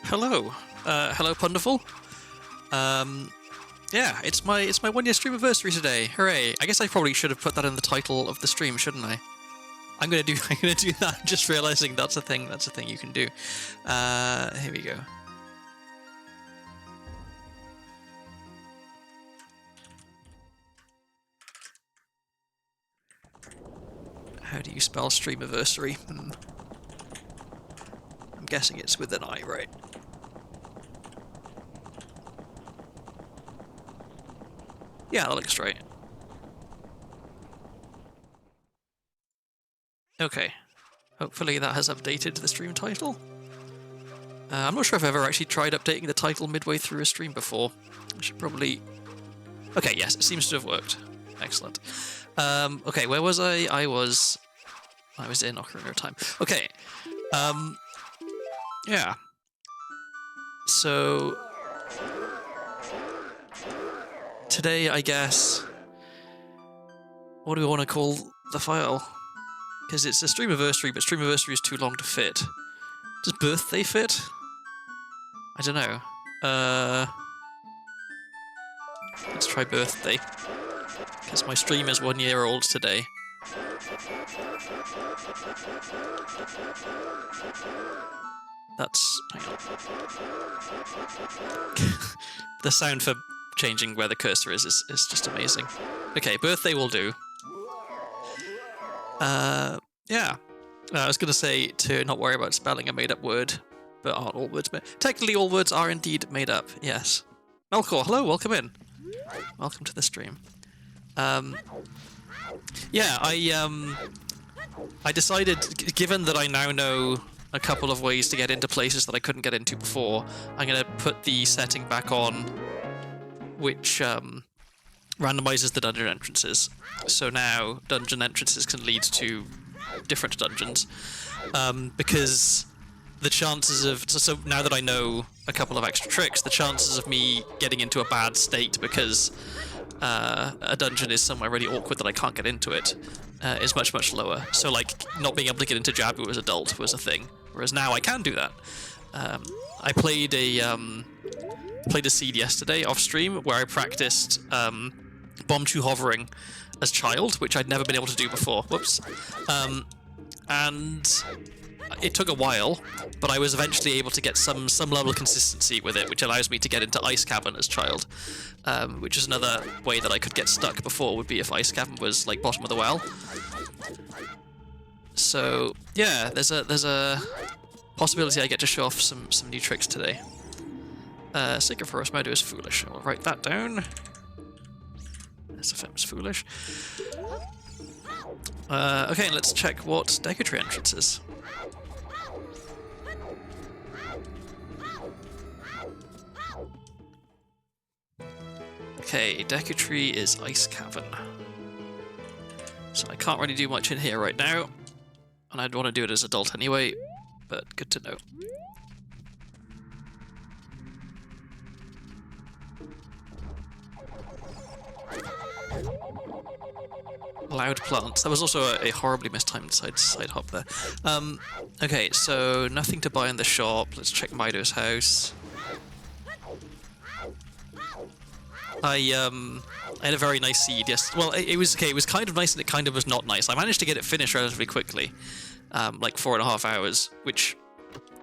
Hello, hello, Punderful. Yeah, it's my 1 year stream anniversary today. Hooray! I guess I probably should have put that in the title of the stream, shouldn't I? I'm gonna do that. Just realizing that's a thing. That's a thing you can do. Here we go. How do you spell streamiversary? I'm guessing it's with an I, right? Yeah, that looks right. Okay. Hopefully that has updated the stream title. I'm not sure if I've ever actually tried updating the title midway through a stream before. I should probably... Okay, yes, it seems to have worked. Excellent. Okay, where was I? I was in Ocarina time. Okay. Yeah. So... Today, I guess... What do we want to call the file? Because it's a streamiversary, but streamiversary is too long to fit. Does birthday fit? I don't know. Let's try birthday. Because my stream is 1 year old today. That's... hang on. The sound for changing where the cursor is just amazing. Okay, birthday will do. Yeah. I was going to say to not worry about spelling a made-up word, but aren't all words made? Technically, all words are indeed made up, yes. Melkor, hello, welcome in. Welcome to the stream. Yeah, I decided, given that I now know a couple of ways to get into places that I couldn't get into before, I'm going to put the setting back on, which randomizes the dungeon entrances. So now dungeon entrances can lead to different dungeons, because the chances of... So now that I know a couple of extra tricks, the chances of me getting into a bad state because a dungeon is somewhere really awkward that I can't get into it is much, much lower. So, like, not being able to get into Jabu as an adult was a thing, whereas now I can do that. I played a seed yesterday off stream where I practiced bomb 2 hovering as child, which I'd never been able to do before. Whoops. And it took a while, but I was eventually able to get some level of consistency with it, which allows me to get into Ice Cavern as child, which is another way that I could get stuck before would be if Ice Cavern was like bottom of the well. So yeah, there's a possibility I get to show off some new tricks today. Sacred Forest Meadow is foolish. I'll write that down. SFM is foolish. Okay, let's check what Decatry entrance is. Okay, Decatry is Ice Cavern. So I can't really do much in here right now, and I'd want to do it as adult anyway, but good to know. Loud plants. That was also a horribly mistimed side hop there. Okay, so nothing to buy in the shop. Let's check Mido's house. I had a very nice seed. Yes, well, it was okay. It was kind of nice and it kind of was not nice. I managed to get it finished relatively quickly, like 4.5 hours, which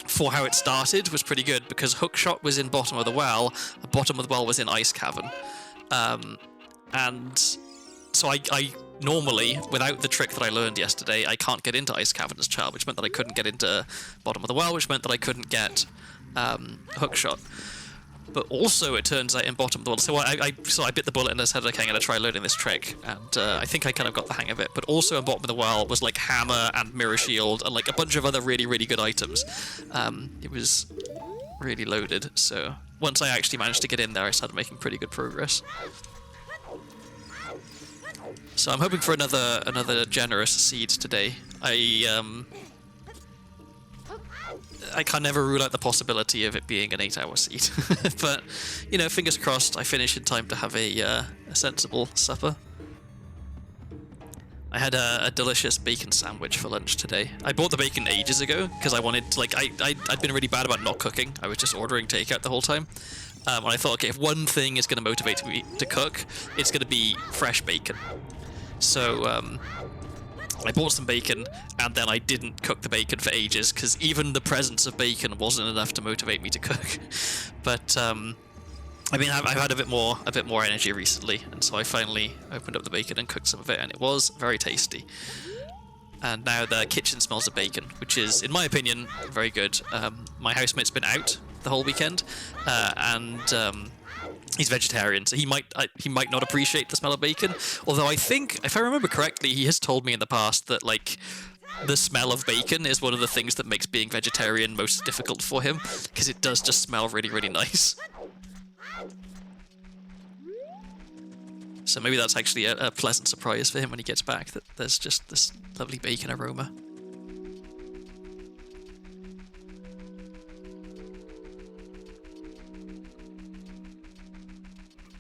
for how it started was pretty good because Hookshot was in bottom of the well. The bottom of the well was in Ice Cavern, and so I normally, without the trick that I learned yesterday, I can't get into Ice Cavern as child, which meant that I couldn't get into bottom of the well, which meant that I couldn't get Hookshot. But also, it turns out in bottom of the well, so I bit the bullet and I said, okay, I'm going to try learning this trick, and I think I kind of got the hang of it. But also in bottom of the well was like hammer and mirror shield and like a bunch of other really, really good items. It was really loaded, so once I actually managed to get in there, I started making pretty good progress. So I'm hoping for another generous seed today. I can never rule out the possibility of it being an 8-hour seed, but you know, fingers crossed. I finish in time to have a sensible supper. I had a delicious bacon sandwich for lunch today. I bought the bacon ages ago because I wanted to, like, I'd been really bad about not cooking. I was just ordering takeout the whole time. And I thought, okay, if one thing is going to motivate me to cook, it's going to be fresh bacon. So I bought some bacon, and then I didn't cook the bacon for ages because even the presence of bacon wasn't enough to motivate me to cook. But I mean, I've had a bit more energy recently, and so I finally opened up the bacon and cooked some of it, and it was very tasty. And now the kitchen smells of bacon, which is, in my opinion, very good. My housemate's been out the whole weekend, and he's vegetarian, so he might not appreciate the smell of bacon. Although I think, if I remember correctly, he has told me in the past that, like, the smell of bacon is one of the things that makes being vegetarian most difficult for him, because it does just smell really, really nice. So maybe that's actually a pleasant surprise for him when he gets back, that there's just this lovely bacon aroma.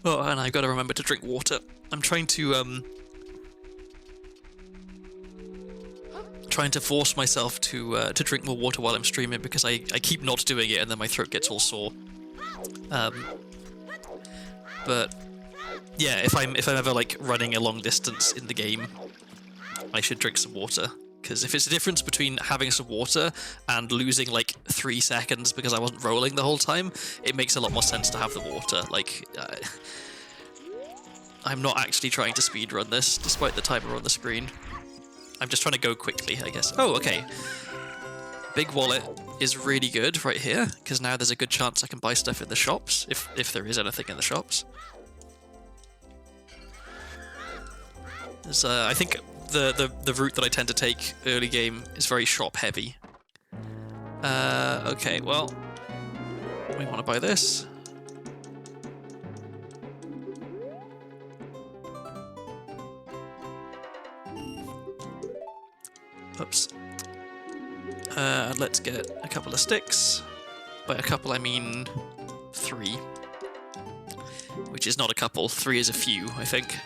Oh, and I've got to remember to drink water. I'm trying to force myself to drink more water while I'm streaming because I keep not doing it and then my throat gets all sore. But yeah, if I'm ever like running a long distance in the game, I should drink some water. Because if it's the difference between having some water and losing like 3 seconds because I wasn't rolling the whole time, it makes a lot more sense to have the water. Like, I'm not actually trying to speedrun this, despite the timer on the screen. I'm just trying to go quickly, I guess. Oh, okay. Big wallet is really good right here, because now there's a good chance I can buy stuff in the shops, if there is anything in the shops. There's, I think the route that I tend to take early game is very shop heavy. Okay, well, we want to buy this. Oops. Let's get a couple of sticks. By a couple, I mean 3. Which is not a couple. 3 is a few, I think.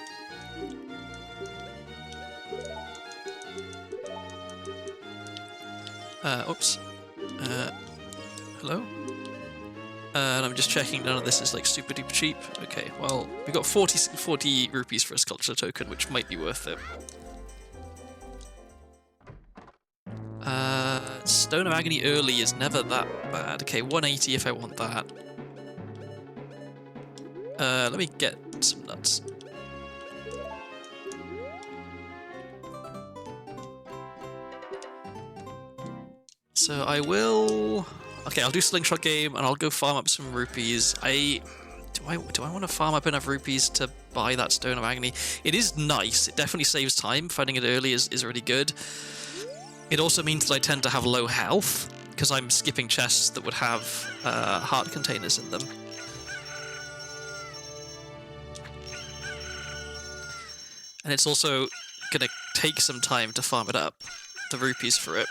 Oops. Hello? And I'm just checking none of this is like super duper cheap. Okay, well, we got 40 rupees for a sculpture token, which might be worth it. Stone of Agony early is never that bad. Okay, 180 if I want that. Let me get some nuts. So I will... Okay, I'll do Slingshot Game, and I'll go farm up some rupees. Do I want to farm up enough rupees to buy that Stone of Agony? It is nice. It definitely saves time. Finding it early is really good. It also means that I tend to have low health, because I'm skipping chests that would have heart containers in them. And it's also going to take some time to farm it up, the rupees for it.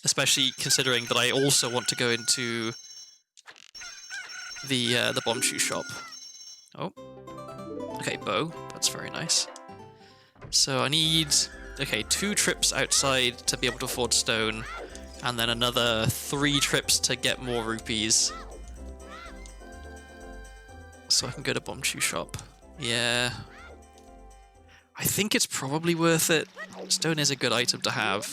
Especially considering that I also want to go into the bomb shoe shop. Oh. Okay, bow. That's very nice. So I need... Okay, 2 trips outside to be able to afford stone, and then another 3 trips to get more rupees. So I can go to bomb shoe shop. Yeah. I think it's probably worth it. Stone is a good item to have.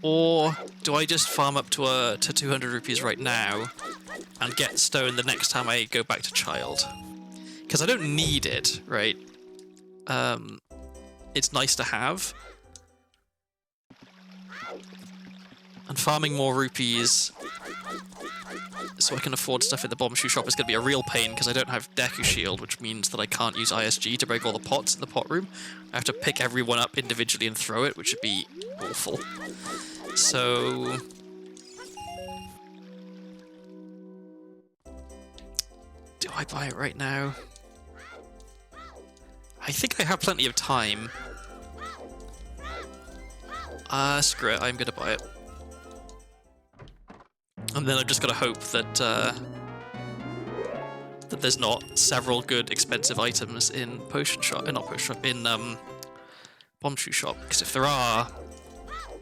Or do I just farm up to 200 rupees right now and get stone the next time I go back to Child? Because I don't need it, right? It's nice to have. And farming more rupees so I can afford stuff in the bomb shoe shop is going to be a real pain because I don't have Deku Shield, which means that I can't use ISG to break all the pots in the pot room. I have to pick everyone up individually and throw it, which would be awful. So... do I buy it right now? I think I have plenty of time. Screw it, I'm gonna buy it. And then I've just gotta hope that that there's not several good expensive items in potion shop, not potion shop, in bomb shoe shop. Because if there are,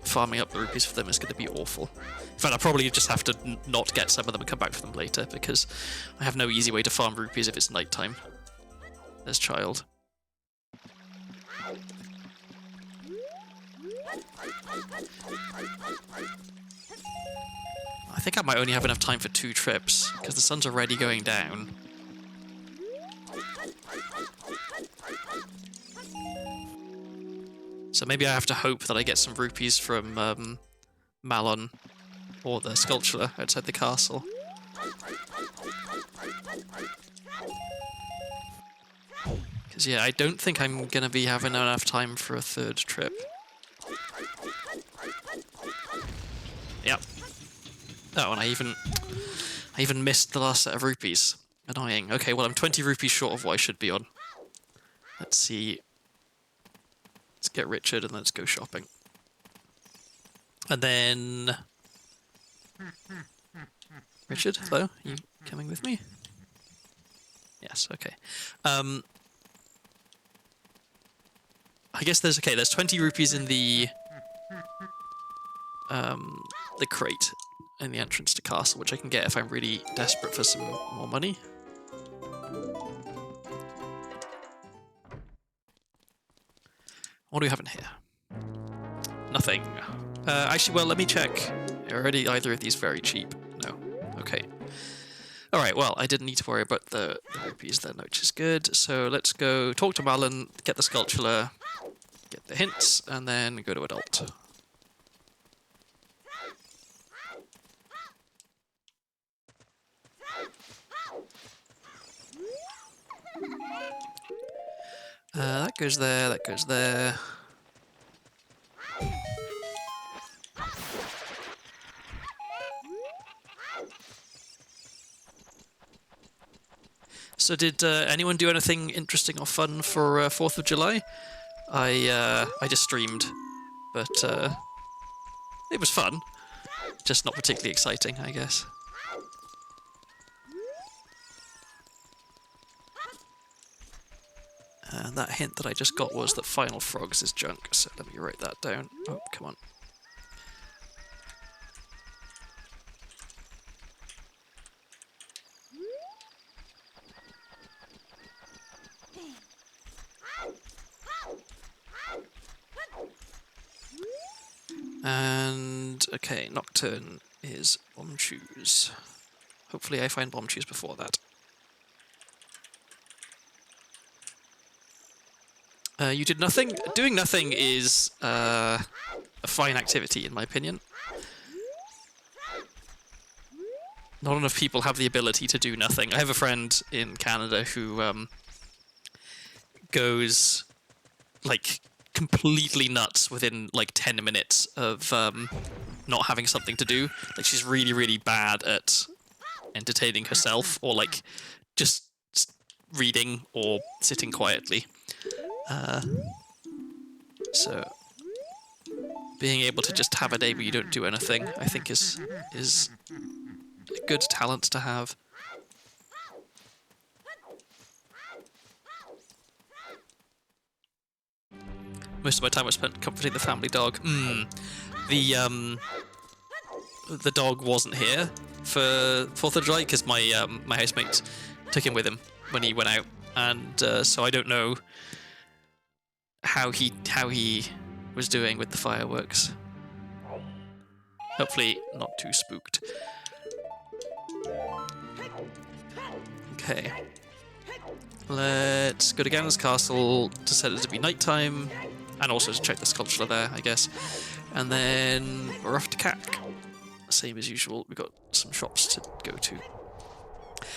farming up the rupees for them is going to be awful. In fact, I'll probably just have to not get some of them and come back for them later, because I have no easy way to farm rupees if it's nighttime. As child. I think I might only have enough time for 2 trips, because the sun's already going down. So maybe I have to hope that I get some rupees from Malon or the sculpture outside the castle. Because yeah, I don't think I'm going to be having enough time for a 3rd trip. Yep. Oh, and I even missed the last set of rupees. Annoying. Okay, well I'm 20 rupees short of what I should be on. Let's see. Let's get Richard and let's go shopping. And then... Richard, hello? Are you coming with me? Yes, okay. I guess there's 20 rupees in the crate in the entrance to castle, which I can get if I'm really desperate for some more money. What do we have in here? Nothing. Actually, well, let me check. Are already either of these very cheap? No. Okay. Alright, well, I didn't need to worry about the rupees then, which is good. So let's go talk to Malon, get the sculpture, get the hints, and then go to adult. That goes there, that goes there. So did anyone do anything interesting or fun for 4th of July? I just streamed, but it was fun. Just not particularly exciting, I guess. And that hint that I just got was that Final Frogs is junk, so let me write that down. Oh, come on. And, okay, Nocturne is bomb shoes. Hopefully I find bomb shoes before that. You did nothing? Doing nothing is a fine activity, in my opinion. Not enough people have the ability to do nothing. I have a friend in Canada who goes, like, completely nuts within, like, 10 minutes of not having something to do. Like, she's really, really bad at entertaining herself, or, like, just reading or sitting quietly. So being able to just have a day where you don't do anything, I think is a good talent to have. Most of my time was spent comforting the family dog. The dog wasn't here for 4th of July because my my housemate took him with him when he went out, and so I don't know how he was doing with the fireworks. Hopefully not too spooked. Okay. Let's go to Ganon's castle to set it to be nighttime, and also to check the sculpture there, I guess. And then we're off to CAC. Same as usual, we've got some shops to go to.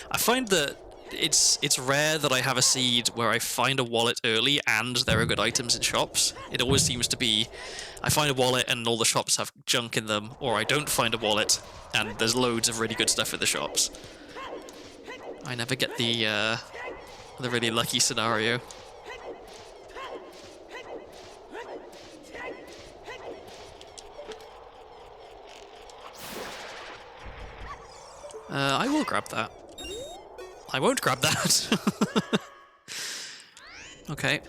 I find that it's rare that I have a seed where I find a wallet early and there are good items in shops. It always seems to be, I find a wallet and all the shops have junk in them, or I don't find a wallet and there's loads of really good stuff in the shops. I never get the really lucky scenario. I will grab that. I won't grab that. Okay.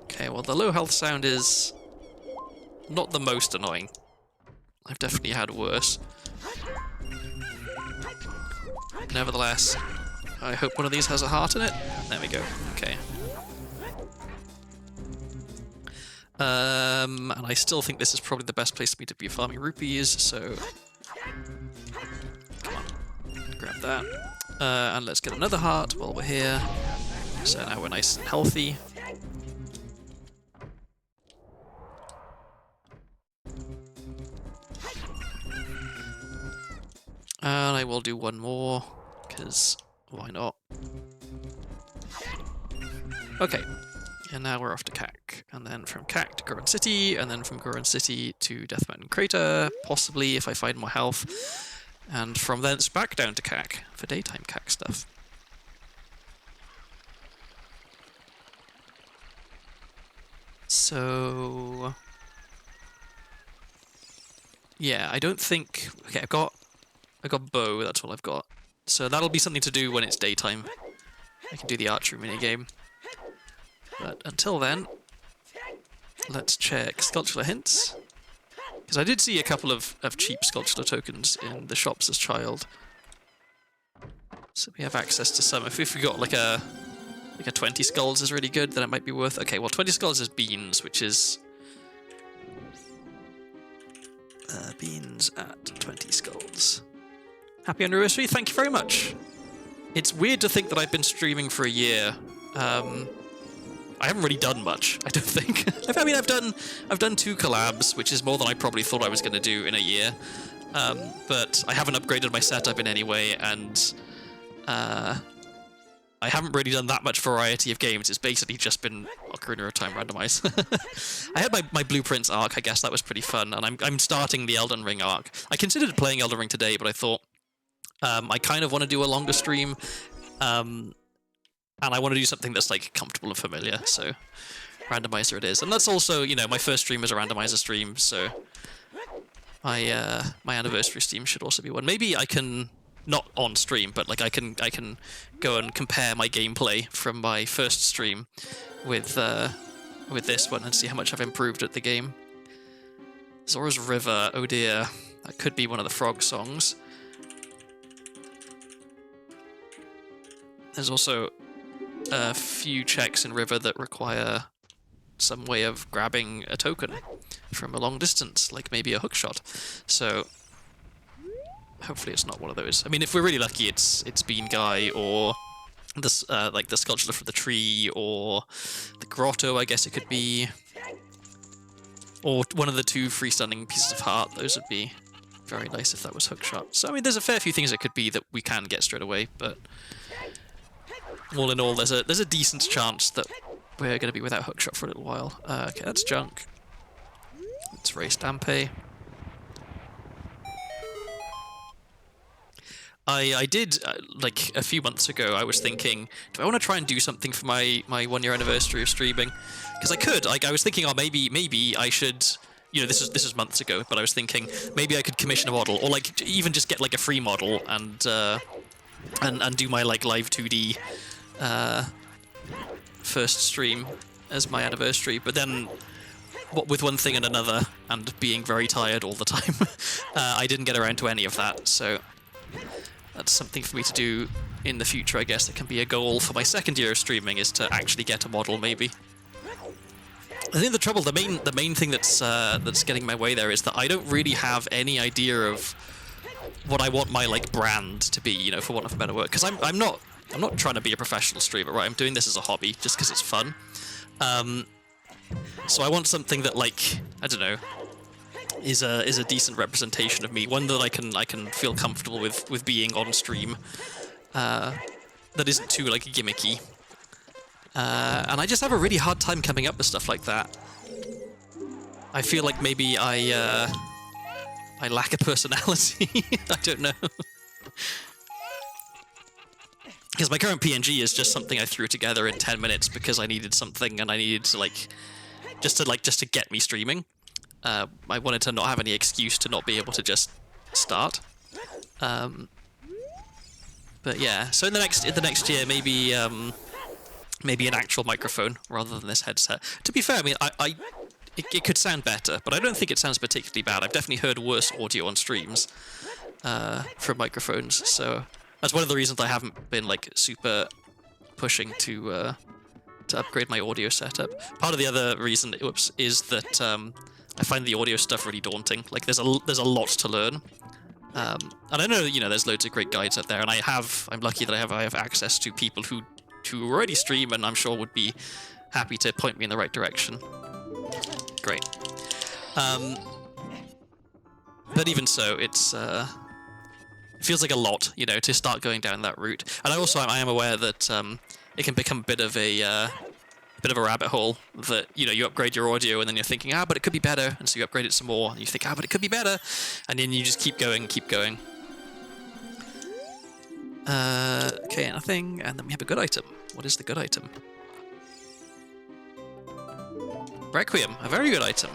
Okay, well, the low health sound is not the most annoying. I've definitely had worse. Nevertheless, I hope one of these has a heart in it. There we go. Okay. And I still think this is probably the best place for me to be farming rupees, so... Come on. Grab that. And let's get another heart while we're here. So now we're nice and healthy. And I will do one more, because why not? Okay, and now we're off to CAC, and then from CAC to Goron City, and then from Goron City to Death Mountain Crater, possibly if I find more health, and from thence back down to CAC for daytime CAC stuff. So... yeah, I don't think... okay, I got bow, that's all I've got. So that'll be something to do when it's daytime. I can do the archery minigame. But until then, let's check sculptural hints. Because I did see a couple of cheap sculptural tokens in the shops as child. So we have access to some. If we got like a 20 skulls is really good, then it might be worth... okay, well 20 skulls is beans, which is... beans at 20 skulls. Happy anniversary, thank you very much. It's weird to think that I've been streaming for a year. I haven't really done much, I don't think. I mean, I've done 2 collabs, which is more than I probably thought I was going to do in a year. But I haven't upgraded my setup in any way, and I haven't really done that much variety of games. It's basically just been Ocarina of Time Randomize. I had my Blueprints arc, I guess that was pretty fun, and I'm starting the Elden Ring arc. I considered playing Elden Ring today, but I thought I kind of want to do a longer stream, and I want to do something that's like comfortable and familiar, so Randomizer it is. And that's also, you know, my first stream was a Randomizer stream, so my anniversary stream should also be one. Maybe I can, not on stream, but like I can go and compare my gameplay from my first stream with this one and see how much I've improved at the game. Zora's River, oh dear, that could be one of the frog songs. There's also a few checks in River that require some way of grabbing a token from a long distance, like maybe a hookshot. So hopefully it's not one of those. I mean, if we're really lucky, it's Bean Guy or this like the sculpture for the tree or the grotto. I guess it could be, or one of the 2 freestanding pieces of heart. Those would be very nice if that was hookshot. So I mean, there's a fair few things it could be that we can get straight away, but all in all, there's a decent chance that we're going to be without hookshot for a little while. Okay, that's junk. Let's race Dampe. I did, like, a few months ago, I was thinking, do I want to try and do something for my 1-year anniversary of streaming? Because I could. Like, I was thinking, oh, maybe I should... you know, this is months ago, but I was thinking, maybe I could commission a model, or, like, even just get, like, a free model and do my, like, live 2D first stream as my anniversary. But then, what with one thing and another, and being very tired all the time, I didn't get around to any of that, so... that's something for me to do in the future, I guess. That can be a goal for my 2nd year of streaming, is to actually get a model, maybe. I think the trouble, the main thing that's getting in my way there is that I don't really have any idea of what I want my like brand to be, you know, for want of a better word. Because I'm not trying to be a professional streamer, right? I'm doing this as a hobby, just because it's fun. So I want something that, like, I don't know, is a decent representation of me, one that I can feel comfortable with being on stream, that isn't too like gimmicky, and I just have a really hard time coming up with stuff like that. I feel like maybe I lack a personality. I don't know. Because my current PNG is just something I threw together in 10 minutes because I needed something and I needed to like just to get me streaming. I wanted to not have any excuse to not be able to just start. But yeah, so in the next year, maybe maybe an actual microphone rather than this headset. To be fair, I mean, it could sound better, but I don't think it sounds particularly bad. I've definitely heard worse audio on streams from microphones, so that's one of the reasons I haven't been like super pushing to upgrade my audio setup. Part of the other reason, is that I find the audio stuff really daunting. Like there's a lot to learn. And I know, you know, there's loads of great guides out there, and I'm lucky that I have access to people who already stream, and I'm sure would be happy to point me in the right direction. Great. But even so, it feels like a lot, you know, to start going down that route. And I am aware that it can become a bit of a rabbit hole, that, you know, you upgrade your audio and then you're thinking, but it could be better, and so you upgrade it some more, and you think, but it could be better, and then you just keep going. Okay, nothing, and then we have a good item. What is the good item? Requiem, a very good item.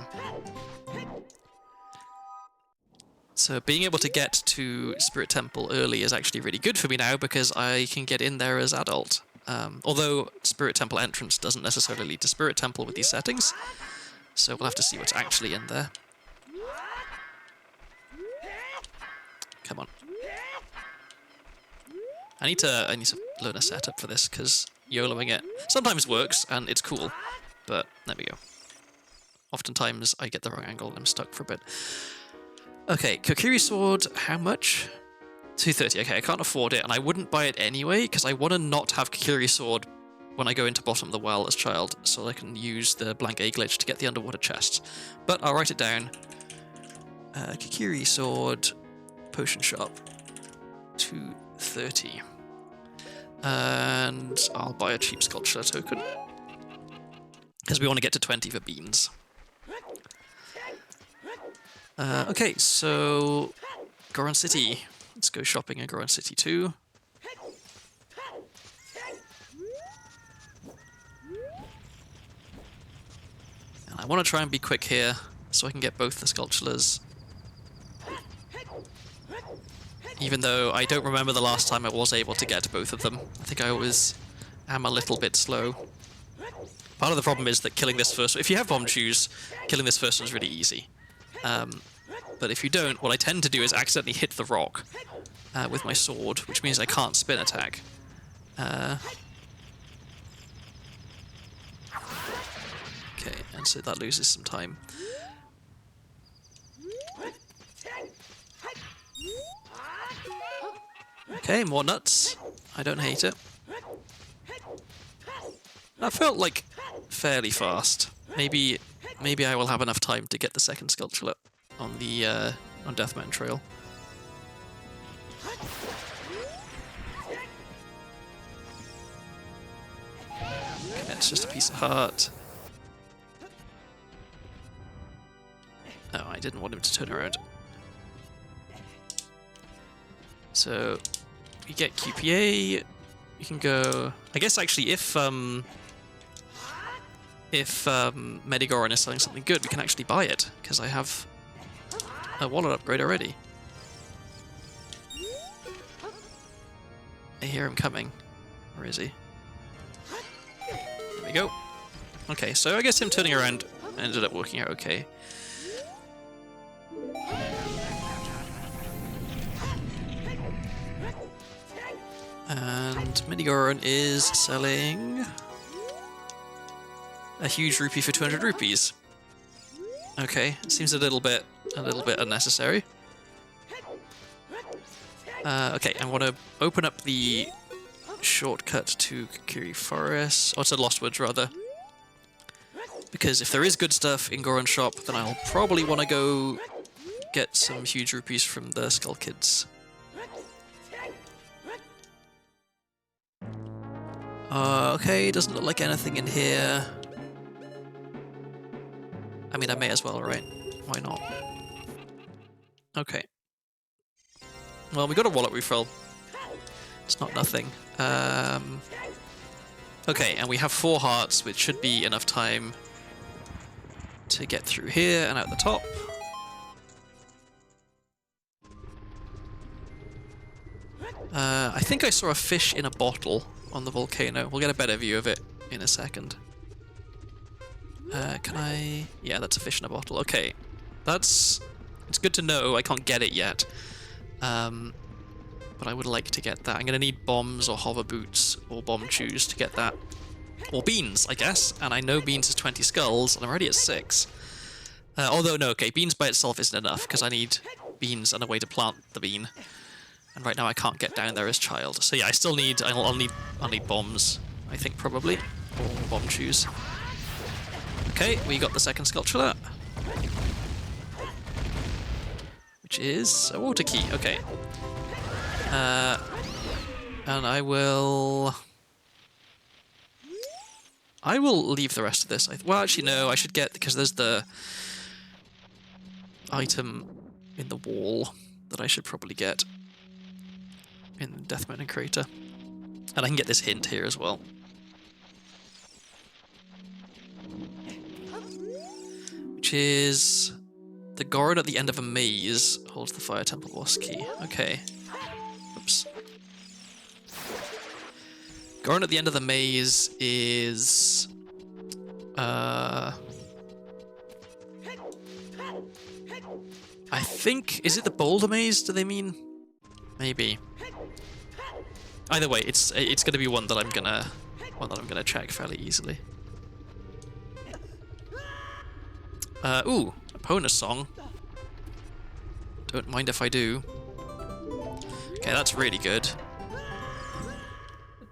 So being able to get to Spirit Temple early is actually really good for me now, because I can get in there as adult. Although Spirit Temple entrance doesn't necessarily lead to Spirit Temple with these settings, so we'll have to see what's actually in there. Come on. I need to learn a setup for this, because YOLOing it sometimes works and it's cool, but there we go. Oftentimes I get the wrong angle and I'm stuck for a bit. Okay, Kokiri sword, how much? 230. Okay, I can't afford it, and I wouldn't buy it anyway, because I want to not have Kokiri sword when I go into bottom of the well as child, so I can use the blank A glitch to get the underwater chests. But I'll write it down. Kokiri sword, potion shop, 230. And I'll buy a cheap sculpture token, because we want to get to 20 for beans. Okay, so Goron City. Let's go shopping in Goron City too. And I want to try and be quick here, so I can get both the sculptures. Even though I don't remember the last time I was able to get both of them. I think I always am a little bit slow. Part of the problem is that killing this first... If you have bomb shoes, killing this first one is really easy. But if you don't, what I tend to do is accidentally hit the rock with my sword, which means I can't spin attack. Okay, and so that loses some time. Okay, more nuts. I don't hate it. That felt like fairly fast. Maybe I will have enough time to get the second sculpture up on the on Death Mountain Trail. Okay, it's just a piece of heart. Oh, I didn't want him to turn around. So we get QPA. We can go. I guess actually, if Medigoron is selling something good, we can actually buy it, because I have a wallet upgrade already. I hear him coming. Where is he? There we go. Okay, so I guess him turning around ended up working out okay. And Medigoron is selling a huge rupee for 200 rupees. Okay, seems a little bit unnecessary. Okay, I want to open up the shortcut to Kokiri Forest, or to Lost Woods rather. Because if there is good stuff in Goron Shop, then I'll probably want to go get some huge rupees from the Skull Kids. Okay, doesn't look like anything in here. I mean, I may as well, right? Why not? Okay. Well, we got a wallet refill. It's not nothing. Okay, and we have 4 hearts, which should be enough time to get through here and out the top. I think I saw a fish in a bottle on the volcano. We'll get a better view of it in a second. Can I... Yeah, that's a fish in a bottle. Okay. It's good to know. I can't get it yet. But I would like to get that. I'm going to need bombs or hover boots or bomb chews to get that. Or beans, I guess. And I know beans is 20 skulls, and I'm already at 6. Although, no, okay, beans by itself isn't enough, because I need beans and a way to plant the bean. And right now I can't get down there as child. So yeah, I still need... I'll need bombs, I think, probably. Or bomb chews. Okay, we got the second sculpture there. Which is a water key, okay. And I will leave the rest of this. Well, actually, no, I should get... Because there's the item in the wall that I should probably get in the Death Mountain Crater. And I can get this hint here as well. Which is... The guard at the end of a maze holds the Fire Temple boss key. Okay. Oops. Guard at the end of the maze is... I think... Is it the boulder maze, do they mean? Maybe. Either way, it's gonna be one that I'm gonna check fairly easily. Ooh, Epona song. Don't mind if I do. Okay, that's really good.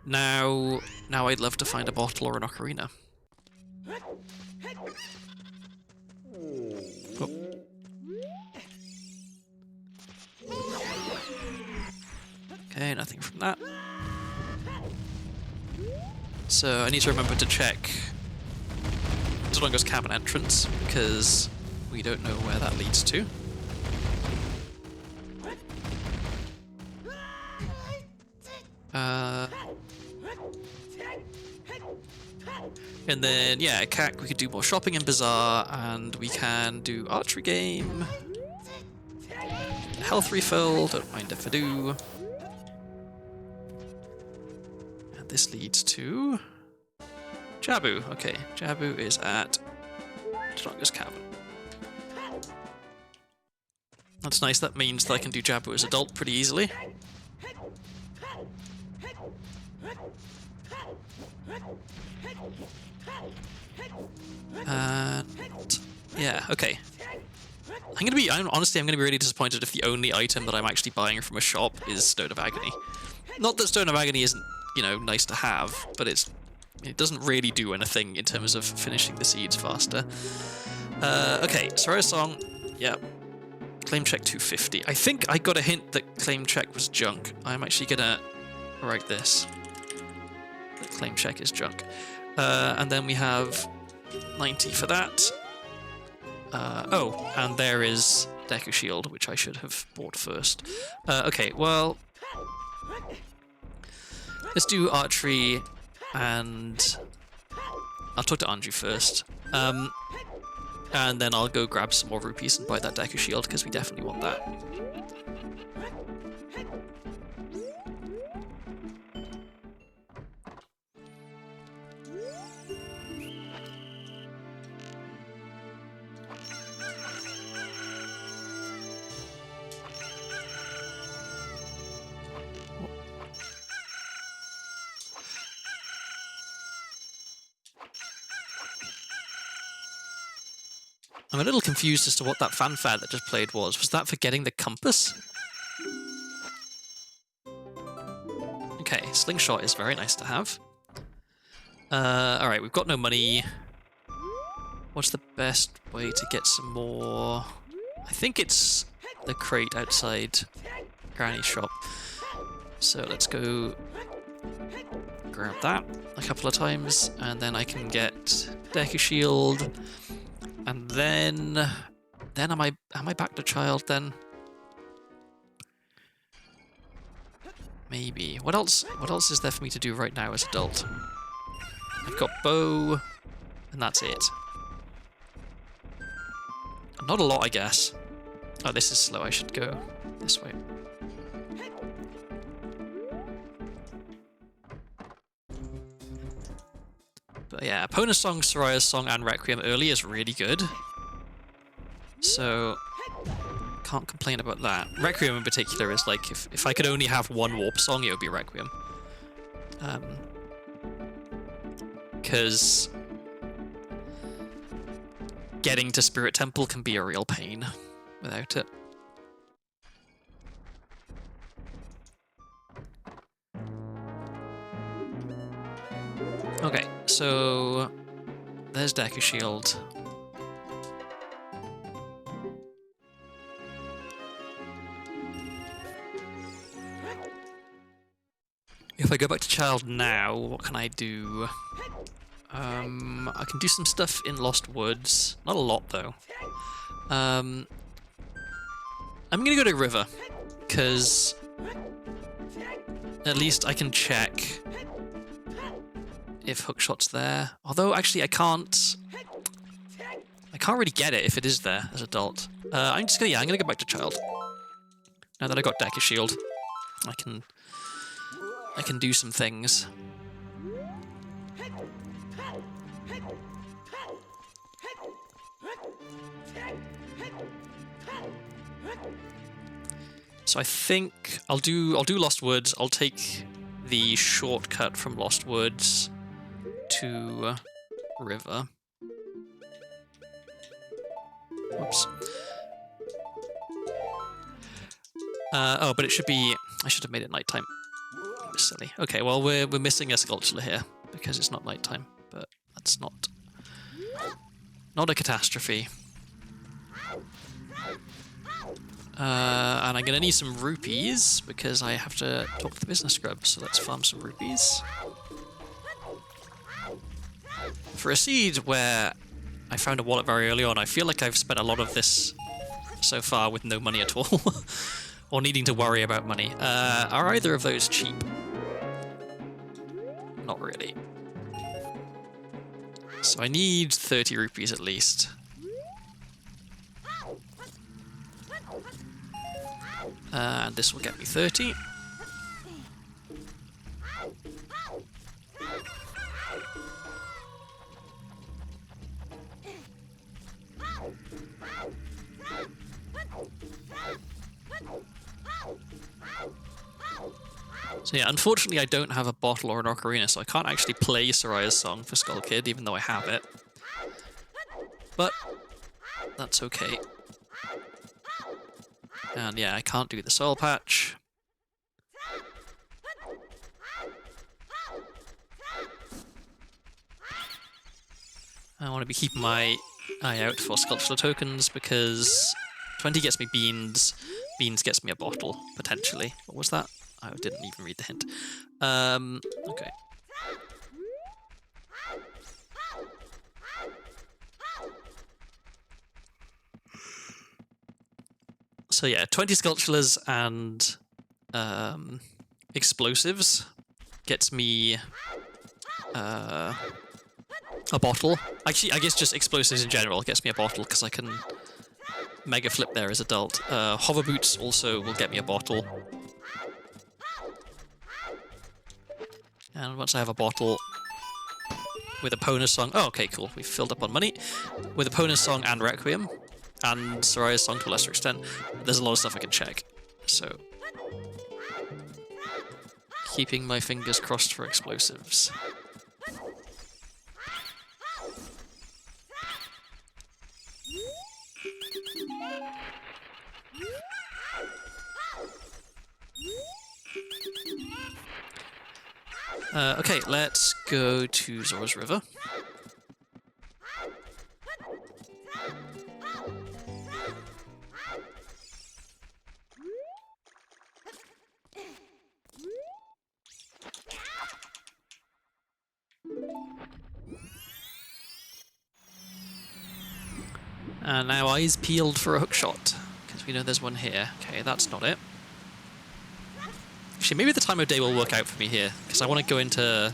Now I'd love to find a bottle or an ocarina. Oh. Okay, nothing from that. So I need to remember to check Tolongo's cabin entrance, because we don't know where that leads to. And then, yeah, CAC, we could do more shopping in Bazaar, and we can do archery game. Health refill, don't mind if I do. And this leads to... Jabu, okay. Jabu is at Tolongo's cabin. That's nice, that means that I can do Jabu as adult pretty easily. And yeah, okay. Honestly, I'm gonna be really disappointed if the only item that I'm actually buying from a shop is Stone of Agony. Not that Stone of Agony isn't, you know, nice to have, but it doesn't really do anything in terms of finishing the seeds faster. Okay, Soraya Song, yeah. Claim check 250. I think I got a hint that claim check was junk. I'm actually gonna write this. That claim check is junk. And then we have 90 for that. Oh, and there is Deku Shield, which I should have bought first. Okay, well... Let's do archery, and... I'll talk to Anju first. And then I'll go grab some more rupees and buy that Deku Shield, because we definitely want that. I'm a little confused as to what that fanfare that just played was. Was that for getting the compass? Okay, slingshot is very nice to have. Alright, we've got no money. What's the best way to get some more? I think it's the crate outside Granny's shop. So let's go grab that a couple of times, and then I can get Deku Shield. And then am I back to child then? Maybe. What else is there for me to do right now as adult? I've got bow, and that's it. Not a lot, I guess. Oh, this is slow. I should go this way. But yeah, Epona Song, Soraya's Song, and Requiem early is really good. So, can't complain about that. Requiem in particular is like, if I could only have one warp song, it would be Requiem. Because getting to Spirit Temple can be a real pain without it. Okay, so there's Deku Shield. If I go back to Child now, what can I do? I can do some stuff in Lost Woods. Not a lot, though. I'm gonna go to River, because at least I can check if Hookshot's there. Although, actually, I can't really get it if it is there as adult. I'm gonna go back to Child. Now that I got Deku Shield, I can do some things. So I think I'll do Lost Woods. I'll take the shortcut from Lost Woods to River. Whoops. Oh, but it should be... I should have made it nighttime. That was silly. Okay, well, we're missing a Skulltula here because it's not nighttime, but that's not a catastrophe. And I'm going to need some rupees because I have to talk to the business scrub, so let's farm some rupees. For a seed where I found a wallet very early on, I feel like I've spent a lot of this so far with no money at all, or needing to worry about money. Are either of those cheap? Not really. So I need 30 rupees at least. And this will get me 30. So yeah, unfortunately I don't have a bottle or an ocarina, so I can't actually play Soraya's Song for Skull Kid, even though I have it. But that's okay. And yeah, I can't do the soil patch. I want to be keeping my eye out for Skulltula tokens because 20 gets me beans, beans gets me a bottle, potentially. What was that? I didn't even read the hint. Okay. So yeah, 20 Skulltulas and explosives gets me a bottle. Actually, I guess just explosives in general gets me a bottle because I can mega flip there as adult. Hover boots also will get me a bottle. And once I have a bottle with Epona Song... Oh, okay, cool. We've filled up on money. With Epona Song and Requiem, and Soraya's Song to a lesser extent, there's a lot of stuff I can check. So, keeping my fingers crossed for explosives. Okay, let's go to Zora's River. And now eyes peeled for a hookshot, because we know there's one here. Okay, that's not it. Actually, maybe the time of day will work out for me here, because I want to go into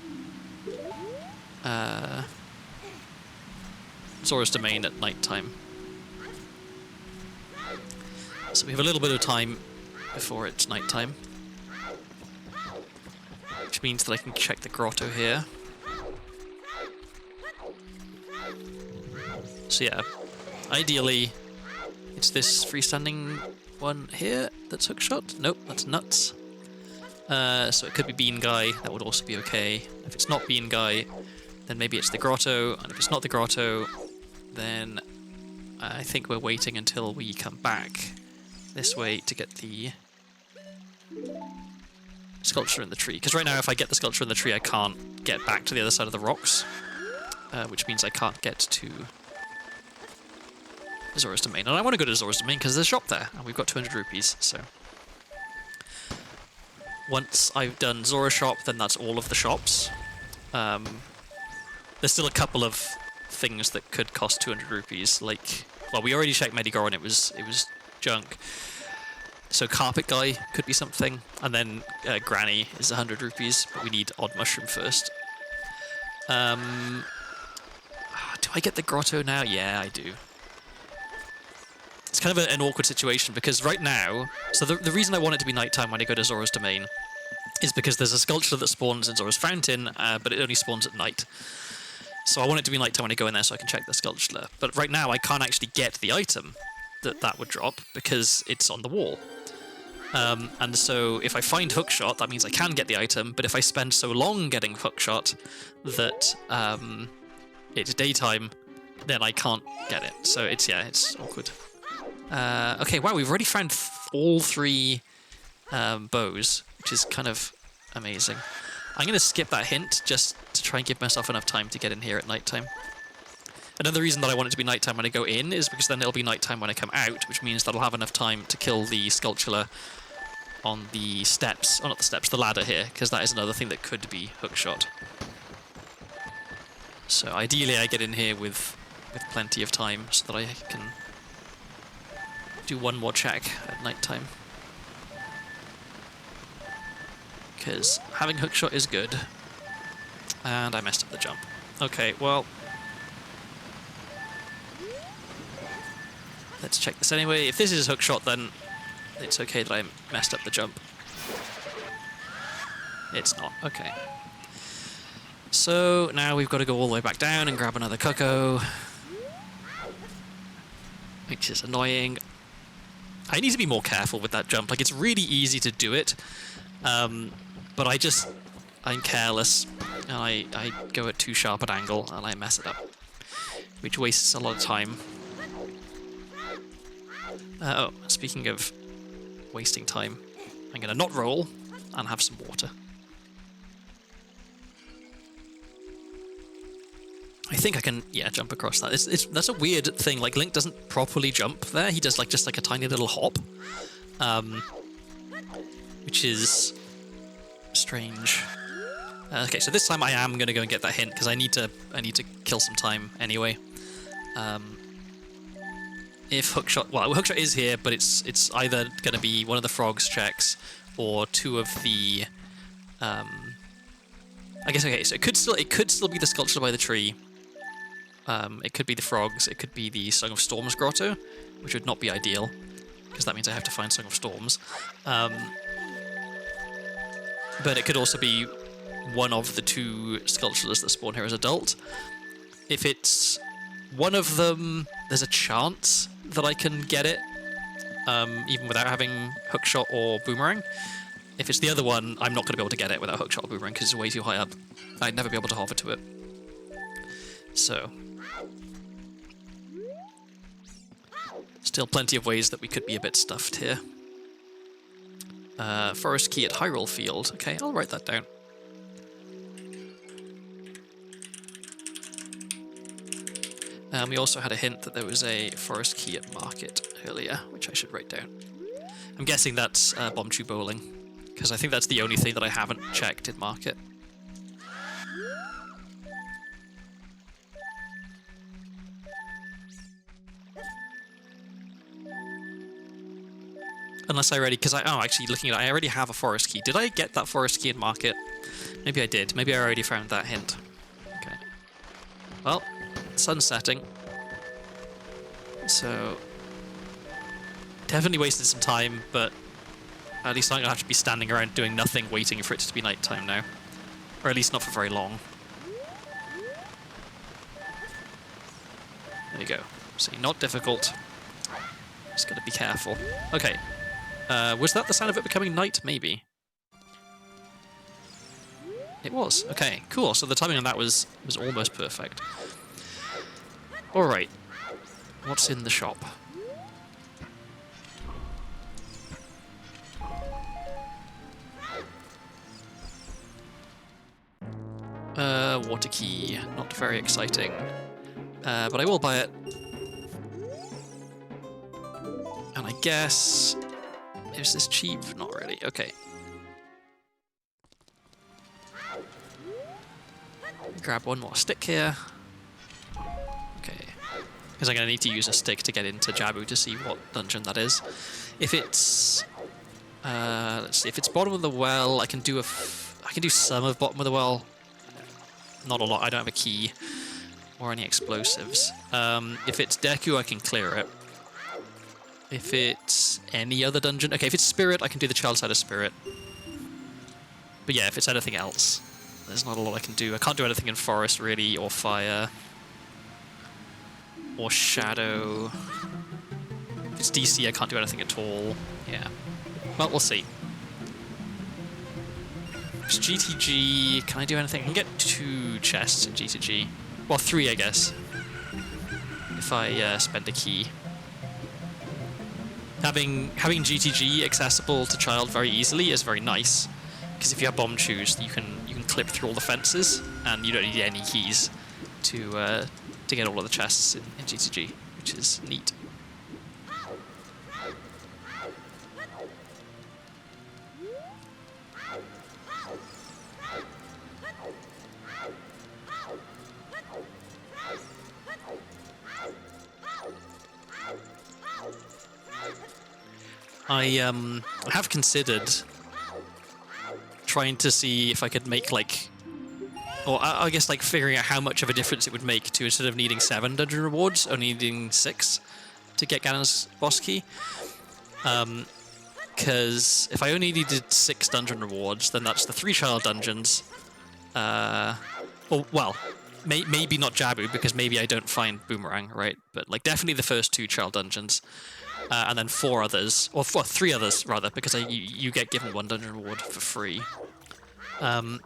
Zora's Domain at night time. So we have a little bit of time before it's nighttime. Which means that I can check the grotto here. So yeah, ideally, it's this freestanding one here that's hookshot. Nope, that's nuts. So it could be Bean Guy, that would also be okay. If it's not Bean Guy, then maybe it's the grotto, and if it's not the grotto, then I think we're waiting until we come back this way to get the sculpture in the tree. Because right now, if I get the sculpture in the tree, I can't get back to the other side of the rocks, which means I can't get to Zora's Domain. And I want to go to Zora's Domain because there's a shop there, and we've got 200 rupees, so... Once I've done Zora Shop, then that's all of the shops. There's still a couple of things that could cost 200 rupees, like... Well, we already checked Medigor and it was junk. So Carpet Guy could be something, and then Granny is 100 rupees, but we need Odd Mushroom first. Do I get the grotto now? Yeah, I do. It's kind of an awkward situation, because right now... So the reason I want it to be nighttime when I go to Zora's Domain is because there's a sculpture that spawns in Zora's Fountain, but it only spawns at night. So I want it to be nighttime when I go in there so I can check the sculpture. But right now I can't actually get the item that would drop because it's on the wall. And so if I find Hookshot, that means I can get the item, but if I spend so long getting Hookshot that it's daytime, then I can't get it. So it's awkward. Okay, wow, we've already found all 3 bows, which is kind of amazing. I'm going to skip that hint just to try and give myself enough time to get in here at nighttime. Another reason that I want it to be nighttime when I go in is because then it'll be nighttime when I come out, which means that I'll have enough time to kill the sculpture on the steps, oh not the steps, the ladder here, because that is another thing that could be hookshot. So ideally I get in here with plenty of time so that I can do one more check at nighttime. Because having hookshot is good. And I messed up the jump. Okay, well... Let's check this anyway. If this is hookshot, then it's okay that I messed up the jump. It's not. Okay. So now we've got to go all the way back down and grab another cuckoo. Which is annoying. I need to be more careful with that jump. Like, it's really easy to do it. But I'm careless. And I go at too sharp an angle and I mess it up. Which wastes a lot of time. Oh, speaking of wasting time, I'm going to not roll and have some water. I think I can, yeah, jump across that. That's a weird thing. Like, Link doesn't properly jump there. He does just like a tiny little hop, which is strange. Okay, so this time I am going to go and get that hint because I need to kill some time anyway. If hookshot, well, hookshot is here, but it's either going to be one of the frogs checks or 2 of the. I guess okay, so it could still be the sculpture by the tree. It could be the frogs. It could be the Song of Storms grotto, which would not be ideal because that means I have to find Song of Storms. But it could also be one of the 2 sculptures that spawn here as adult. If it's one of them, there's a chance that I can get it, even without having hookshot or boomerang. If it's the other one, I'm not going to be able to get it without hookshot or boomerang because it's way too high up. I'd never be able to hover to it. So, still plenty of ways that we could be a bit stuffed here. Forest key at Hyrule Field. Okay, I'll write that down. We also had a hint that there was a forest key at Market earlier, which I should write down. I'm guessing that's Bombchu Bowling, because I think that's the only thing that I haven't checked in Market. Unless I already, because actually looking at it, I already have a forest key. Did I get that forest key in Market? Maybe I did. Maybe I already found that hint. Okay. Well, sun's setting. So definitely wasted some time, but at least I'm going to have to be standing around doing nothing waiting for it to be nighttime now. Or at least not for very long. There you go. See, not difficult. Just gotta be careful. Okay. Was that the sound of it becoming night? Maybe. It was. Okay, cool. So the timing on that was almost perfect. Alright. What's in the shop? Water key. Not very exciting. But I will buy it. And I guess... Is this cheap? Not really. Okay. Grab one more stick here. Okay. Because I'm going to need to use a stick to get into Jabu to see what dungeon that is. If it's... let's see. If it's bottom of the well, I can do I can do some of bottom of the well. Not a lot. I don't have a key. Or any explosives. If it's Deku, I can clear it. If it's any other dungeon... Okay, if it's Spirit, I can do the child side of Spirit. But yeah, if it's anything else, there's not a lot I can do. I can't do anything in Forest, really, or Fire. Or Shadow. If it's DC, I can't do anything at all. Yeah. Well, we'll see. If it's GTG, can I do anything? I can get 2 chests in GTG. Well, 3, I guess. If I spend a key. Having GTG accessible to child very easily is very nice, because if you have bomb chews, you can clip through all the fences, and you don't need any keys to get all of the chests in GTG, which is neat. I have considered trying to see if I could make, like... Or I guess, like, figuring out how much of a difference it would make to, instead of needing 7 dungeon rewards, only needing 6 to get Ganon's boss key. Because if I only needed 6 dungeon rewards, then that's the 3 child dungeons. Well, maybe not Jabu, because maybe I don't find Boomerang, right? But, like, definitely the first 2 child dungeons. And then 4 others, or 3 others rather, because you get given 1 dungeon reward for free. And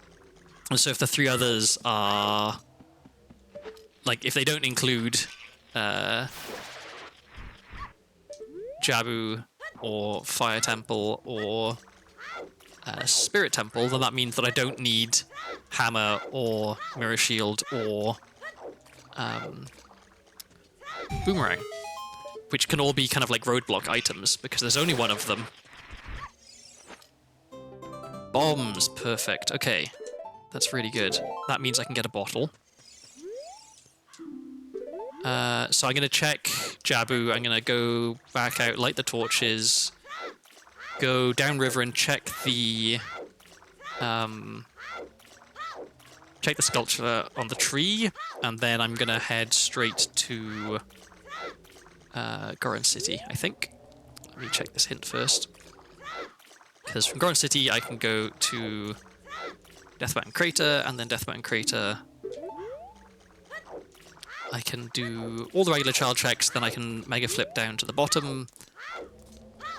so if the 3 others are, like, if they don't include Jabu or Fire Temple or Spirit Temple, then that means that I don't need Hammer or Mirror Shield or Boomerang. Which can all be kind of like roadblock items, because there's only 1 of them. Bombs, perfect. Okay, that's really good. That means I can get a bottle. So I'm going to check Jabu. I'm going to go back out, light the torches, go downriver and check the sculpture on the tree, and then I'm going to head straight to Goron City, I think. Let me check this hint first. Because from Goron City I can go to Death Mountain Crater, and then Death Mountain Crater I can do all the regular child checks, then I can Mega Flip down to the bottom.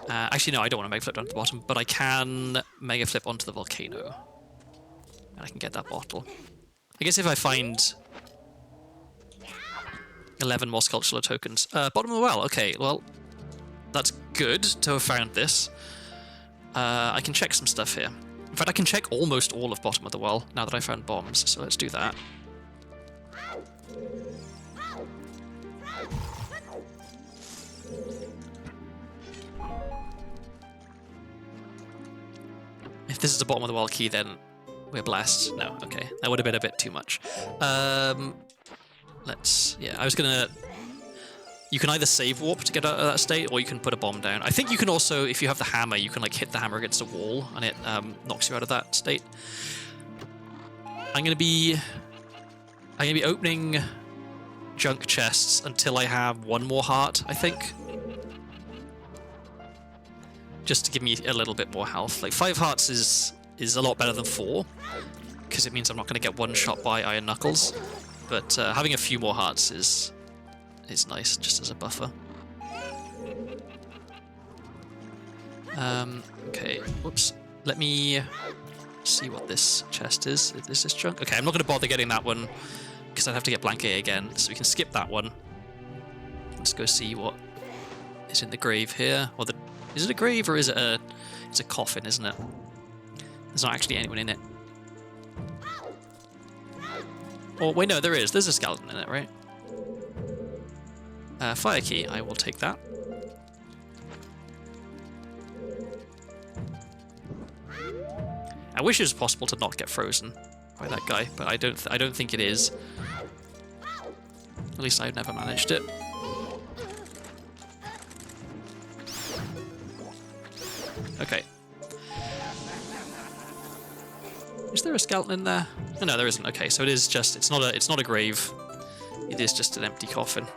Actually no, I don't want to Mega Flip down to the bottom, but I can Mega Flip onto the volcano. And I can get that bottle. I guess if I find 11 more sculptural tokens. Bottom of the well, okay, well, that's good to have found this. I can check some stuff here. In fact, I can check almost all of bottom of the well now that I found bombs, so let's do that. If this is the bottom of the well key, then we're blessed. No, okay, that would have been a bit too much. Yeah, I was gonna... You can either save warp to get out of that state, or you can put a bomb down. I think you can also, if you have the hammer, you can like hit the hammer against a wall, and it knocks you out of that state. I'm gonna be opening junk chests until I have 1 more heart, I think. just to give me a little bit more health. Like 5 hearts is a lot better than 4, because it means I'm not going to get one shot by Iron Knuckles. But having a few more hearts is nice, just as a buffer. Okay, whoops. Let me see what this chest is. Is this junk? Okay, I'm not going to bother getting that one, because I'd have to get blank A again, so we can skip that one. Let's go see what is in the grave here. Or is it a grave, or is it a... It's a coffin, isn't it? There's not actually anyone in it. Oh, wait, no, there is. There's a skeleton in it, right? Fire key. I will take that. I wish it was possible to not get frozen by that guy, but I don't think it is. At least I've never managed it. Okay. Is there a skeleton in there? Oh, no, there isn't. Okay, so it is just it's not a grave. It is just an empty coffin.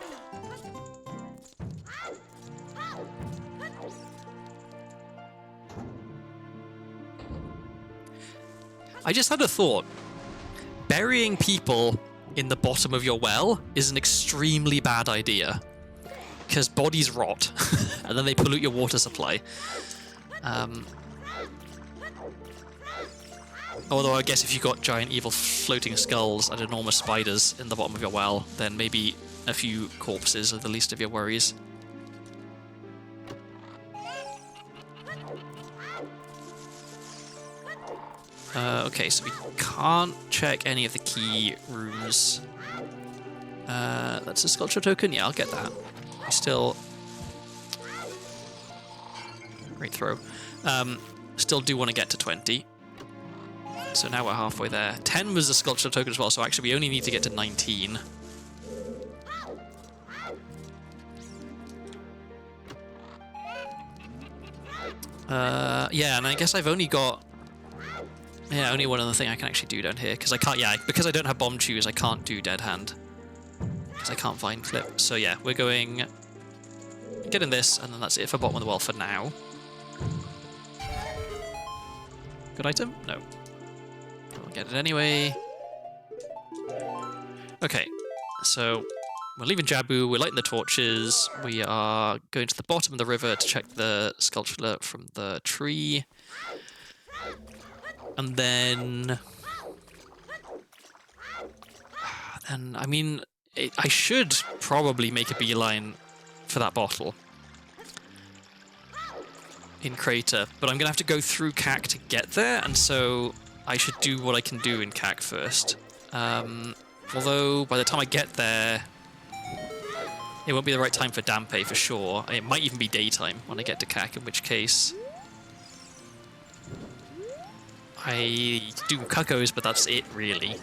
I just had a thought. Burying people in the bottom of your well is an extremely bad idea, because bodies rot and then they pollute your water supply. Although I guess if you've got giant evil floating skulls and enormous spiders in the bottom of your well, then maybe a few corpses are the least of your worries. Okay, so we can't check any of the key rooms. That's a sculpture token? Yeah, I'll get that. We still... Great throw. Still do want to get to 20. So now we're halfway there. 10 was a sculpture token as well, so actually we only need to get to 19. Yeah, and I guess I've only got... Yeah, only one other thing I can actually do down here, because I can't... Yeah, because I don't have bomb chews, I can't do dead hand. Because I can't vine clip. So yeah, we're going... Getting this, and then that's it for bottom of the well for now. Good item? No. I'll get it anyway. Okay, so we're leaving Jabu, we're lighting the torches, we are going to the bottom of the river to check the sculpture from the tree. And then... I mean, I should probably make a beeline for that bottle in Crater, but I'm going to have to go through CAC to get there, and so I should do what I can do in CAC first. Although, by the time I get there, it won't be the right time for Dampe for sure. It might even be daytime when I get to CAC, in which case... I do cuckoos, but that's it, really.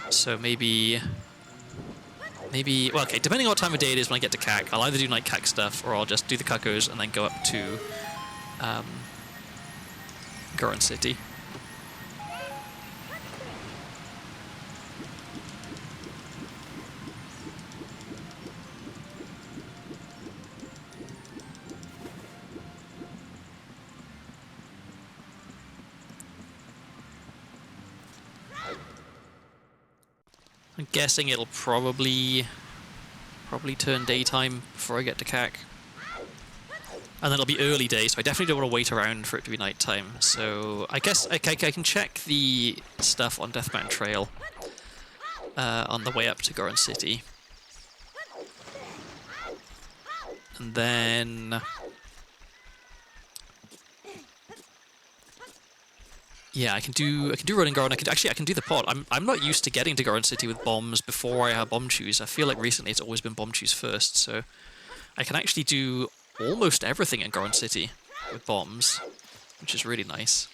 So maybe... Well, okay, depending on what time of day it is when I get to CAC, I'll either do night CAC stuff, or I'll just do the cuckoos and then go up to... Goron City. I'm guessing it'll probably turn daytime before I get to CAC. And then it'll be early day, so I definitely don't want to wait around for it to be nighttime. So I guess I can check the stuff on Death Mountain Trail on the way up to Goron City. And then... Yeah, I can do running Goron. I can do the pod. I'm not used to getting to Goron City with bombs before I have bomb chews. I feel like recently it's always been bomb chews first, so I can actually do almost everything in Goron City with bombs, which is really nice.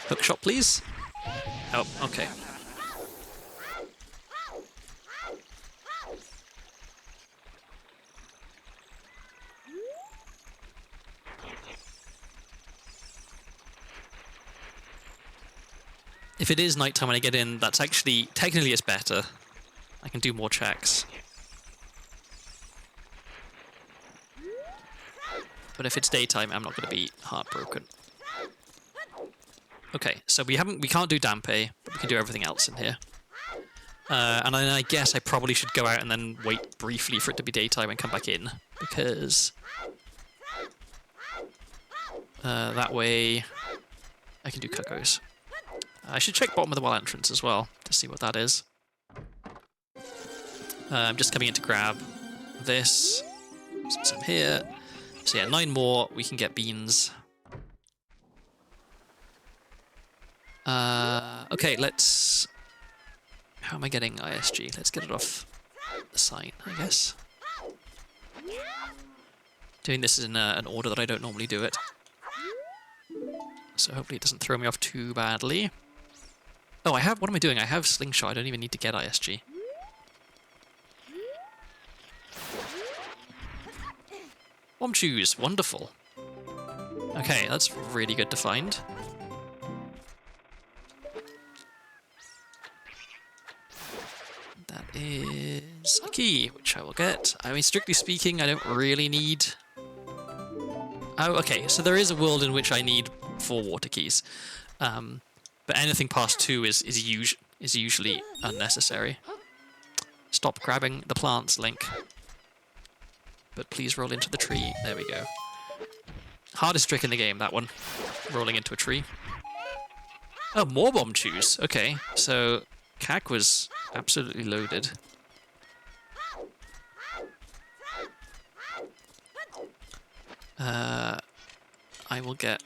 Hookshot, please. Oh, okay. If it is nighttime when I get in, that's actually, technically it's better. I can do more checks. But if it's daytime, I'm not going to be heartbroken. Okay, so we can't do Dampe, but we can do everything else in here. And then I guess I probably should go out and then wait briefly for it to be daytime and come back in, because that way I can do cuckoos. I should check bottom of the well entrance as well to see what that is. I'm just coming in to grab this, some here. So yeah, 9 more, we can get beans. Okay, let's... How am I getting ISG? Let's get it off the sign, I guess. Doing this in an order that I don't normally do it. So hopefully it doesn't throw me off too badly. Oh, I have... What am I doing? I have Slingshot. I don't even need to get ISG. Bomb shoes. Wonderful. Okay, that's really good to find. That is a key, which I will get. I mean, strictly speaking, I don't really need... Oh, okay, so there is a world in which I need 4 water keys. But anything past 2 is usually unnecessary. Stop grabbing the plants, Link. But please roll into the tree. There we go. Hardest trick in the game, that one. Rolling into a tree. Oh, more bomb chews. Okay, so Cac was absolutely loaded. I will get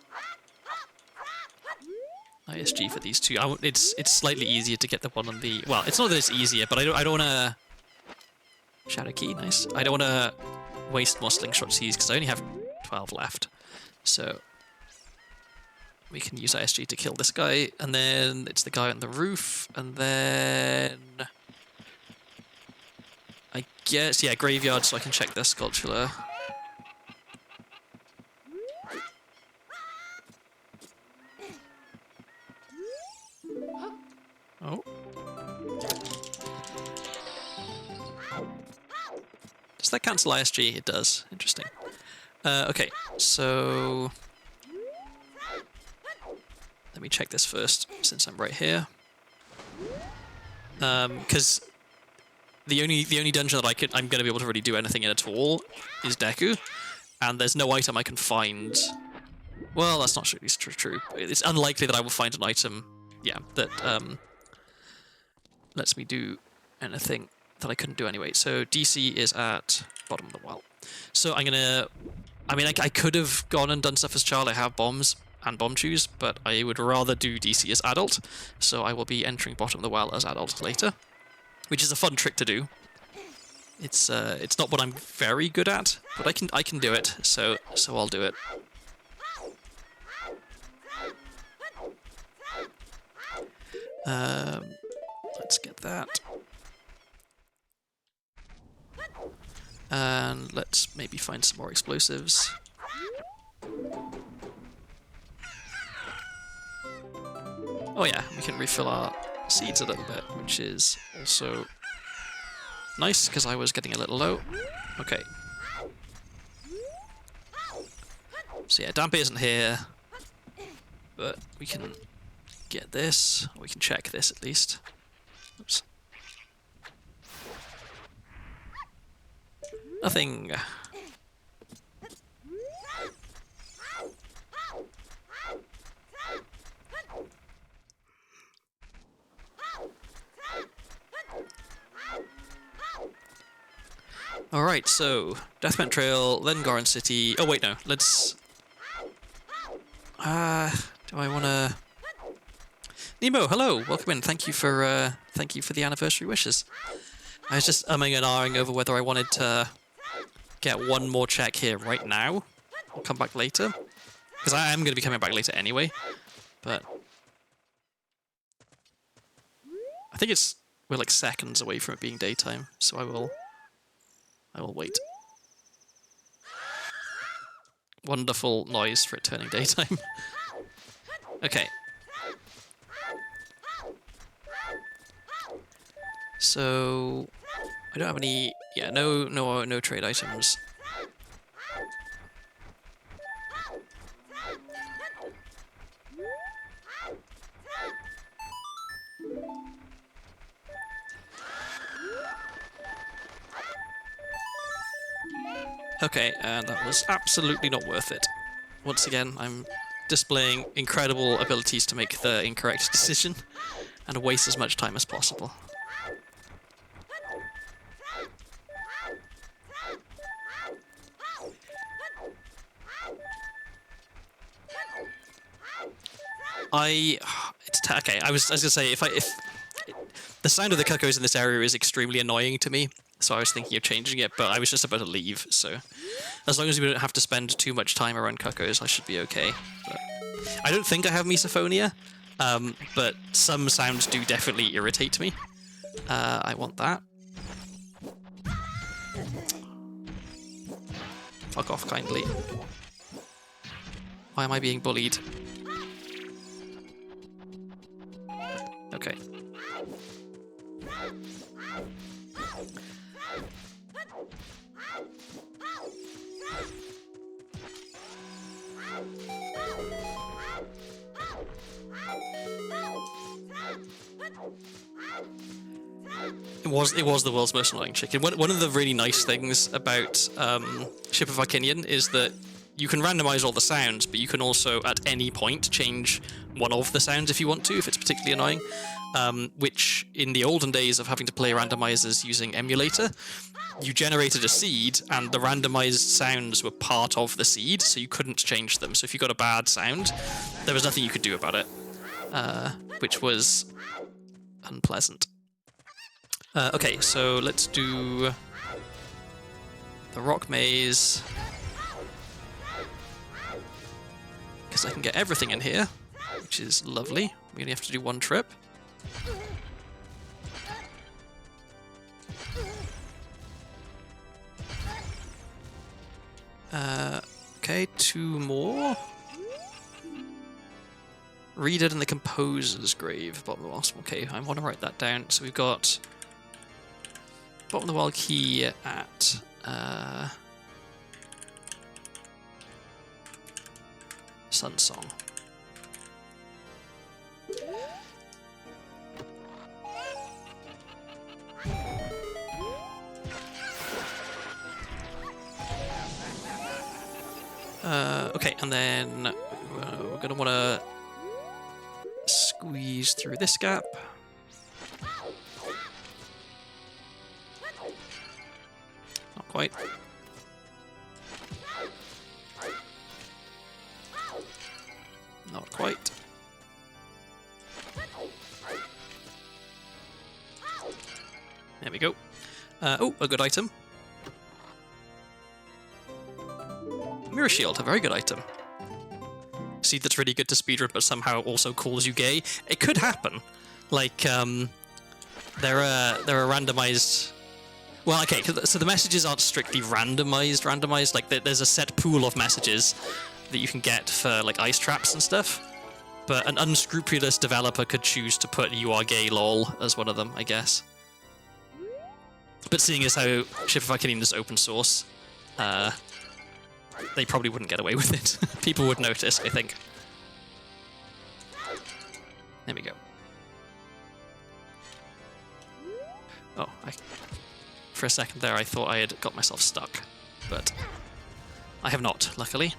ISG for these 2. It's slightly easier to get the one on the... Well, it's not that it's easier, but I don't want to... Shadow key, nice. I don't want to waste more slingshot Cs because I only have 12 left. So we can use ISG to kill this guy, and then it's the guy on the roof, and then I guess, yeah, graveyard, so I can check their sculpture. Oh. Does that cancel ISG? It does. Interesting. Okay, so let me check this first, since I'm right here. Because the only dungeon that I'm going to be able to really do anything in at all is Deku, and there's no item I can find. Well, that's not really true. It's unlikely that I will find an item, yeah, that lets me do anything that I couldn't do anyway. So DC is at bottom of the well. So I'm gonna... I mean, I could have gone and done stuff as child. I have bombs and bomb chews, but I would rather do DC as adult. So I will be entering bottom of the well as adult later, which is a fun trick to do. It's not what I'm very good at, but I can do it. So I'll do it. Let's get that. And let's maybe find some more explosives. Oh yeah, we can refill our seeds a little bit, which is also nice, because I was getting a little low. Okay. So yeah, Dampe isn't here, but we can get this. We can check this at least. Oops. Nothing. Alright, so Deathbent Trail, then Goron City. Oh wait, no, let's... do I wanna... Nemo, hello, welcome in. Thank you for the anniversary wishes. I was just umming and ahhing over whether I wanted to get one more check here right now, or come back later, because I am going to be coming back later anyway. But I think we're like seconds away from it being daytime, so I will wait. Wonderful noise for it turning daytime. Okay. So I don't have any. Yeah, no trade items. Okay, and that was absolutely not worth it. Once again, I'm displaying incredible abilities to make the incorrect decision and waste as much time as possible. Okay, I was gonna say, if the sound of the cuckoos in this area is extremely annoying to me, so I was thinking of changing it, but I was just about to leave, so as long as we don't have to spend too much time around cuckoos, I should be okay. But I don't think I have misophonia, but some sounds do definitely irritate me. I want that. Fuck off kindly. Why am I being bullied? Okay. It was the world's most annoying chicken. One of the really nice things about Ship of Arcinian is that you can randomize all the sounds, but you can also at any point change one of the sounds if you want to, if it's particularly annoying. Which in the olden days of having to play randomizers using emulator, you generated a seed and the randomized sounds were part of the seed, so you couldn't change them. So if you got a bad sound, there was nothing you could do about it, which was unpleasant. Okay, so let's do the rock maze, because I can get everything in here, which is lovely. We only have to do one trip. Okay, two more. Read it in the composer's grave, bottom of the world. Okay, I want to write that down. So we've got bottom of the world key at Sun Song. Okay, and then we're gonna want to squeeze through this gap. Not quite. Not quite. There we go. Oh, a good item. Mirror Shield, a very good item. Seed that's really good to speedrun, but somehow also calls you gay. It could happen. Like, there are randomized. Well, okay, so the messages aren't strictly randomized. Like, there's a set pool of messages that you can get for like ice traps and stuff. But an unscrupulous developer could choose to put "you are gay, lol" as one of them, I guess. But seeing as how Ship of Arcinian is open source, they probably wouldn't get away with it. People would notice, I think. There we go. Oh, for a second there I thought I had got myself stuck, but I have not, luckily.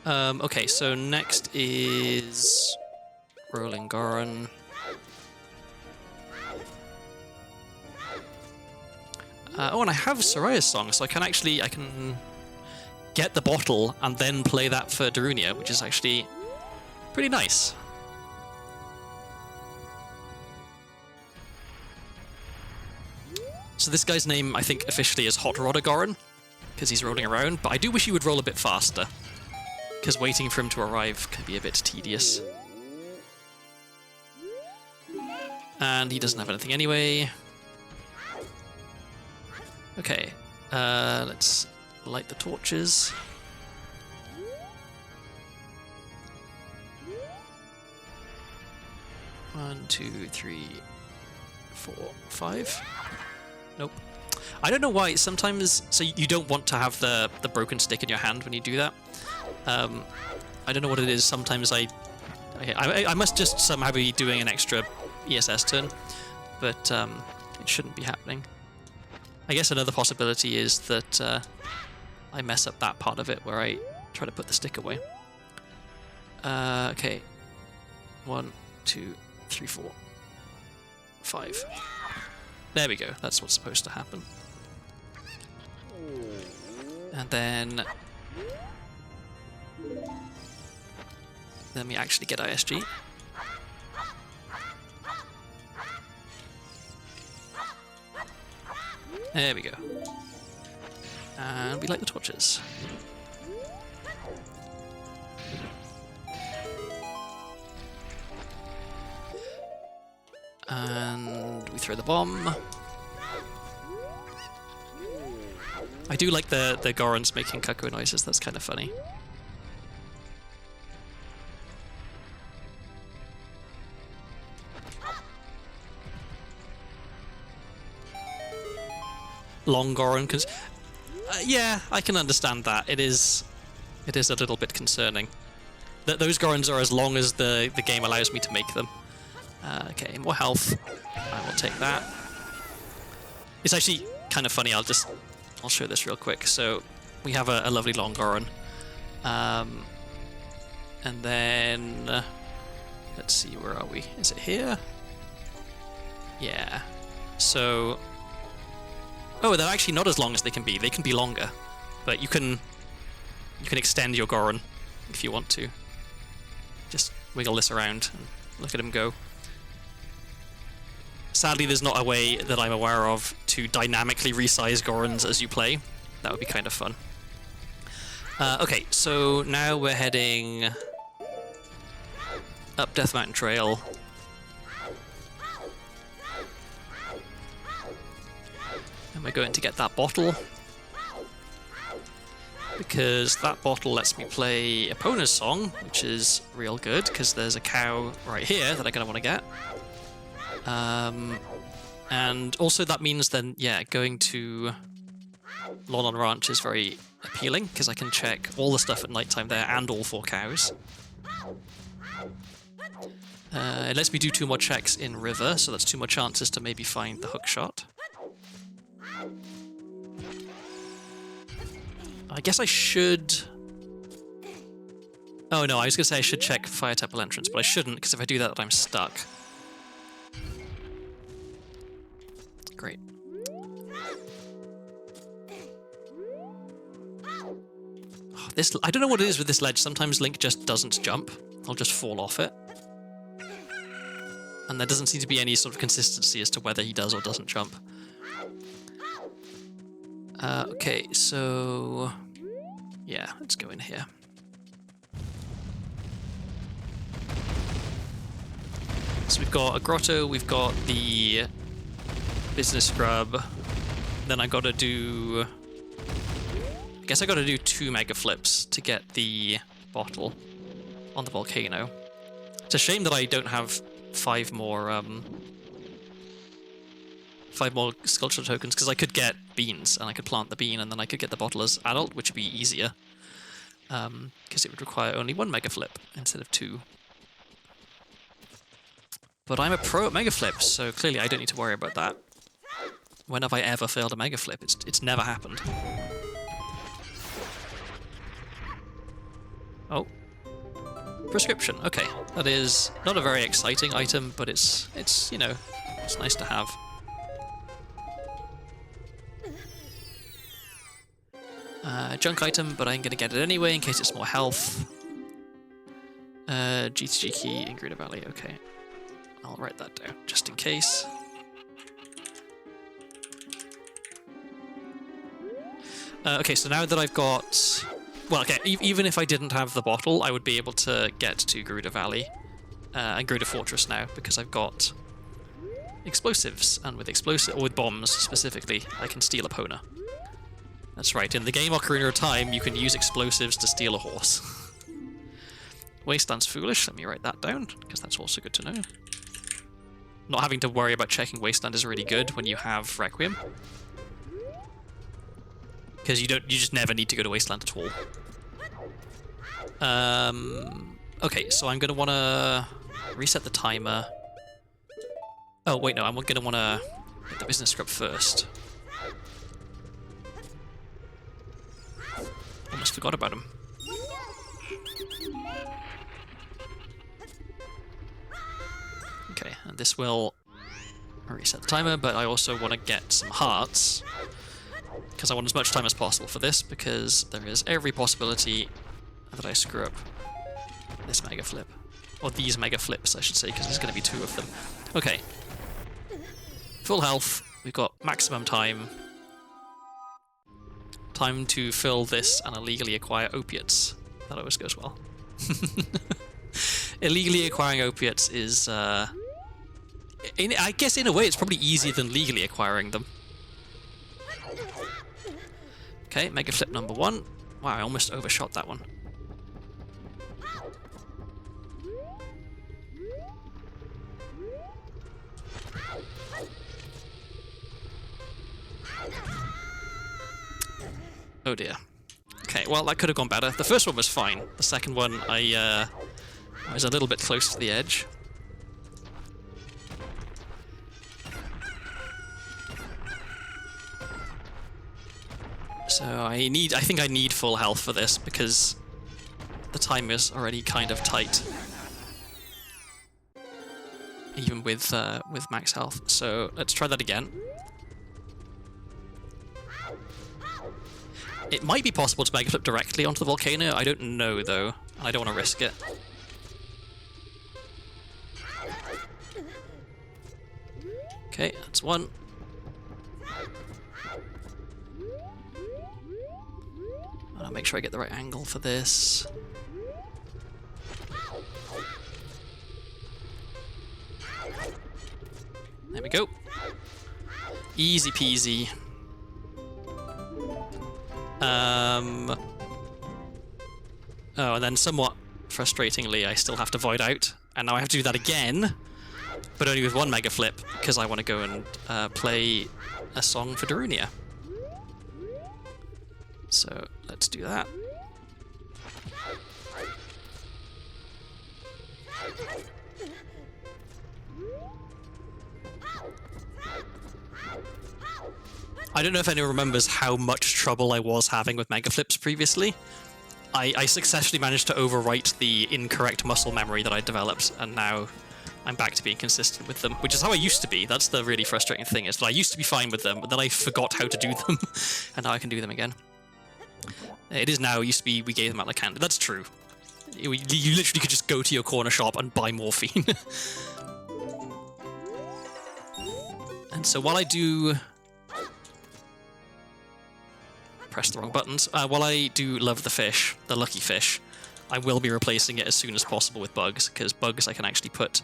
Okay, so next is Rolling Goron. Oh, and I have Soraya's song, so I can get the bottle and then play that for Darunia, which is actually pretty nice. So this guy's name, I think, officially is Hot Rodder Goron, because he's rolling around, but I do wish he would roll a bit faster, because waiting for him to arrive can be a bit tedious. And he doesn't have anything anyway. Okay, let's light the torches. 1, 2, 3, 4, 5. Nope. I don't know why. Sometimes, so you don't want to have the broken stick in your hand when you do that. I don't know what it is. Sometimes I must just somehow be doing an extra ESS turn, but it shouldn't be happening. I guess another possibility is that I mess up that part of it where I try to put the stick away. Okay. 1, 2, 3, 4, 5. There we go. That's what's supposed to happen. And then let me actually get ISG. There we go. And we light the torches. And we throw the bomb. I do like the Gorons making cuckoo noises, that's kind of funny. Long Goron, because yeah, I can understand that. It is a little bit concerning. Those Gorons are as long as the game allows me to make them. Okay, more health. I will take that. It's actually kind of funny. I'll show this real quick. So we have a lovely long Goron, and then let's see, where are we? Is it here? Yeah. So. Oh, they're actually not as long as they can be. They can be longer, but you can extend your Goron if you want to. Just wiggle this around and look at him go. Sadly, there's not a way that I'm aware of to dynamically resize Gorons as you play. That would be kind of fun. Okay, so now we're heading up Death Mountain Trail. And we're going to get that bottle, because that bottle lets me play Epona's song, which is real good, because there's a cow right here that I'm going to want to get. And also that means then, yeah, going to Lolon Ranch is very appealing, because I can check all the stuff at nighttime there and all 4 cows. It lets me do 2 more checks in River, so that's 2 more chances to maybe find the hookshot. I guess I should... Oh no, I was going to say I should check Fire Temple entrance, but I shouldn't, because if I do that, I'm stuck. Great. Oh, this, I don't know what it is with this ledge. Sometimes Link just doesn't jump. I'll just fall off it. And there doesn't seem to be any sort of consistency as to whether he does or doesn't jump. Okay, so... yeah, let's go in here. So we've got a grotto, we've got the business scrub, then I gotta do... I guess I gotta do 2 mega flips to get the bottle on the volcano. It's a shame that I don't have 5 more sculpture tokens, because I could get beans, and I could plant the bean, and then I could get the bottle as adult, which would be easier. Because it would require only 1 mega flip instead of 2. But I'm a pro at mega flips, so clearly I don't need to worry about that. When have I ever failed a mega flip? It's never happened. Oh. Prescription, okay. That is not a very exciting item, but it's you know, it's nice to have. Junk item, but I'm gonna get it anyway in case it's more health. GTG key in Greener Valley, okay. I'll write that down, just in case. Okay, so now that I've got... well, okay, even if I didn't have the bottle, I would be able to get to Gerudo Valley and Gerudo Fortress now, because I've got explosives, and with bombs specifically, I can steal Epona. That's right, in the game Ocarina of Time, you can use explosives to steal a horse. Wasteland's foolish, let me write that down, because that's also good to know. not having to worry about checking Wasteland is really good when you have Requiem. Because you just never need to go to Wasteland at all. Okay, so I'm going to want to reset the timer. Oh, wait, no, I'm going to want to hit the business script first. Almost forgot about him. Okay, and this will reset the timer, but I also want to get some hearts, because I want as much time as possible for this, because there is every possibility that I screw up this mega flip. Or these mega flips, I should say, because there's going to be 2 of them. Okay. Full health. We've got maximum time. Time to fill this and illegally acquire opiates. That always goes well. Illegally acquiring opiates is, I guess in a way it's probably easier than legally acquiring them. Okay, mega flip number 1. Wow, I almost overshot that one. Oh dear. Okay, well that could have gone better. The first one was fine. The second one, I was a little bit close to the edge. So I think I need full health for this because the time is already kind of tight. Even with max health. So let's try that again. It might be possible to mega flip directly onto the volcano. I don't know though. I don't want to risk it. Okay, that's one. I'll make sure I get the right angle for this. There we go. Easy peasy. Oh, and then somewhat frustratingly, I still have to void out, and now I have to do that again, but only with one mega flip, because I want to go and play a song for Darunia. So let's do that. I don't know if anyone remembers how much trouble I was having with mega flips previously. I successfully managed to overwrite the incorrect muscle memory that I developed, and now I'm back to being consistent with them, which is how I used to be. That's the really frustrating thing, is that I used to be fine with them, but then I forgot how to do them, and now I can do them again. It is now, it used to be we gave them out like candy. That's true. You literally could just go to your corner shop and buy morphine. And so while I do... press the wrong buttons. While I do love the fish, the lucky fish, I will be replacing it as soon as possible with bugs, because bugs I can actually put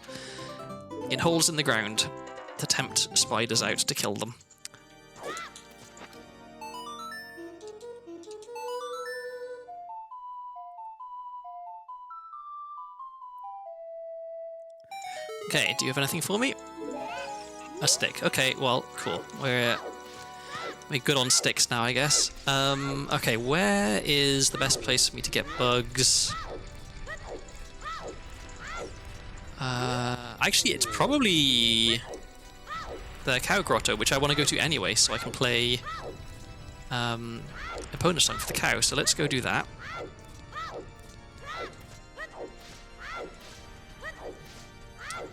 in holes in the ground to tempt spiders out to kill them. Okay, do you have anything for me? A stick. Okay, well, cool. We're good on sticks now, I guess. Okay, where is the best place for me to get bugs? Actually, it's probably the Cow Grotto, which I want to go to anyway, so I can play opponent song for the cow. So let's go do that.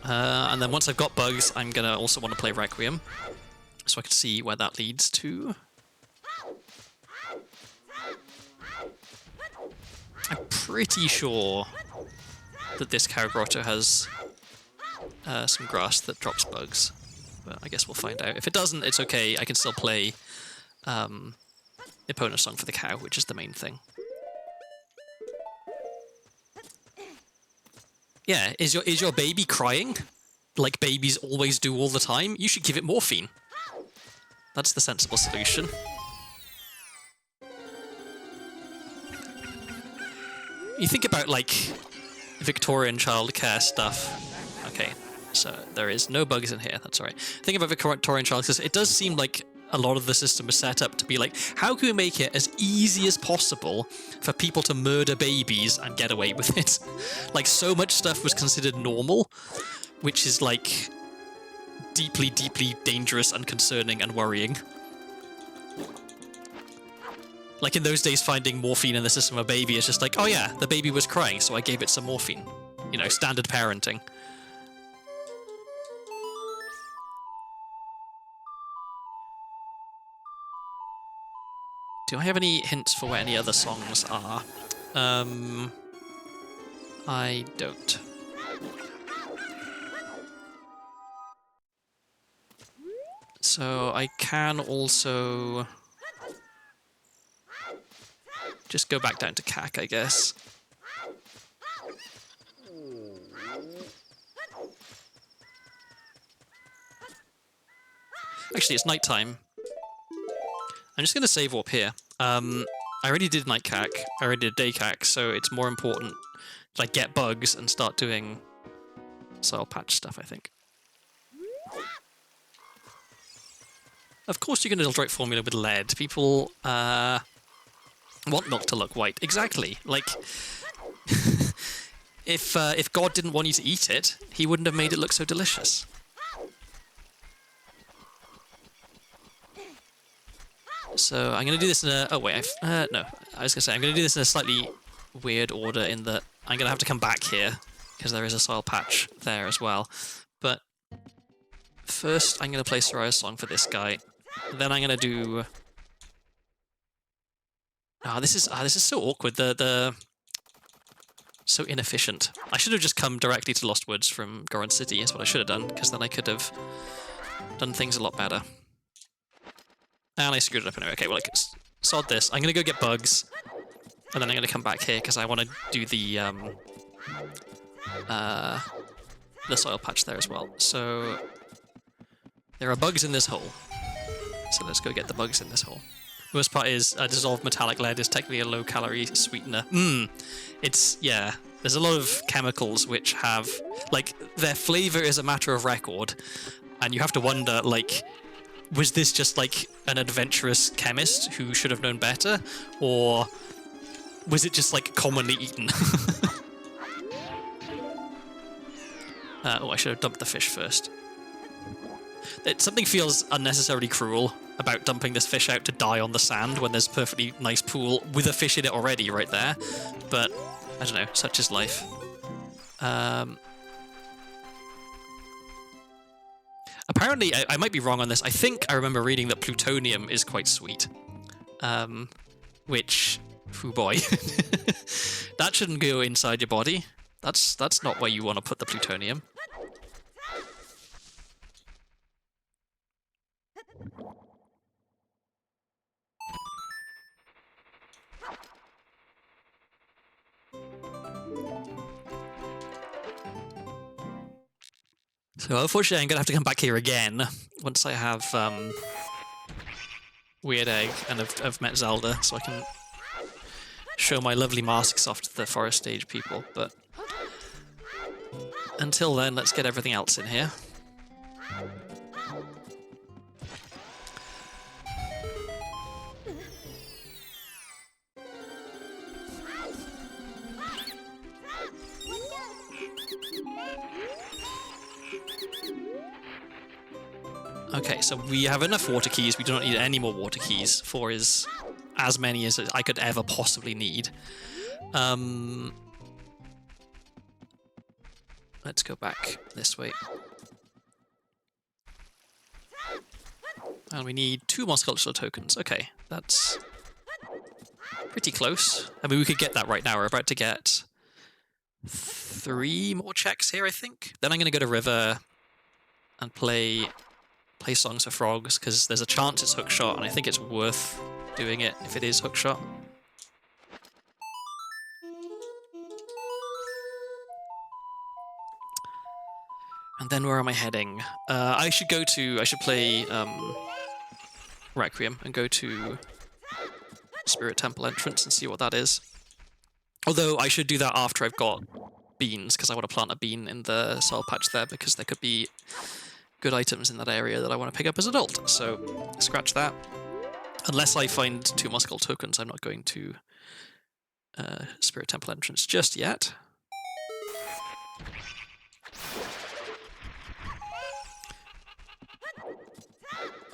And then once I've got bugs, I'm gonna also want to play Requiem, so I can see where that leads to. I'm pretty sure that this Cow Grotto has some grass that drops bugs, but I guess we'll find out. If it doesn't, it's okay. I can still play opponent song for the cow, which is the main thing. Yeah, is your baby crying like babies always do all the time? You should give it morphine. That's the sensible solution. You think about, like, Victorian childcare stuff. Okay, So there is no bugs in here. That's all right. Think about Victorian child, because it does seem like a lot of the system is set up to be like, how can we make it as easy as possible for people to murder babies and get away with it? Like, so much stuff was considered normal, which is like deeply, deeply dangerous and concerning and worrying. Like, in those days, finding morphine in the system of a baby is just like, oh yeah, the baby was crying, so I gave it some morphine. You know, standard parenting. Do I have any hints for where any other songs are? I don't. So I can also just go back down to CAC, I guess. Actually, it's nighttime. I'm just going to save warp here. I already did night CAC. I already did day CAC, so it's more important that I get bugs and start doing soil patch stuff, I think. Of course you can adulterate formula with lead. People want milk to look white. Exactly. Like, if God didn't want you to eat it, he wouldn't have made it look so delicious. So I'm going to do this in a... Oh, wait. No. I was going to say, I'm going to do this in a slightly weird order in that I'm going to have to come back here because there is a soil patch there as well. But first, I'm going to play Soraya's song for this guy. Then I'm going to do... Ah, this is so awkward. So inefficient. I should have just come directly to Lost Woods from Goron City, is what I should have done, because then I could have done things a lot better. And I screwed it up anyway. Okay, well, sod this. I'm going to go get bugs, and then I'm going to come back here, because I want to do the soil patch there as well. So there are bugs in this hole. So let's go get the bugs in this hole. The worst part is dissolved metallic lead is technically a low-calorie sweetener. It's, yeah, there's a lot of chemicals which have, like, their flavor is a matter of record, and you have to wonder, like, was this just, like, an adventurous chemist who should have known better, or was it just, like, commonly eaten? Oh, I should have dumped the fish first. Something feels unnecessarily cruel about dumping this fish out to die on the sand when there's a perfectly nice pool with a fish in it already right there. But, I don't know, such is life. Apparently, I might be wrong on this. I think I remember reading that plutonium is quite sweet. Which, oh boy. That shouldn't go inside your body. That's not where you want to put the plutonium. So unfortunately, I'm going to have to come back here again once I have Weird Egg and I've met Zelda, so I can show my lovely masks off to the forest stage people. But until then, let's get everything else in here. Okay, so we have enough water keys. We do not need any more water keys. 4 is as many as I could ever possibly need. Let's go back this way. And we need 2 more sculptural tokens. Okay, that's pretty close. I mean, we could get that right now. We're about to get 3 more checks here, I think. Then I'm going to go to River and play Songs for Frogs, because there's a chance it's hookshot, and I think it's worth doing it if it is hookshot. And then where am I heading? I should play Requiem and go to Spirit Temple entrance and see what that is. Although I should do that after I've got beans, because I want to plant a bean in the soil patch there, because there could be good items in that area that I want to pick up as adult. So scratch that. Unless I find 2 more skull tokens, I'm not going to Spirit Temple entrance just yet.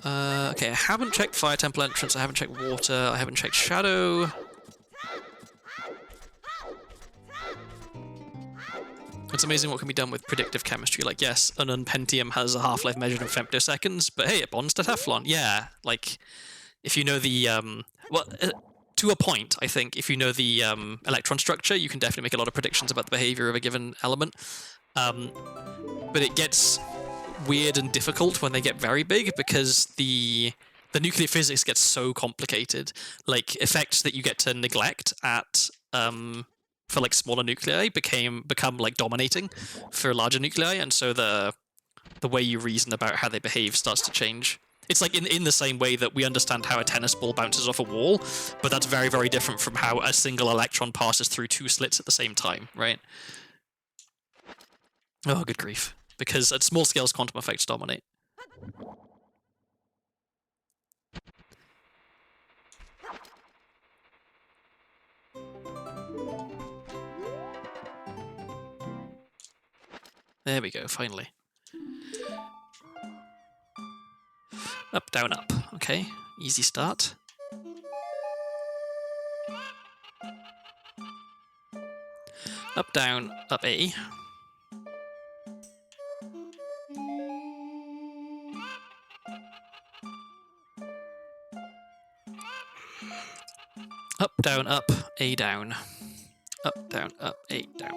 Okay, I haven't checked Fire Temple entrance, I haven't checked Water, I haven't checked Shadow. It's amazing what can be done with predictive chemistry. Like, yes, an Unpentium has a half-life measured in femtoseconds, but hey, it bonds to Teflon. Yeah, like, if you know the, to a point, I think, if you know the electron structure, you can definitely make a lot of predictions about the behavior of a given element. But it gets weird and difficult when they get very big, because the nuclear physics gets so complicated. Like, effects that you get to neglect at for like smaller nuclei become like dominating for larger nuclei, and so the way you reason about how they behave starts to change. It's like in the same way that we understand how a tennis ball bounces off a wall, but that's very, very different from how a single electron passes through 2 slits at the same time, right? Oh, good grief. Because at small scales, quantum effects dominate. There we go, finally. Up, down, up. Okay, easy start. Up, down, up A. Up, down, up, A, down. Up, down, up, A, down.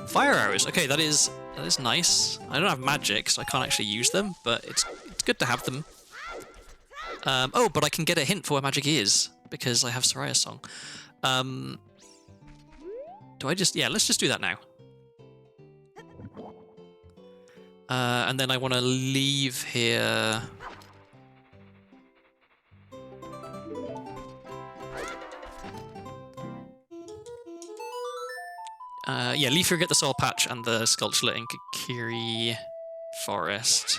Fire arrows. Okay, that is nice. I don't have magic, so I can't actually use them, but it's good to have them. Oh, but I can get a hint for where magic is, because I have Soraya's song. Do I just... Yeah, let's just do that now. And then I want to leave here... yeah, leave here, get the soil patch and the sculpture in Kakiri Forest.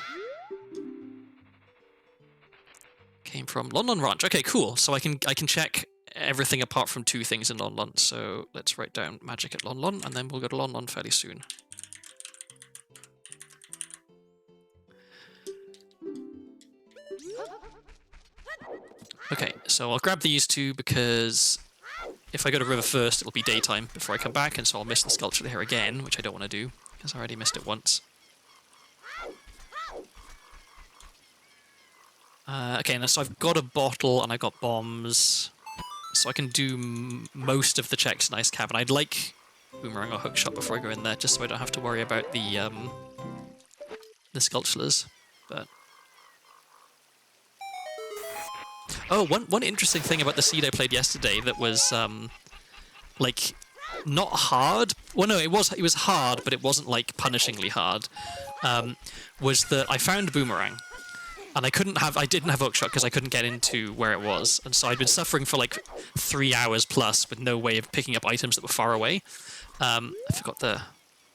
Came from Lon Ranch. Okay, cool. So I can check everything apart from 2 things in Lon. So let's write down magic at Lon, and then we'll go to Lon fairly soon. Okay, so I'll grab these 2 because if I go to River first, it'll be daytime before I come back, and so I'll miss the sculpture here again, which I don't want to do, because I already missed it once. Okay, now so I've got a bottle, and I've got bombs, so I can do most of the checks in Ice Cavern. I'd like Boomerang or Hookshot before I go in there, just so I don't have to worry about the sculptures, but... Oh, one interesting thing about the seed I played yesterday that was, like, not hard. Well, no, it was hard, but it wasn't, like, punishingly hard. Was that I found Boomerang, and I didn't have Hookshot because I couldn't get into where it was, and so I'd been suffering for, like, 3 hours plus with no way of picking up items that were far away. I forgot the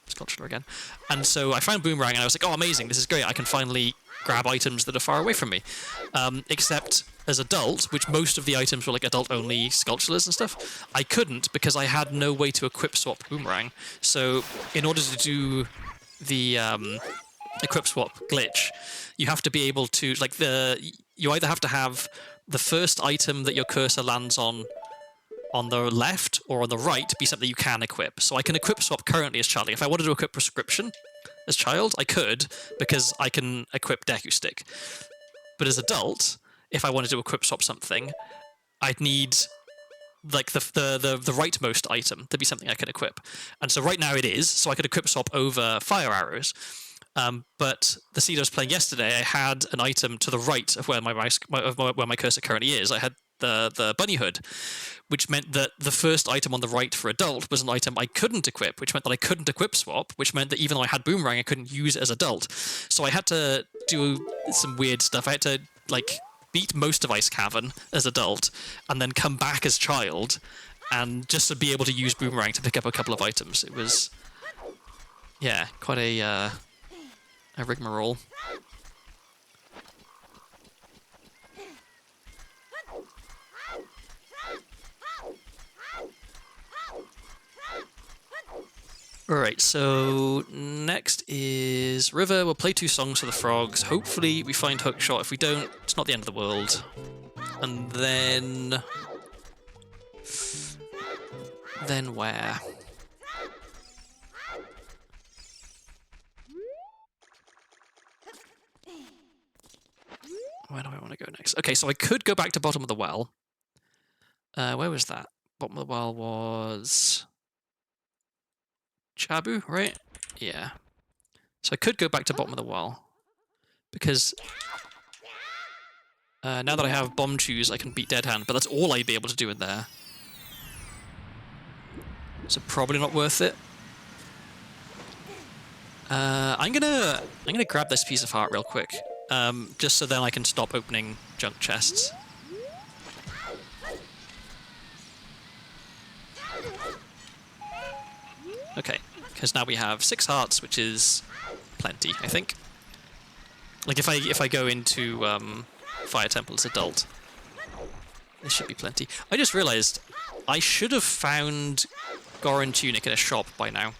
sculpture again. And so I found Boomerang, and I was like, oh, amazing, this is great. I can finally grab items that are far away from me. Except... as adult, which most of the items were like adult-only sculptures and stuff, I couldn't because I had no way to equip swap Boomerang. So in order to do the equip swap glitch, you have to be able to, like, you either have to have the first item that your cursor lands on the left or on the right be something you can equip. So I can equip swap currently as Charlie. If I wanted to equip Prescription as child, I could, because I can equip Deku Stick. But as adult... if I wanted to equip swap something, I'd need like the rightmost item to be something I can equip. And so right now it is, so I could equip swap over fire arrows. But the seed I was playing yesterday, I had an item to the right of where my cursor currently is. I had the bunny hood, which meant that the first item on the right for adult was an item I couldn't equip, which meant that I couldn't equip swap, which meant that even though I had Boomerang, I couldn't use it as adult. So I had to do some weird stuff. I had to, like, beat most of Ice Cavern as adult, and then come back as child, and just to be able to use Boomerang to pick up a couple of items. It was, yeah, quite a rigmarole. Alright, so next is River. We'll play 2 songs for the frogs. Hopefully we find Hookshot. If we don't, it's not the end of the world. And then... Then where? Where do I want to go next? Okay, so I could go back to Bottom of the Well. Where was that? Bottom of the Well was... Chabu, right? Yeah. So I could go back to Bottom of the Well. Because... now that I have Bomb Chews, I can beat Dead Hand, but that's all I'd be able to do in there. So probably not worth it. I'm gonna grab this piece of heart real quick. Just so then I can stop opening junk chests. Okay, because now we have 6 hearts, which is plenty, I think. Like if I go into Fire Temple as adult, this should be plenty. I just realized I should have found Goron Tunic in a shop by now.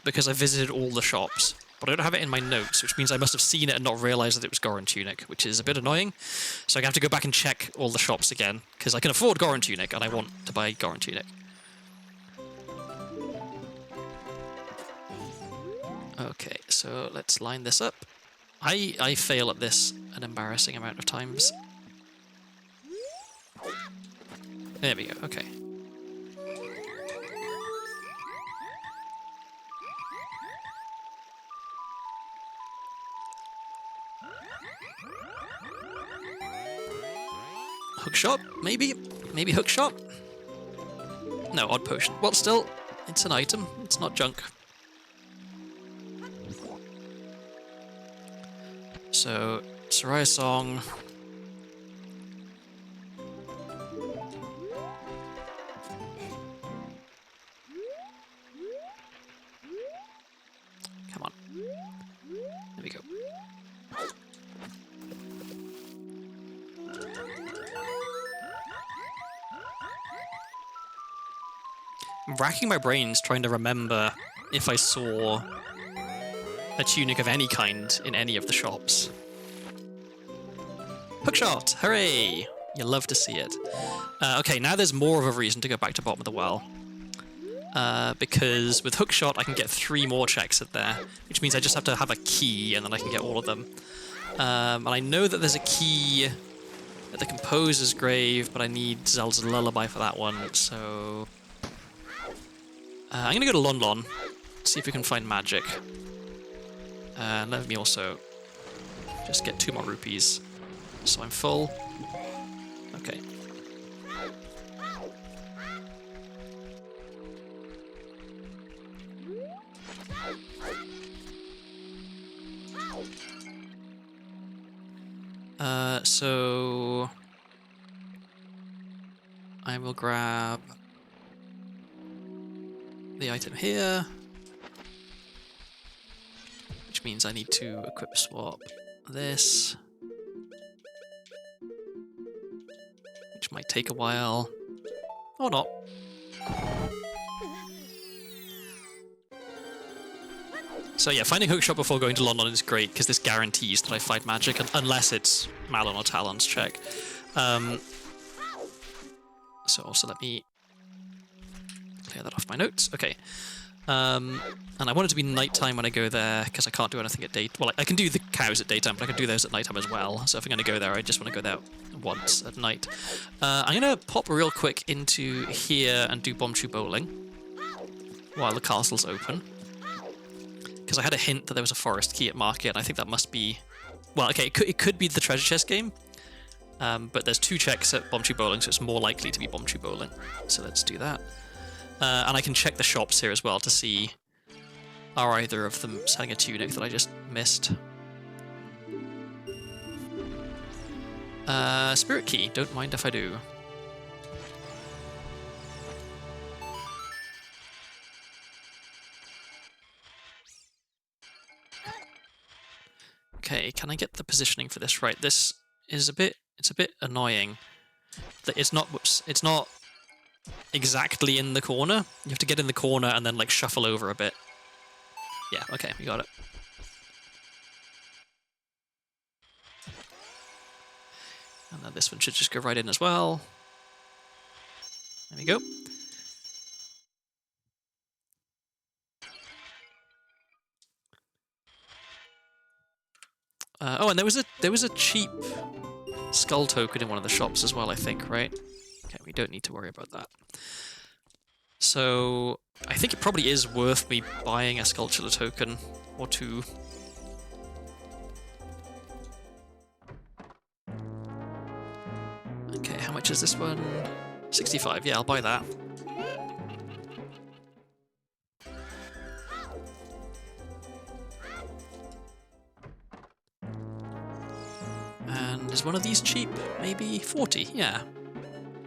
Because I visited all the shops. But I don't have it in my notes, which means I must have seen it and not realised that it was Goron Tunic, which is a bit annoying. So I have to go back and check all the shops again, because I can afford Goron Tunic, and I want to buy Goron Tunic. Okay, so let's line this up. I fail at this an embarrassing amount of times. There we go, okay. Hookshot, maybe? Maybe Hookshot? No, Odd Potion. Well, still, it's an item. It's not junk. So, Soraya Song. Come on. There we go. I'm racking my brains trying to remember if I saw a tunic of any kind in any of the shops. Hookshot! Hooray! You love to see it. Okay, now there's more of a reason to go back to Bottom of the Well. Because with Hookshot I can get 3 more checks at there, which means I just have to have a key and then I can get all of them. And I know that there's a key at the Composer's Grave, but I need Zelda's Lullaby for that one, so... I'm gonna go to Lon Lon, see if we can find magic. And let me also just get 2 more rupees, so I'm full. Okay. So I will grab the item here, which means I need to equip swap this, which might take a while, or not. So yeah, finding Hookshot before going to London is great, because this guarantees that I find magic, unless it's Malon or Talon's check. So also let me clear that off my notes. Okay. And I want it to be nighttime when I go there, because I can't do anything at day. Well, I can do the cows at daytime, but I can do those at nighttime as well. So if I'm going to go there, I just want to go there once at night. I'm going to pop real quick into here and do Bomb Chew Bowling while the castle's open. Because I had a hint that there was a forest key at market, and I think that must be... Well, okay, it could be the treasure chest game, but there's 2 checks at Bomb Chew Bowling, so it's more likely to be Bomb Chew Bowling. So let's do that. And I can check the shops here as well to see are either of them selling a tunic that I just missed. Spirit Key, don't mind if I do. can I get the positioning for this right? This is it's a bit annoying that it's not, whoops, it's not exactly in the corner. You have to get in the corner and then like shuffle over a bit. Yeah, okay, we got it. And then this one should just go right in as well. There we go. Oh, and there was a cheap skull token in one of the shops as well, I think, right? Okay, we don't need to worry about that. So I think it probably is worth me buying a sculpture token or two. Okay, how much is this one? 65, yeah, I'll buy that. And is one of these cheap? Maybe 40, yeah.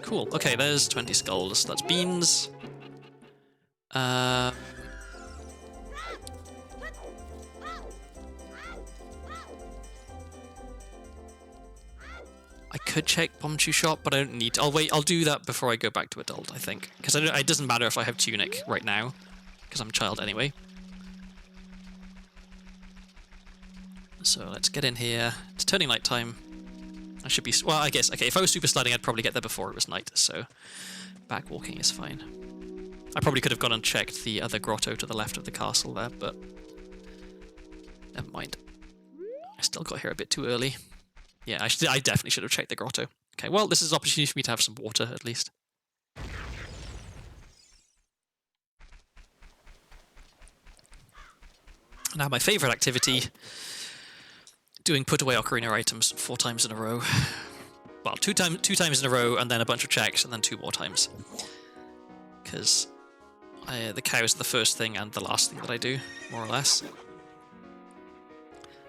Cool, okay, there's 20 skulls. That's beans. I could check Bombchu shop, but I don't need to. I'll do that before I go back to adult, I think. Because it doesn't matter if I have tunic right now, because I'm a child anyway. So let's get in here. It's turning night time. I should be... Well, I guess, okay, if I was super sliding, I'd probably get there before it was night, so back walking is fine. I probably could have gone and checked the other grotto to the left of the castle there, but never mind. I still got here a bit too early. Yeah, I definitely should have checked the grotto. Okay, well, this is an opportunity for me to have some water, at least. Now, my favourite activity, doing put away Ocarina items 4 times in a row. Well, two times in a row, and then a bunch of checks, and then 2 more times. Because the cow is the first thing and the last thing that I do, more or less.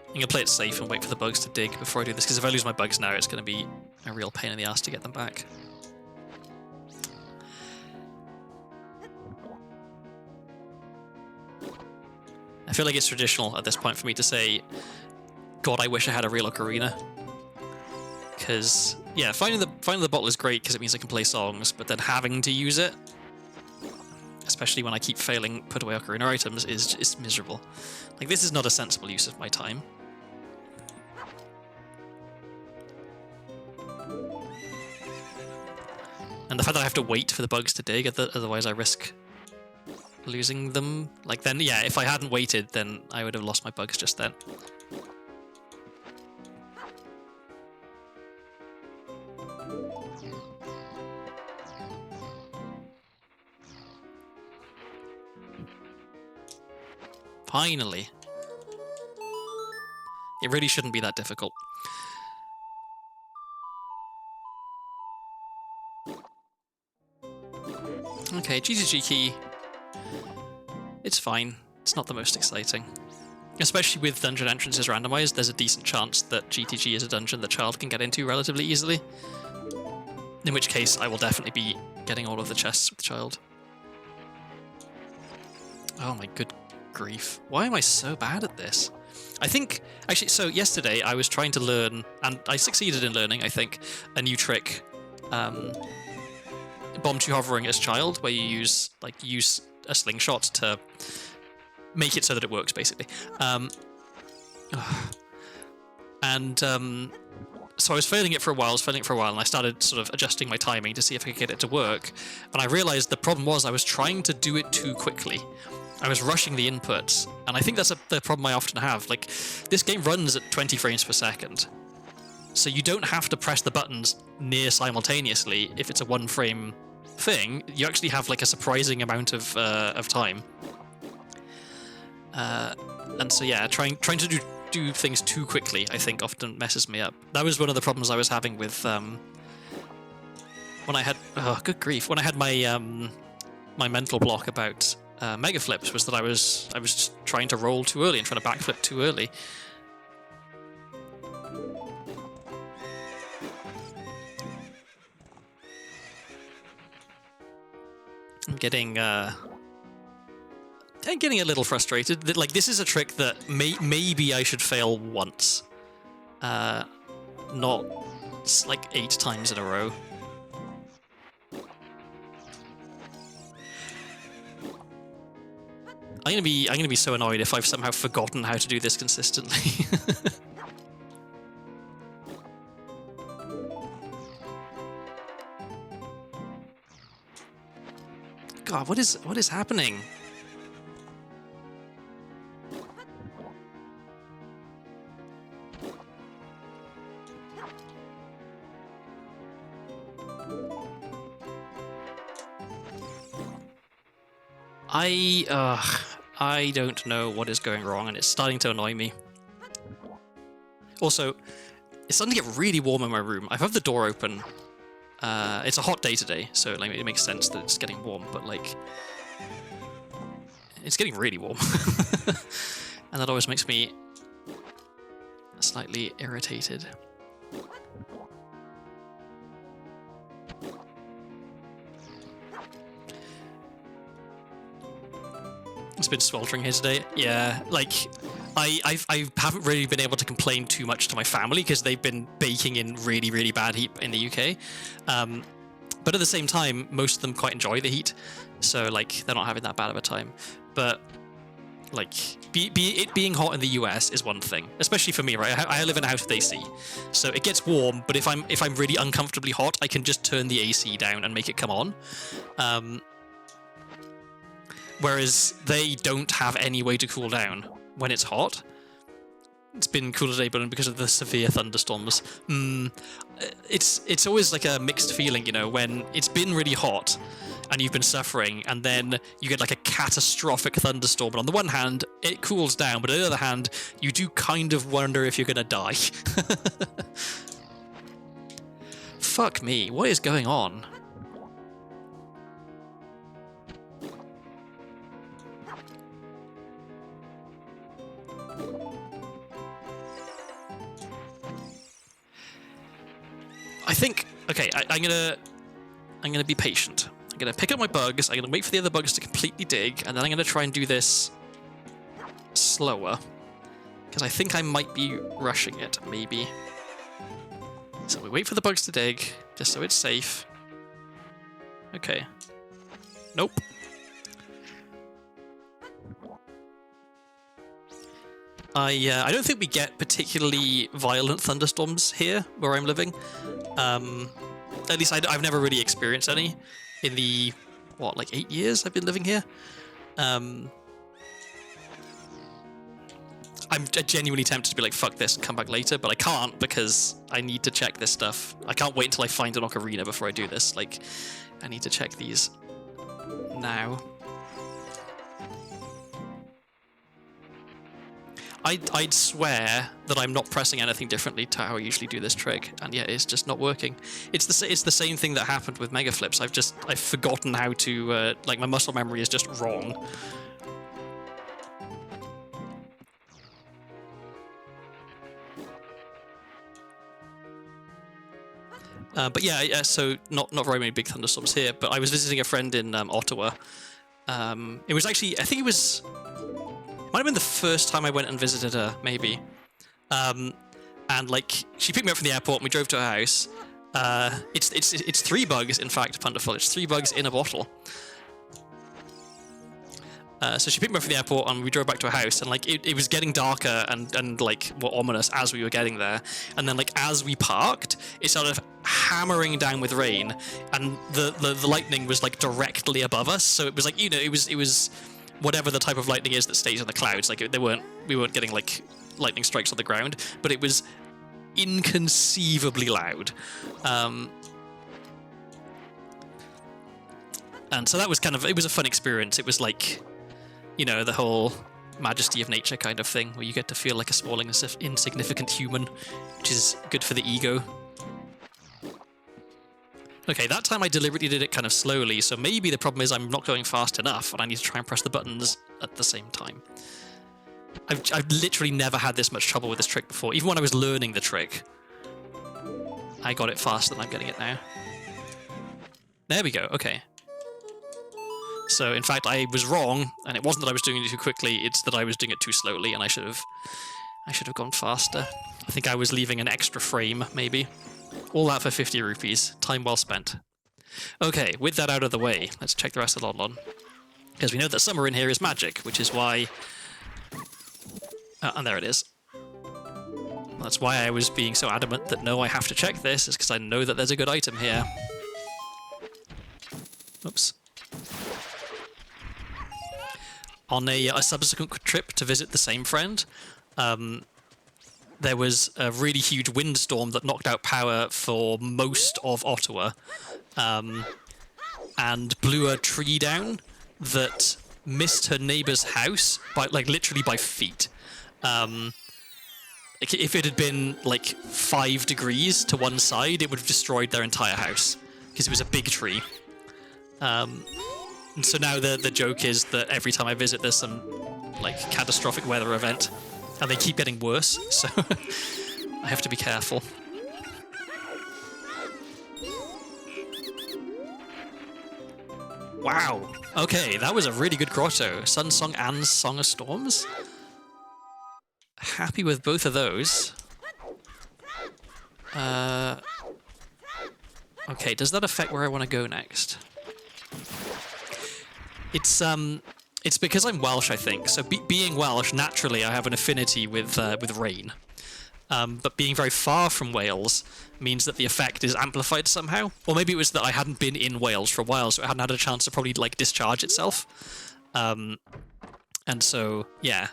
I'm going to play it safe and wait for the bugs to dig before I do this, because if I lose my bugs now, it's going to be a real pain in the ass to get them back. I feel like it's traditional at this point for me to say, God, I wish I had a real ocarina. Because, yeah, finding the bottle is great because it means I can play songs, but then having to use it, especially when I keep failing put away ocarina items, is just miserable. Like, this is not a sensible use of my time. And the fact that I have to wait for the bugs to dig, otherwise I risk losing them. Like, then, yeah, if I hadn't waited, then I would have lost my bugs just then. Finally. It really shouldn't be that difficult. Okay, GTG key. It's fine. It's not the most exciting. Especially with dungeon entrances randomized, there's a decent chance that GTG is a dungeon the child can get into relatively easily. In which case, I will definitely be getting all of the chests with the child. Oh my good grief. Why am I so bad at this? I think, actually, so yesterday I was trying to learn, and I succeeded in learning, I think, a new trick. Bombchu hovering as child, where you use a slingshot to make it so that it works, basically. So I was failing it for a while, and I started sort of adjusting my timing to see if I could get it to work. And I realized the problem was I was trying to do it too quickly. I was rushing the inputs, and I think that's the problem I often have. Like, this game runs at 20 frames per second, so you don't have to press the buttons near simultaneously if it's a 1-frame thing. You actually have like a surprising amount of time. And so yeah, trying to do things too quickly, I think, often messes me up. That was one of the problems I was having with when I had good grief, when I had my my mental block about mega flips, was that I was just trying to roll too early and trying to backflip too early. I'm getting a little frustrated. Like, this is a trick that maybe I should fail once, not like 8 times in a row. I'm gonna be so annoyed if I've somehow forgotten how to do this consistently. God, what is happening? I don't know what is going wrong, and it's starting to annoy me. Also, it's starting to get really warm in my room. I've had the door open. It's a hot day today, so like it makes sense that it's getting warm, but like it's getting really warm. And that always makes me slightly irritated. It's been sweltering here today. Yeah, like I haven't really been able to complain too much to my family because they've been baking in really, really bad heat in the UK. But at the same time, most of them quite enjoy the heat, so like they're not having that bad of a time. But like it being hot in the US is one thing, especially for me, right? I live in a house with AC, so it gets warm. But if I'm really uncomfortably hot, I can just turn the AC down and make it come on. Whereas they don't have any way to cool down when it's hot. It's been cool today, but because of the severe thunderstorms, it's always like a mixed feeling, you know, when it's been really hot and you've been suffering, and then you get like a catastrophic thunderstorm. And on the one hand, it cools down, but on the other hand, you do kind of wonder if you're gonna die. Fuck me, what is going on? I think, okay, I'm gonna be patient. I'm gonna pick up my bugs, I'm gonna wait for the other bugs to completely dig, and then I'm gonna try and do this slower. Because I think I might be rushing it, maybe. So we wait for the bugs to dig, just so it's safe. Okay. Nope. I don't think we get particularly violent thunderstorms here where I'm living. At least I've never really experienced any in the, what, like 8 years I've been living here. I'm genuinely tempted to be like, fuck this and come back later, but I can't because I need to check this stuff. I can't wait until I find an Ocarina before I do this. Like, I need to check these now. I'd swear that I'm not pressing anything differently to how I usually do this trick, and yet it's just not working. It's the same thing that happened with mega flips. I've forgotten how to like, my muscle memory is just wrong. But yeah, so not very many big thunderstorms here. But I was visiting a friend in Ottawa. It was actually, I think it was. Might have been the first time I went and visited her, maybe. And like, she picked me up from the airport and we drove to her house. It's 3 bugs, in fact, Punderful. It's 3 bugs in a bottle. So she picked me up from the airport and we drove back to her house, and like it was getting darker and like more ominous as we were getting there. And then like as we parked, it started hammering down with rain, and the lightning was like directly above us. So it was like, you know, it was whatever the type of lightning is that stays in the clouds. Like we weren't getting like lightning strikes on the ground, but it was inconceivably loud. And so that was it was a fun experience. It was like, you know, the whole majesty of nature kind of thing, where you get to feel like a small, insignificant human, which is good for the ego. Okay, that time I deliberately did it kind of slowly, so maybe the problem is I'm not going fast enough and I need to try and press the buttons at the same time. I've literally never had this much trouble with this trick before. Even when I was learning the trick, I got it faster than I'm getting it now. There we go, okay. So, in fact, I was wrong, and it wasn't that I was doing it too quickly, it's that I was doing it too slowly, and I should have gone faster. I think I was leaving an extra frame, maybe. All that for 50 rupees. Time well spent. Okay, with that out of the way, let's check the rest of Lon. Because we know that somewhere in here is magic, which is why... and there it is. That's why I was being so adamant that no, I have to check this, is because I know that there's a good item here. Oops. On a subsequent trip to visit the same friend, there was a really huge windstorm that knocked out power for most of Ottawa, and blew a tree down that missed her neighbor's house by, like, literally by feet. If it had been, like, 5 degrees to one side, it would have destroyed their entire house, because it was a big tree. And so now the joke is that every time I visit, there's some, like, catastrophic weather event, and they keep getting worse, so I have to be careful. Wow. Okay, that was a really good grotto. Sun Song and Song of Storms. Happy with both of those. Okay, does that affect where I want to go next? It's because I'm Welsh, I think. So being Welsh, naturally, I have an affinity with rain. But being very far from Wales means that the effect is amplified somehow. Or maybe it was that I hadn't been in Wales for a while, so it hadn't had a chance to probably, like, discharge itself. And so, yeah,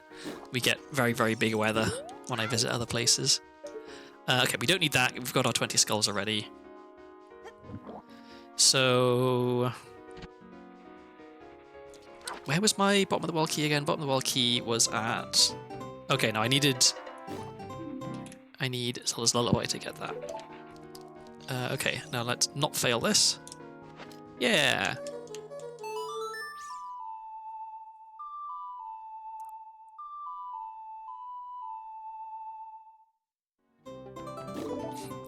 we get very, very big weather when I visit other places. Okay, we don't need that. We've got our 20 skulls already. So... where was my bottom of the world key again? Bottom of the world key was at... okay, no, I need... so there's another way to get that. Okay, now let's not fail this. Yeah!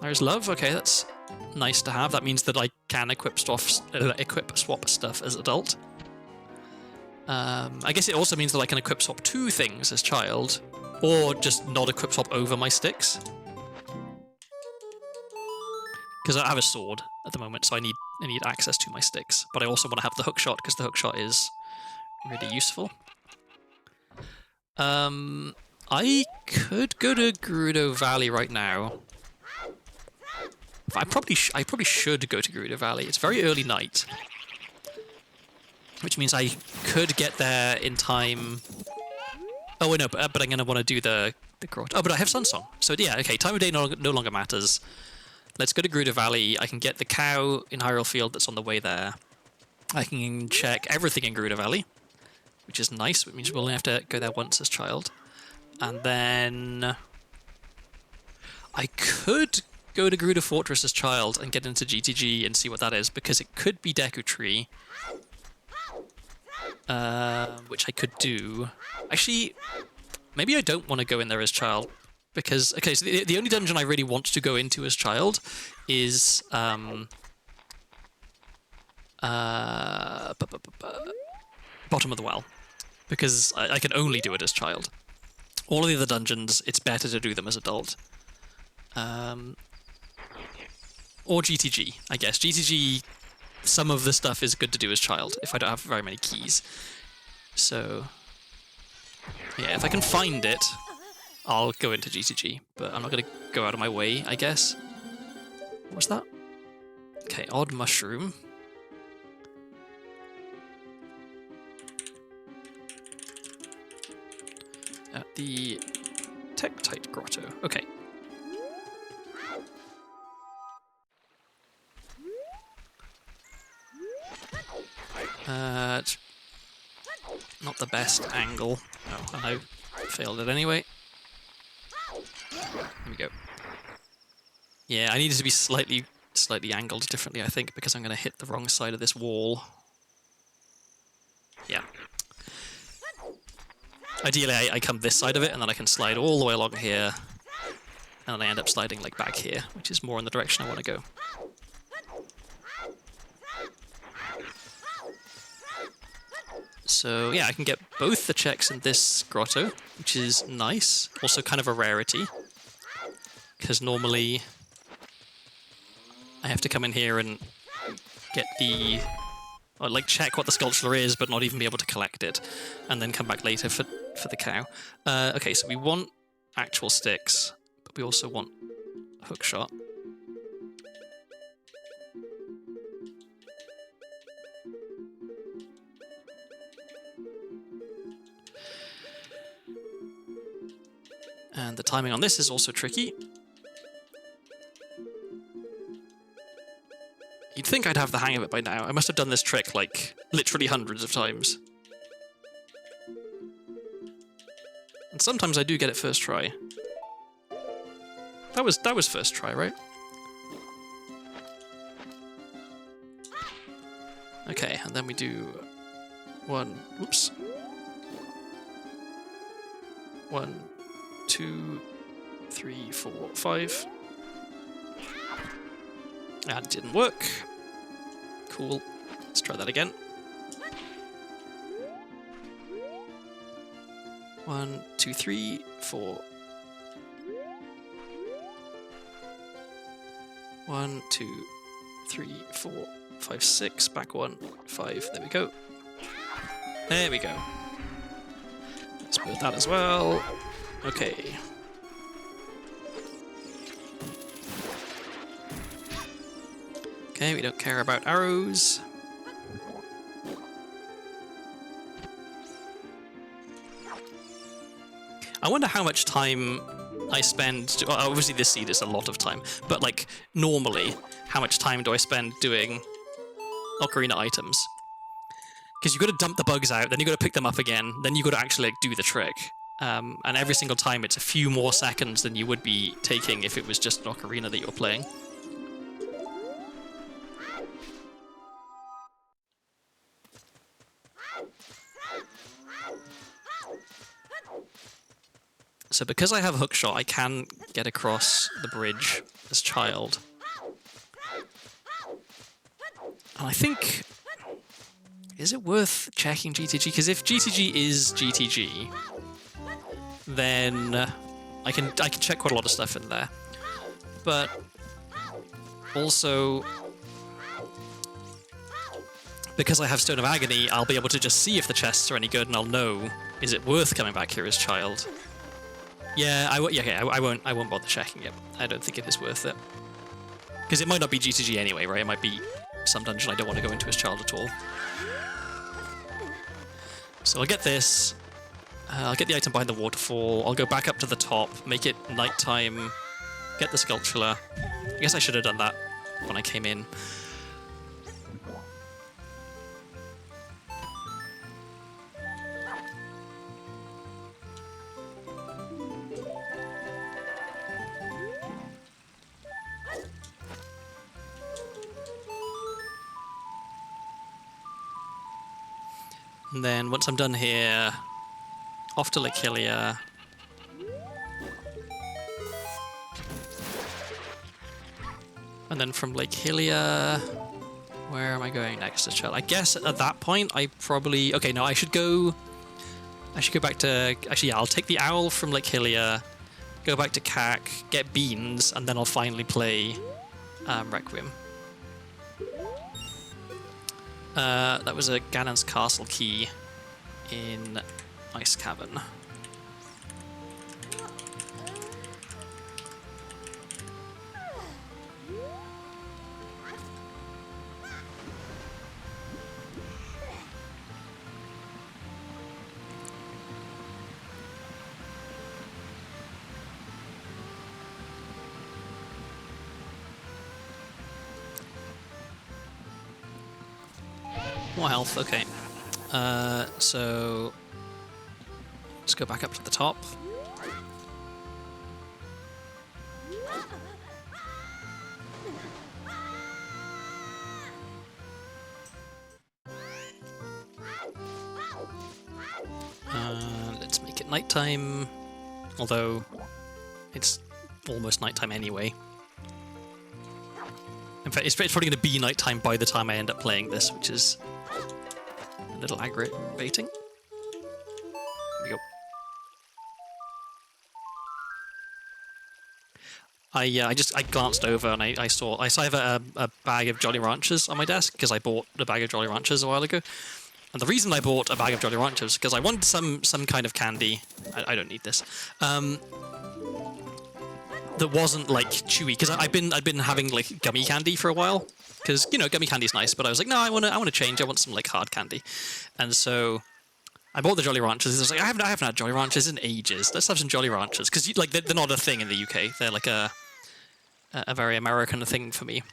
There's love. Okay, that's nice to have. That means that I can equip swap stuff as adult. I guess it also means that I can equip swap 2 things as child, or just not equip swap over my sticks. Because I have a sword at the moment, so I need access to my sticks. But I also want to have the hookshot, because the hookshot is really useful. I could go to Gerudo Valley right now. I probably should go to Gerudo Valley. It's very early night, which means I could get there in time. Oh wait, no, but I'm gonna want to do the grotto. Oh, but I have Sunsong, so yeah, okay. Time of day no longer matters. Let's go to Gerudo Valley. I can get the cow in Hyrule Field that's on the way there. I can check everything in Gerudo Valley, which is nice. Which means we'll only have to go there once as child, and then I could go to Gerudo Fortress as child and get into GTG and see what that is, because it could be Deku Tree, which I could do. Actually, maybe I don't want to go in there as child, because, okay, so the only dungeon I really want to go into as child is bottom of the well, because I can only do it as child. All of the other dungeons, it's better to do them as adult. Or GTG, I guess. GTG, some of the stuff is good to do as child, if I don't have very many keys. So, yeah, if I can find it, I'll go into GTG, but I'm not going to go out of my way, I guess. What's that? Okay, odd mushroom. At the Tektite Grotto. Okay. It's not the best angle. Oh, and I failed it anyway. Here we go. Yeah, I need it to be slightly angled differently, I think, because I'm going to hit the wrong side of this wall. Yeah. Ideally, I come this side of it, and then I can slide all the way along here, and then I end up sliding, like, back here, which is more in the direction I want to go. So, yeah, I can get both the checks in this grotto, which is nice. Also kind of a rarity. because normally I have to come in here and get the... or like check what the sculpture is, but not even be able to collect it, and then come back later for the cow. Okay, so we want actual sticks, but we also want hookshot. And the timing on this is also tricky. You'd think I'd have the hang of it by now. I must have done this trick, like, literally hundreds of times. And sometimes I do get it first try. That was first try, right? Okay, and then we do one, whoops. 1, 2, 3, 4, 5. That didn't work. Cool. Let's try that again. 1, 2, 3, 4. 1, 2, 3, 4, 5, 6. Back 1, 5. There we go. There we go. Let's put that as well. Okay. Okay, we don't care about arrows. I wonder how much time I spend... well, obviously this seed is a lot of time, but like, normally, how much time do I spend doing Ocarina items? Because you've got to dump the bugs out, then you've got to pick them up again, then you've got to actually like, do the trick. And every single time it's a few more seconds than you would be taking if it was just an Ocarina that you were playing. So because I have hookshot, I can get across the bridge as child. And I think... is it worth checking GTG? Because if GTG is GTG, then I can check quite a lot of stuff in there. But also, because I have Stone of Agony, I'll be able to just see if the chests are any good, and I'll know, is it worth coming back here as child? Yeah, I won't bother checking it. I don't think it is worth it. Because it might not be GTG anyway, right? It might be some dungeon I don't want to go into as child at all. So I'll get this. I'll get the item behind the waterfall. I'll go back up to the top, make it nighttime, get the sculpture. I guess I should have done that when I came in. And then once I'm done here, off to Lake Hylia. And then from Lake Hylia, where am I going next to child? I guess at that point I probably... okay, no, I should go back to... actually, yeah, I'll take the owl from Lake Hylia, go back to Cac, get beans, and then I'll finally play Requiem. That was a Ganon's Castle key in Ice Cavern. More health, okay. So let's go back up to the top. Let's make it nighttime, although it's almost nighttime anyway. In fact, it's probably going to be nighttime by the time I end up playing this, which is a little aggravating. There we go. I glanced over and I saw I have a bag of Jolly Ranchers on my desk because I bought a bag of Jolly Ranchers a while ago. And the reason I bought a bag of Jolly Ranchers is because I wanted some kind of candy. I don't need this. That wasn't like chewy, because I've been having like gummy candy for a while. Because gummy candy's nice, but I was like, no, I want to change. I want some like hard candy, and so I bought the Jolly Ranchers. I was like, I haven't had Jolly Ranchers in ages. Let's have some Jolly Ranchers, because like they're not a thing in the UK. They're like a very American thing for me.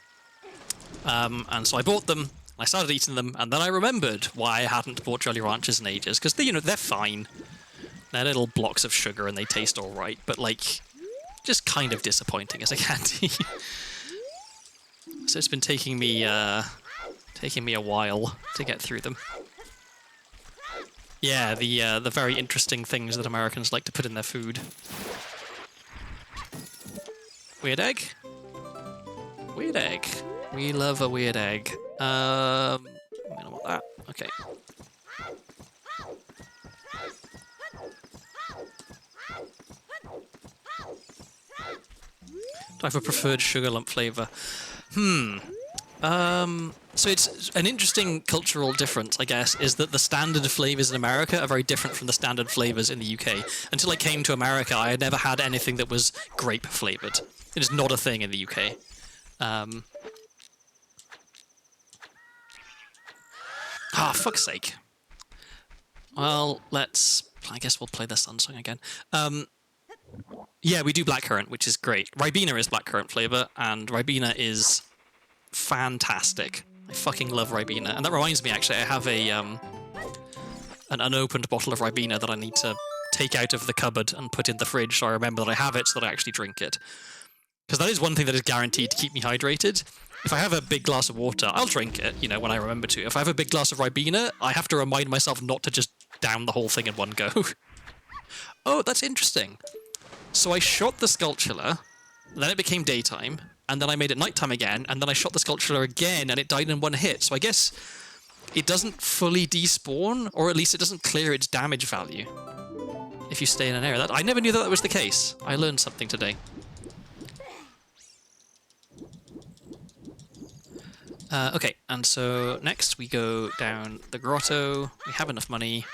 And so I bought them. I started eating them, and then I remembered why I hadn't bought Jolly Ranchers in ages, because they're fine. They're little blocks of sugar and they taste all right, but like, just kind of disappointing as a candy. So it's been taking me a while to get through them. Yeah, the very interesting things that Americans like to put in their food. Weird egg? Weird egg. We love a weird egg. I don't want that. Okay. Do I have a preferred sugar lump flavour? So it's an interesting cultural difference, I guess, is that the standard flavours in America are very different from the standard flavours in the UK. Until I came to America, I had never had anything that was grape flavoured. It is not a thing in the UK. Fuck's sake. Well, I guess we'll play the Sun Song again. Yeah, we do blackcurrant, which is great. Ribena is blackcurrant flavour, and Ribena is fantastic. I fucking love Ribena. And that reminds me, actually, I have an unopened bottle of Ribena that I need to take out of the cupboard and put in the fridge so I remember that I have it so that I actually drink it. Because that is one thing that is guaranteed to keep me hydrated. If I have a big glass of water, I'll drink it, when I remember to. If I have a big glass of Ribena, I have to remind myself not to just down the whole thing in one go. Oh, that's interesting. So I shot the Sculptula, then it became daytime, and then I made it nighttime again, and then I shot the Sculptula again, and it died in one hit. So I guess it doesn't fully despawn, or at least it doesn't clear its damage value if you stay in an area. I never knew that was the case. I learned something today. Okay, and so next we go down the grotto. We have enough money.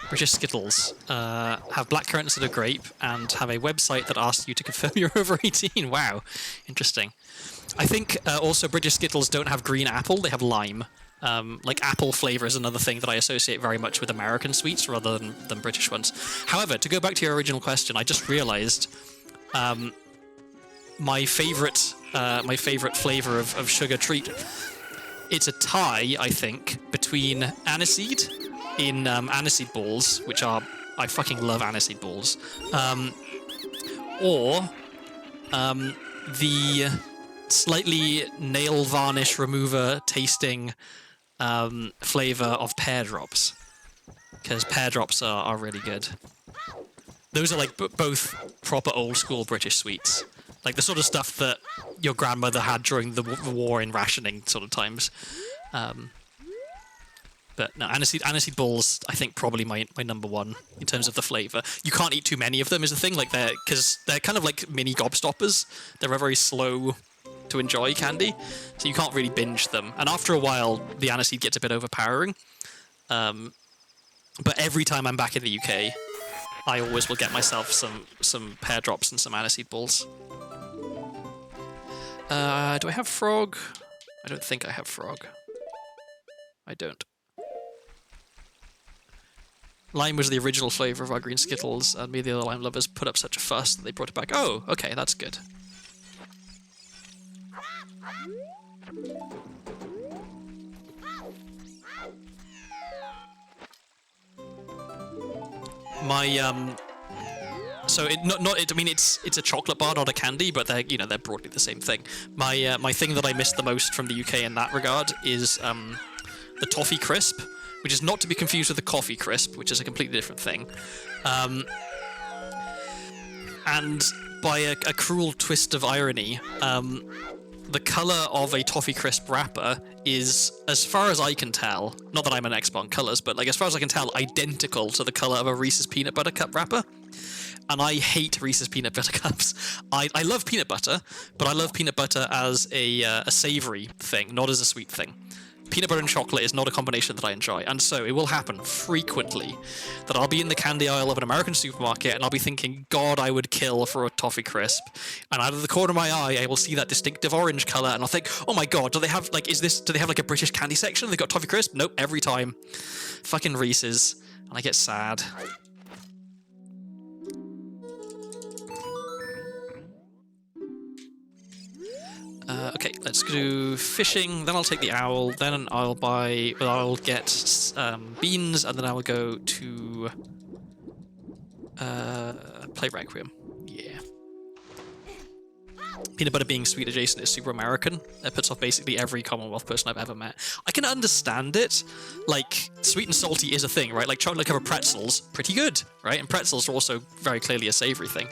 British Skittles have blackcurrant instead of grape and have a website that asks you to confirm you're over 18. Wow, interesting. I think also British Skittles don't have green apple, they have lime. Like apple flavour is another thing that I associate very much with American sweets rather than British ones. However, to go back to your original question, I just realised my favourite flavour of sugar treat. It's a tie, I think, between aniseed in aniseed balls, which are I fucking love aniseed balls, or the slightly nail varnish remover tasting flavour of pear drops, because pear drops are really good. Those are like both proper old school British sweets, like the sort of stuff that your grandmother had during the war in rationing sort of times. But no, aniseed balls, I think probably my number one in terms of the flavour. You can't eat too many of them is the thing, like because they're kind of like mini gobstoppers. They're a very slow to enjoy candy, so you can't really binge them. And after a while, the aniseed gets a bit overpowering. But every time I'm back in the UK, I always will get myself some pear drops and some aniseed balls. Do I have frog? I don't think I have frog. I don't. Lime was the original flavour of our green Skittles, and me and the other lime lovers put up such a fuss that they brought it back. Oh, okay, that's good. So it's a chocolate bar, not a candy, but they're broadly the same thing. My thing that I missed the most from the UK in that regard is the toffee crisp, which is not to be confused with the coffee crisp, which is a completely different thing. And by a cruel twist of irony, the color of a toffee crisp wrapper is, as far as I can tell, not that I'm an expert on colors, but like as far as I can tell, identical to the color of a Reese's peanut butter cup wrapper. And I hate Reese's peanut butter cups. I love peanut butter, but I love peanut butter as a savory thing, not as a sweet thing. Peanut butter and chocolate is not a combination that I enjoy, and so it will happen frequently that I'll be in the candy aisle of an American supermarket and I'll be thinking, God, I would kill for a toffee crisp. And out of the corner of my eye, I will see that distinctive orange color, and I'll think, oh my God, do they have like a British candy section? They got toffee crisp? Nope, every time. Fucking Reese's, and I get sad. Okay, let's do fishing, then I'll take the owl, then I'll get beans, and then I will go to play Requiem. Yeah. Peanut butter being sweet adjacent is super American. It puts off basically every Commonwealth person I've ever met. I can understand it. Like, sweet and salty is a thing, right? Like chocolate covered pretzels, pretty good, right? And pretzels are also very clearly a savory thing.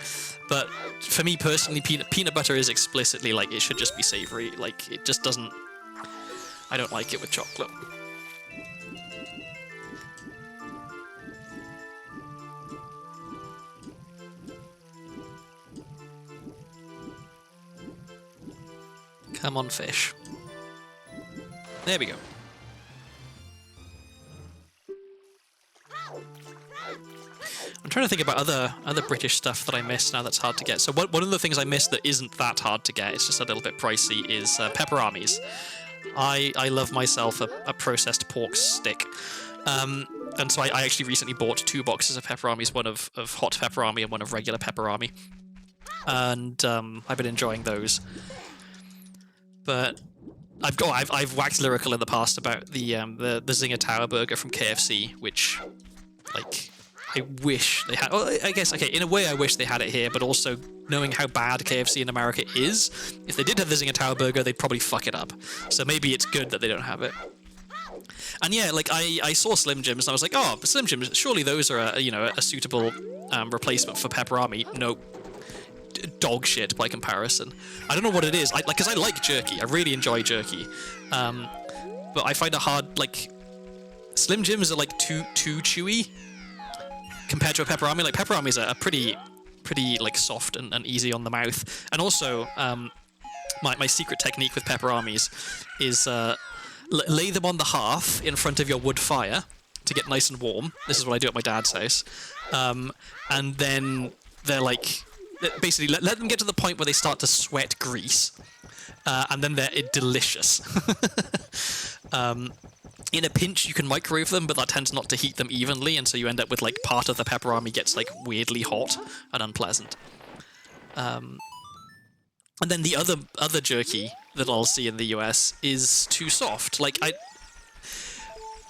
But for me personally, peanut butter is explicitly like it should just be savory. Like, it just doesn't... I don't like it with chocolate. Come on, fish. There we go. I'm trying to think about other British stuff that I missed now that's hard to get. So one of the things I missed that isn't that hard to get, it's just a little bit pricey, is pepperonis. I love myself a processed pork stick. And so I actually recently bought 2 boxes of pepperonis, one of hot pepperoni and one of regular pepperoni. And I've been enjoying those. But I've waxed lyrical in the past about the Zinger Tower Burger from KFC, which, like, I wish they had. Well, I guess, okay, in a way I wish they had it here, but also knowing how bad KFC in America is, if they did have the Zinger Tower Burger, they'd probably fuck it up. So maybe it's good that they don't have it. And yeah, like I saw Slim Jims and I was like, oh, but Slim Jims, surely those are a suitable replacement for pepperoni. Nope. Dog shit by comparison. I don't know what it is. Because I like jerky. I really enjoy jerky. But I find it hard. Like, Slim Jims are like too chewy compared to a pepperoni. Like, pepperonis are pretty like soft and easy on the mouth. And also, my secret technique with pepperonis is lay them on the hearth in front of your wood fire to get nice and warm. This is what I do at my dad's house. And then they're like, basically let them get to the point where they start to sweat grease, and then they're delicious. In a pinch, you can microwave them, but that tends not to heat them evenly, and so you end up with like part of the pepperoni gets like weirdly hot and unpleasant. And then the other jerky that I'll see in the US is too soft. Like,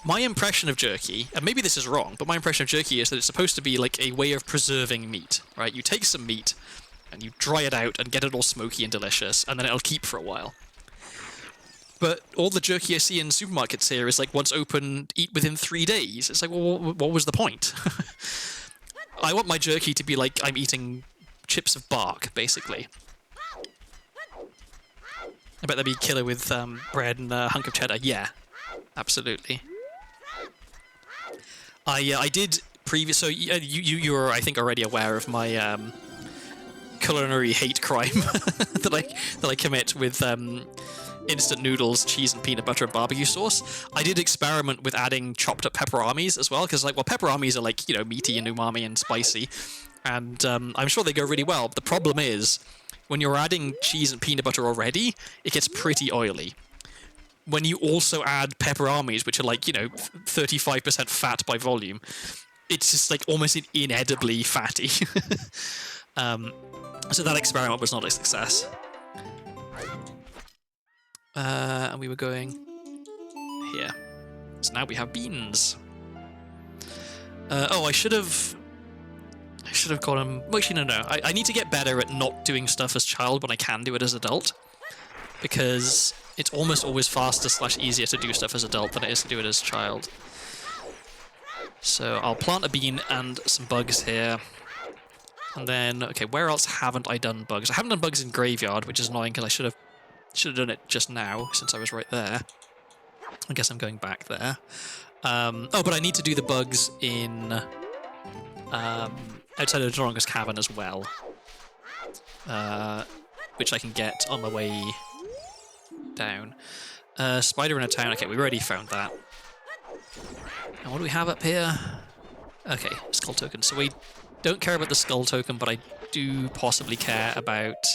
my impression of jerky, and maybe this is wrong, but my impression of jerky is that it's supposed to be like a way of preserving meat, right? You take some meat and you dry it out and get it all smoky and delicious, and then it'll keep for a while. But all the jerky I see in supermarkets here is like, once open, eat within 3 days. It's like, well, what was the point? I want my jerky to be like I'm eating chips of bark, basically. I bet that'd be killer with bread and a hunk of cheddar. Yeah, absolutely. I did previous. So you were, I think, already aware of my culinary hate crime that I commit with instant noodles, cheese, and peanut butter and barbecue sauce. I did experiment with adding chopped up pepperonis as well, because like, well, pepperonis are like, meaty and umami and spicy, and I'm sure they go really well. But the problem is, when you're adding cheese and peanut butter already, it gets pretty oily. When you also add pepperonis, which are like, 35% fat by volume, it's just like almost inedibly fatty. So that experiment was not a success. And we were going here. So now we have beans. I should have got them. Well, actually, no. I need to get better at not doing stuff as child when I can do it as adult, because it's almost always faster / easier to do stuff as adult than it is to do it as child. So I'll plant a bean and some bugs here. And then, okay, where else haven't I done bugs? I haven't done bugs in Graveyard, which is annoying because I should have Should have done it just now, since I was right there. I guess I'm going back there. Oh, but I need to do the bugs in outside of the Strongest Cavern as well, which I can get on my way down. Spider in a town. Okay, we already found that. And what do we have up here? Okay, skull token. So we don't care about the skull token, but I do possibly care about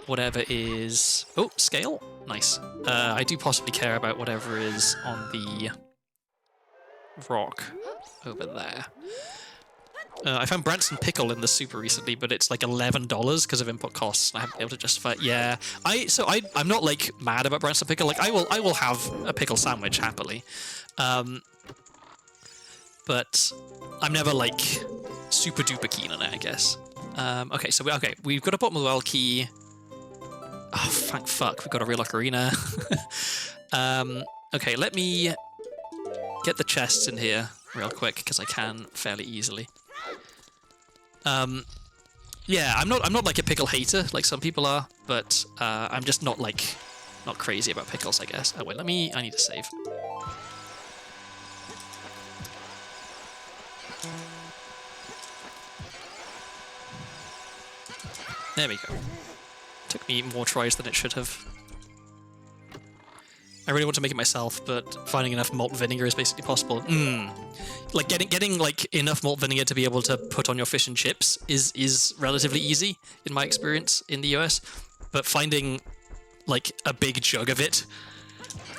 whatever is... Oh, scale? Nice. I do possibly care about whatever is on the rock over there. I found Branson Pickle in the super recently, but it's like $11 because of input costs. I haven't been able to justify it. Yeah, I'm not like mad about Branson Pickle. Like I will have a pickle sandwich happily, but I'm never like super duper keen on it, I guess. Okay, so we've got a bottom of the well key. Oh, thank fuck, we've got a real Ocarina. Okay, let me get the chests in here real quick because I can fairly easily. Yeah, I'm not like a pickle hater like some people are, but I'm just not crazy about pickles, I guess. Oh wait, I need to save. There we go. Took me more tries than it should have. I really want to make it myself, but finding enough malt vinegar is basically possible. Like getting like enough malt vinegar to be able to put on your fish and chips is relatively easy in my experience in the US, but finding like a big jug of it,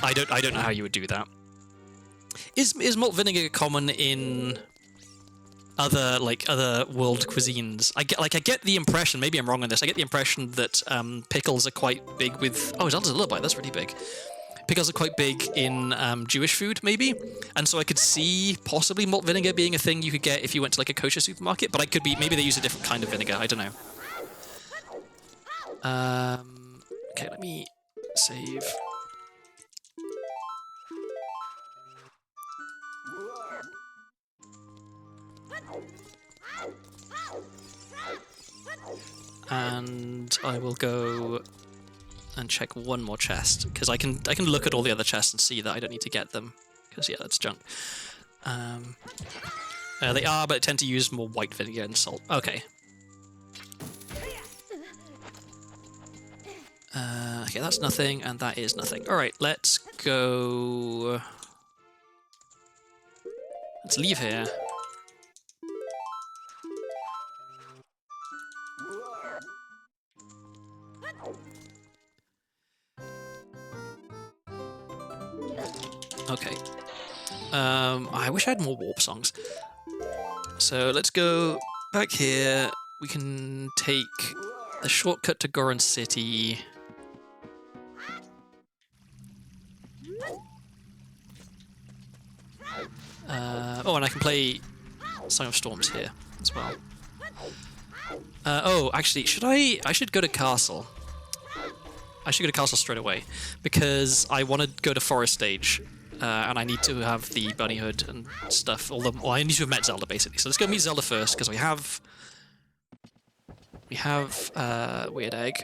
I don't know how you would do that. Is malt vinegar common in other world cuisines? I get the impression, maybe I'm wrong on this, I get the impression that pickles are quite big with... Oh, Zelda's a little bite, that's really big. Pickles are quite big in Jewish food, maybe, and so I could see possibly malt vinegar being a thing you could get if you went to like a kosher supermarket, but maybe they use a different kind of vinegar, I don't know. Okay, let me save. And I will go and check one more chest, because I can look at all the other chests and see that I don't need to get them, because yeah, that's junk. They are, but tend to use more white vinegar and salt. Okay. Okay, that's nothing, and that is nothing. Alright, let's go... Let's leave here. Okay. I wish I had more warp songs. So let's go back here. We can take the shortcut to Goron City. Oh, and I can play Song of Storms here as well. Oh, actually, I should go to Castle. I should go to Castle straight away, because I want to go to Forest Stage, and I need to have the bunny hood and stuff. Well, I need to have met Zelda, basically. So let's go meet Zelda first, because we have Weird Egg.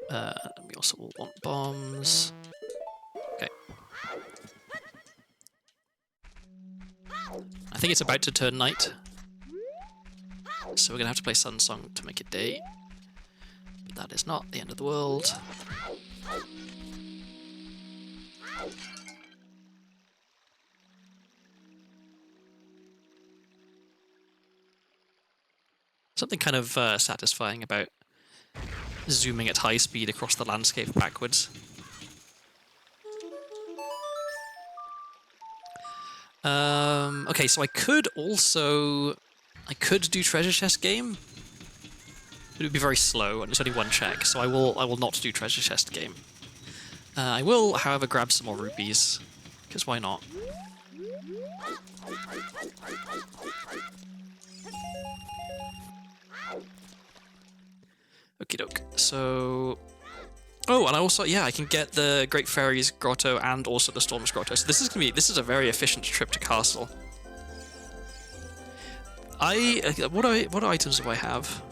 We also will want bombs. Okay. I think it's about to turn night, so we're gonna have to play Sun Song to make it day. But that is not the end of the world. Something kind of satisfying about zooming at high speed across the landscape backwards. Okay, so I could do treasure chest game. It would be very slow, and it's only one check, so I will not do treasure chest game. I will, however, grab some more rupees, because why not? Okie doke. So, oh, and I also, yeah, I can get the Great Fairy's Grotto and also the Storm's Grotto. So this is a very efficient trip to Castle. What items do I have?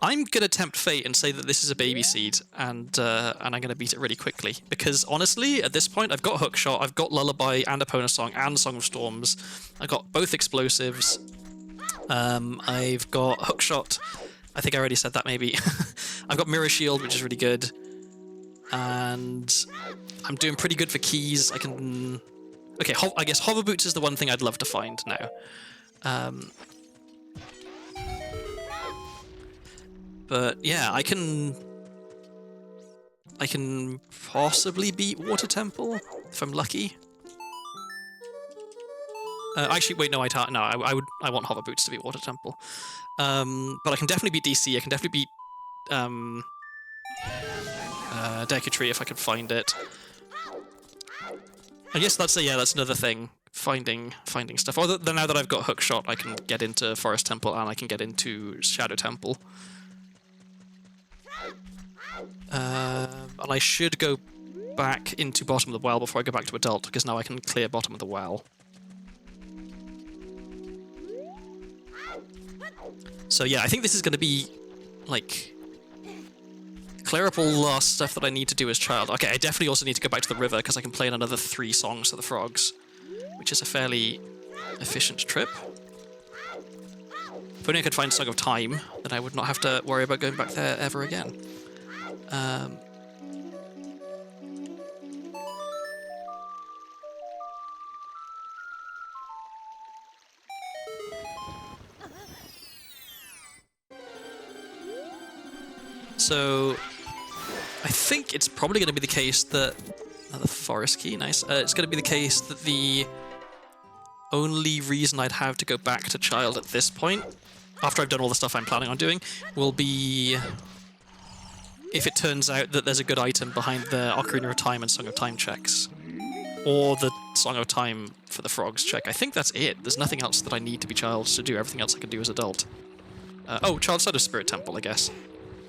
I'm gonna tempt fate and say that this is a baby seed, and I'm gonna beat it really quickly. Because honestly, at this point, I've got Hookshot, I've got Lullaby and Epona Song and Song of Storms. I got both explosives. I've got Hookshot. I think I already said that maybe. I've got Mirror Shield, which is really good, and I'm doing pretty good for keys. I can. Okay, I guess Hover Boots is the one thing I'd love to find now. But yeah, I can possibly beat Water Temple if I'm lucky. Actually, wait, no, I can't. No, I want Hover Boots to beat Water Temple. But I can definitely beat DC. I can definitely beat Decatree if I can find it. I guess that's another thing. Finding stuff. Or now that I've got Hookshot, I can get into Forest Temple and I can get into Shadow Temple. And I should go back into Bottom of the Well before I go back to Adult, because now I can clear Bottom of the Well. So yeah, I think this is going to be, like, clear up all the last stuff that I need to do as child. Okay, I definitely also need to go back to the river, because I can play in another 3 songs to the frogs, which is a fairly efficient trip. If only I could find Song of Time, then I would not have to worry about going back there ever again. So, I think it's probably going to be the case that... Another forest key, nice. It's going to be the case that the only reason I'd have to go back to child at this point, after I've done all the stuff I'm planning on doing, will be if it turns out that there's a good item behind the Ocarina of Time and Song of Time checks. Or the Song of Time for the frogs check. I think that's it. There's nothing else that I need to be child to do. Everything else I can do as adult. Child side of Spirit Temple, I guess.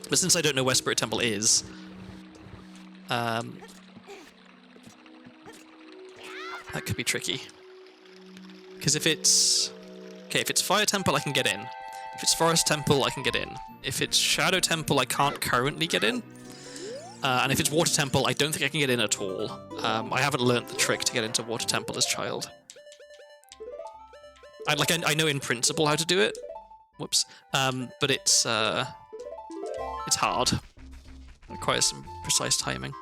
But since I don't know where Spirit Temple is... that could be tricky. Because if it's... Okay, if it's Fire Temple, I can get in. If it's Forest Temple, I can get in. If it's Shadow Temple, I can't currently get in. And if it's Water Temple, I don't think I can get in at all. I haven't learnt the trick to get into Water Temple as child. I know in principle how to do it. Whoops. But it's hard. It requires some precise timing.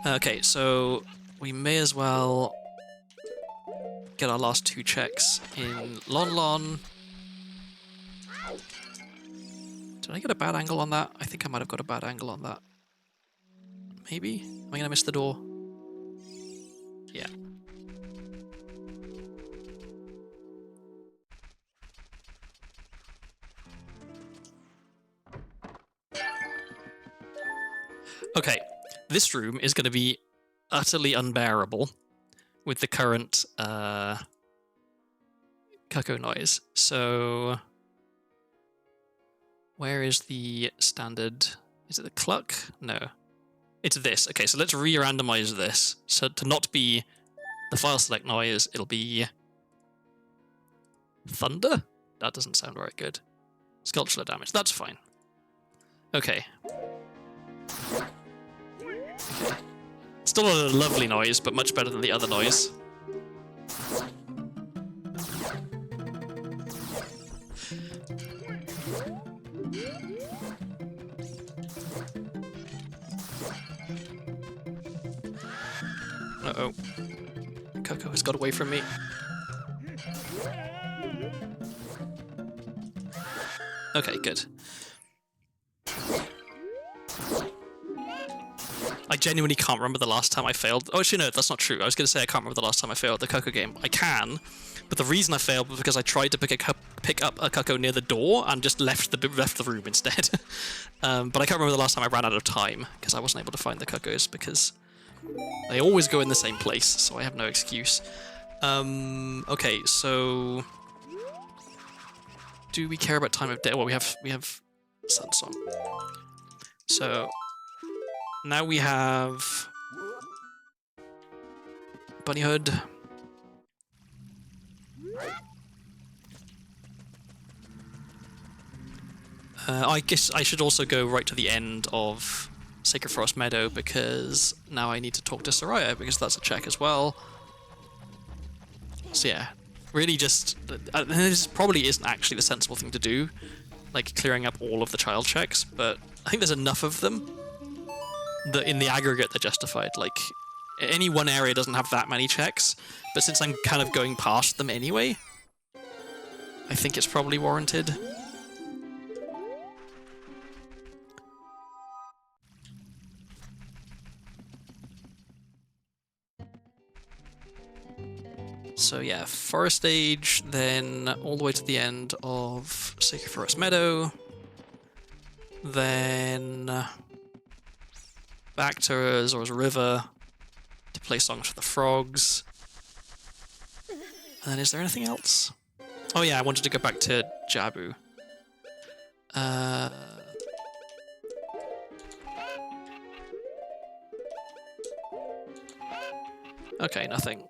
Okay, so we may as well get our last 2 checks in Lon Lon. Did I get a bad angle on that? I think I might have got a bad angle on that. Maybe? Am I going to miss the door? Yeah. Okay, this room is going to be utterly unbearable with the current cuckoo noise. So, where is the standard? Is it the cluck? No. It's this. Okay, so let's re-randomize this. So to not be the file select noise, it'll be thunder? That doesn't sound very good. Sculptural damage, that's fine. Okay. Still a lovely noise, but much better than the other noise. Uh-oh. Coco has got away from me. Okay, good. I genuinely can't remember the last time I failed. Oh, actually, no, that's not true. I was going to say I can't remember the last time I failed the Coco game. I can, but the reason I failed was because I tried to pick up a Coco near the door and just left the room instead. But I can't remember the last time I ran out of time because I wasn't able to find the Cocos because they always go in the same place, so I have no excuse. Okay, so do we care about time of day? Well, we have Sun Song. So now we have Bunny Hood. I guess I should also go right to the end of Sacred Forest Meadow, because now I need to talk to Soraya, because that's a check as well. So yeah, really just... this probably isn't actually the sensible thing to do, like clearing up all of the child checks, but I think there's enough of them that in the aggregate they're justified. Like, any one area doesn't have that many checks, but since I'm kind of going past them anyway, I think it's probably warranted. So yeah, Forest Stage, then all the way to the end of Sacred Forest Meadow, then back to Zora's River to play songs for the frogs. And then is there anything else? Oh yeah, I wanted to go back to Jabu. Okay, nothing.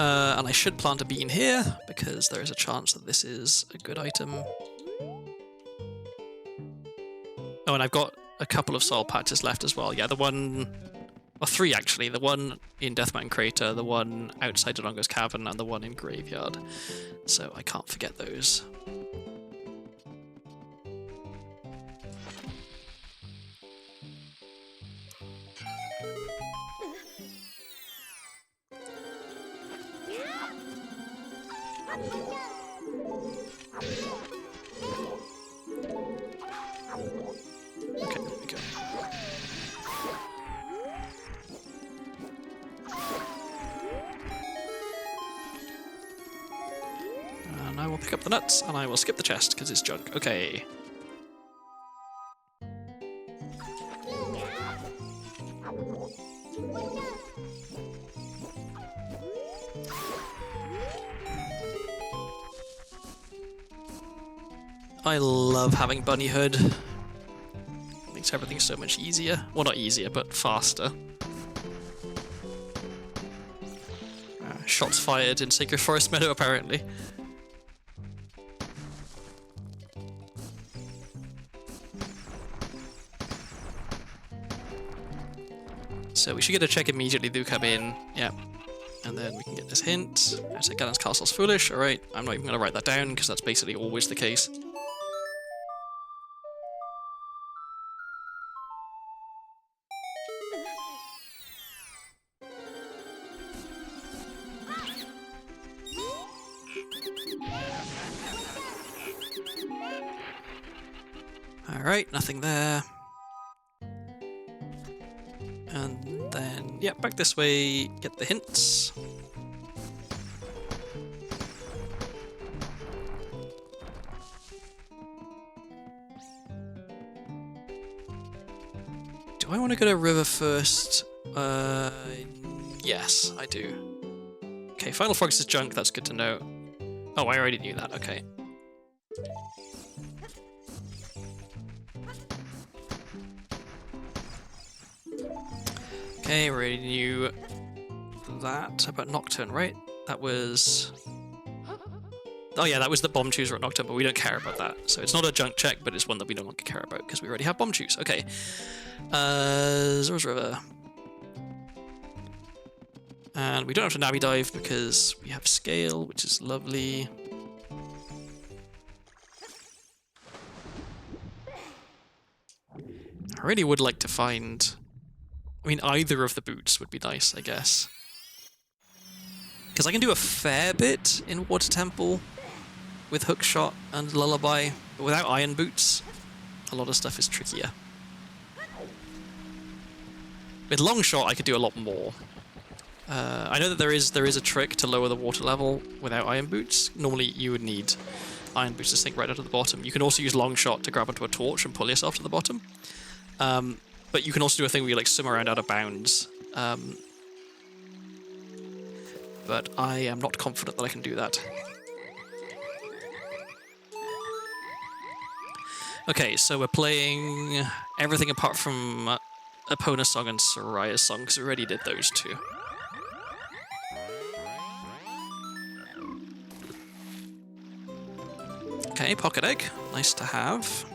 And I should plant a bean here, because there is a chance that this is a good item. Oh, and I've got a couple of soil patches left as well. Yeah, the one... well, 3 actually. The one in Death Mountain Crater, the one outside Dodongo's Cavern, and the one in Graveyard. So I can't forget those. Okay, there we go. And I will pick up the nuts, and I will skip the chest, because it's junk. Okay. I love having Bunnyhood. Makes everything so much easier. Well, not easier, but faster. Shots fired in Sacred Forest Meadow, apparently. So we should get a check immediately. Do come in. Yeah. And then we can get this hint. Outside Ganon's Castle's foolish. Alright, I'm not even going to write that down, because that's basically always the case. Alright, nothing there. And then, yeah, back this way, get the hints. Do I want to go to River first? Yes, I do. Okay, Final Frogs is junk, that's good to know. Oh, I already knew that, okay. Okay, we already knew that about Nocturne, right? That was... oh yeah, that was the Bomb Chooser at Nocturne, but we don't care about that. So it's not a junk check, but it's one that we no longer care about, because we already have Bomb Choose. Okay. Zora's River. And we don't have to Navi Dive, because we have Scale, which is lovely. I really would like to find... I mean, either of the boots would be nice, I guess. Because I can do a fair bit in Water Temple with Hookshot and Lullaby, but without Iron Boots, a lot of stuff is trickier. With Longshot, I could do a lot more. I know that there is a trick to lower the water level without Iron Boots. Normally, you would need Iron Boots to sink right out to the bottom. You can also use Longshot to grab onto a torch and pull yourself to the bottom. But you can also do a thing where you like swim around out of bounds. But I am not confident that I can do that. Okay, so we're playing everything apart from Epona Song and Soraya's Song, because we already did those two. Okay, pocket egg. Nice to have.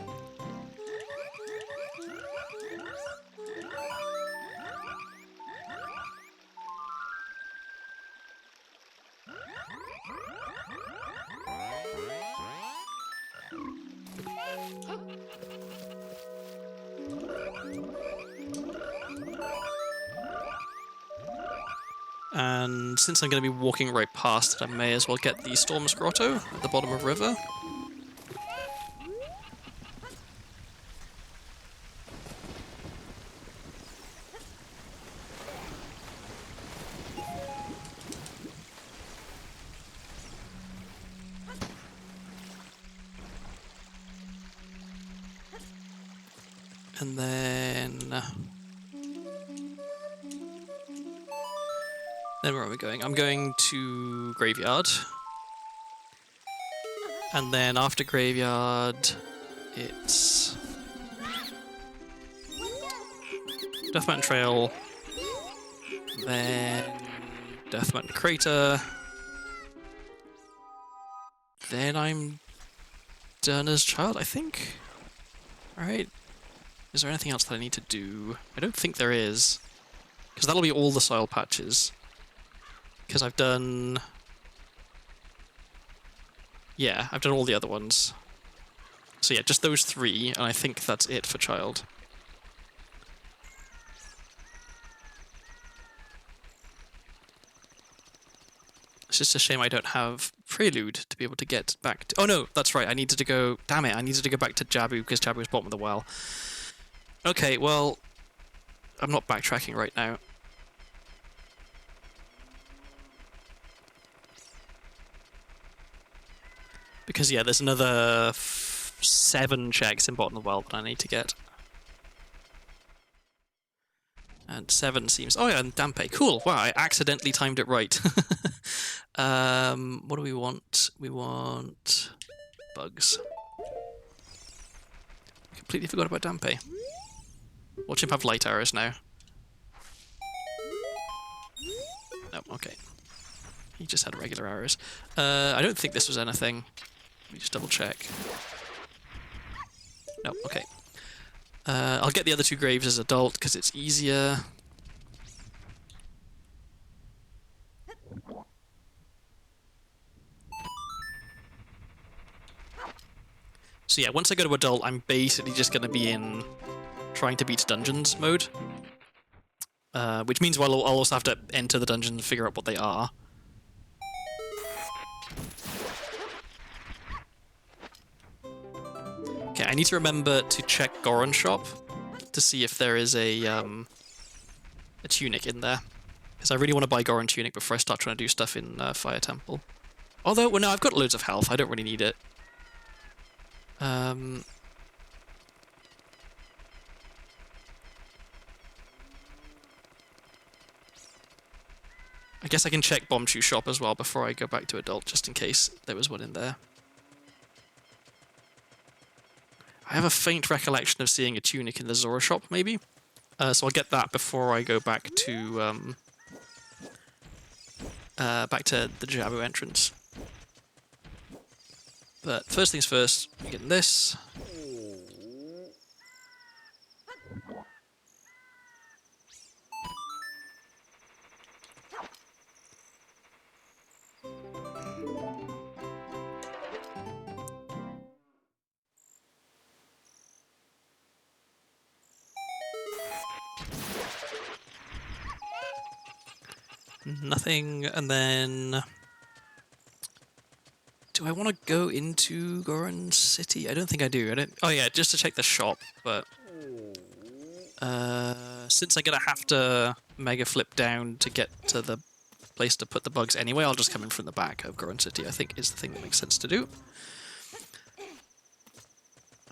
And since I'm going to be walking right past it, I may as well get the Storm's Grotto at the bottom of the river. And then where are we going? I'm going to Graveyard. And then after Graveyard, it's Death Mountain Trail, then Death Mountain Crater, then I'm done as Child, I think. Alright. Is there anything else that I need to do? I don't think there is. Because that'll be all the soil patches. Because I've done... Yeah, I've done all the other ones. So yeah, just those three, and I think that's it for Child. It's just a shame I don't have Prelude to be able to get back to... Oh no, that's right, I needed to go... Damn it, I needed to go back to Jabu, because Jabu was bottom of the well. Okay, well... I'm not backtracking right now. Because, yeah, there's another 7 checks in bottom of the well that I need to get. And 7 seems... Oh yeah, and Dampe. Cool. Wow, I accidentally timed it right. What do we want? We want... bugs. Completely forgot about Dampe. Watch him have light arrows now. No, okay. He just had regular arrows. I don't think this was anything. Let me just double check. No, okay. I'll get the other 2 graves as adult because it's easier. So yeah, once I go to adult, I'm basically just going to be in trying to beat dungeons mode. Which means I'll also have to enter the dungeon and figure out what they are. Okay, I need to remember to check Goron's shop to see if there is a tunic in there. Because I really want to buy Goron tunic before I start trying to do stuff in Fire Temple. Although, well no, I've got loads of health, I don't really need it. I guess I can check Bombchoo's shop as well before I go back to adult, just in case there was one in there. I have a faint recollection of seeing a tunic in the Zora shop, maybe. So I'll get that before I go back to the Jabu entrance. But first things first, I'm getting this. Nothing, and then... Do I want to go into Goron City? I don't think I do. Oh yeah, just to check the shop, but... since I'm going to have to mega flip down to get to the place to put the bugs anyway, I'll just come in from the back of Goron City, I think is the thing that makes sense to do.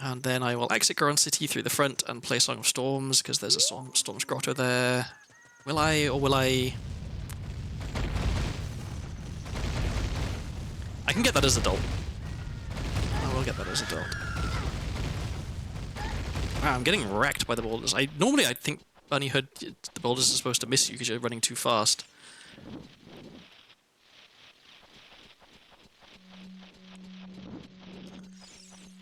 And then I will exit Goron City through the front and play Song of Storms, because there's a Storm's Grotto there. Will I, or will I... I can get that as adult. I will get that as adult. Wow, I'm getting wrecked by the boulders. Normally I think bunny hood, the boulders are supposed to miss you because you're running too fast.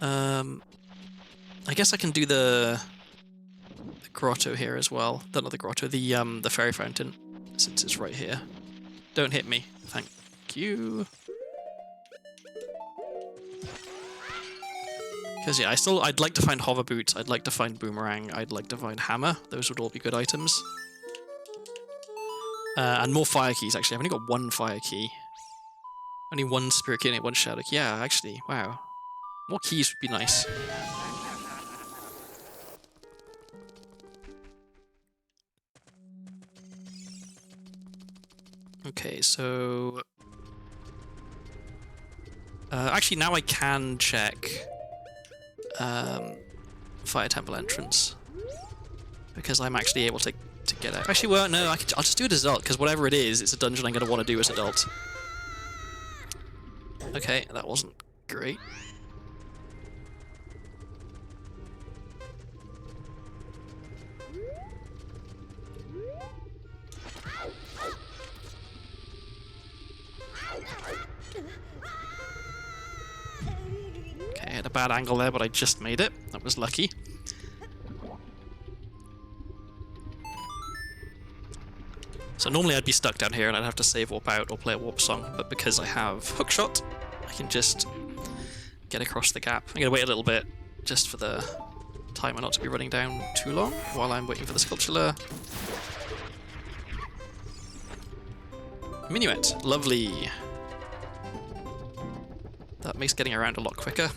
I guess I can do the grotto here as well. Not the grotto, the fairy fountain, since it's right here. Don't hit me. Thank you. Because yeah, I'd like to find hover boots, I'd like to find boomerang, I'd like to find hammer. Those would all be good items. And more fire keys, actually. I've only got one fire key. Only one spirit key and one shadow key. Yeah, actually, wow. More keys would be nice. Okay, so... actually, now I can check Fire Temple entrance. Because I'm actually able to get out. Actually, well, no, I'll just do it as adult, because whatever it is, it's a dungeon I'm going to want to do as adult. Okay, that wasn't great. Okay, I had a bad angle there, but I just made it. That was lucky. So normally I'd be stuck down here and I'd have to save warp out or play a warp song, but because I have hookshot, I can just get across the gap. I'm gonna wait a little bit just for the timer not to be running down too long while I'm waiting for the sculpture. Minuet, lovely. That makes getting around a lot quicker.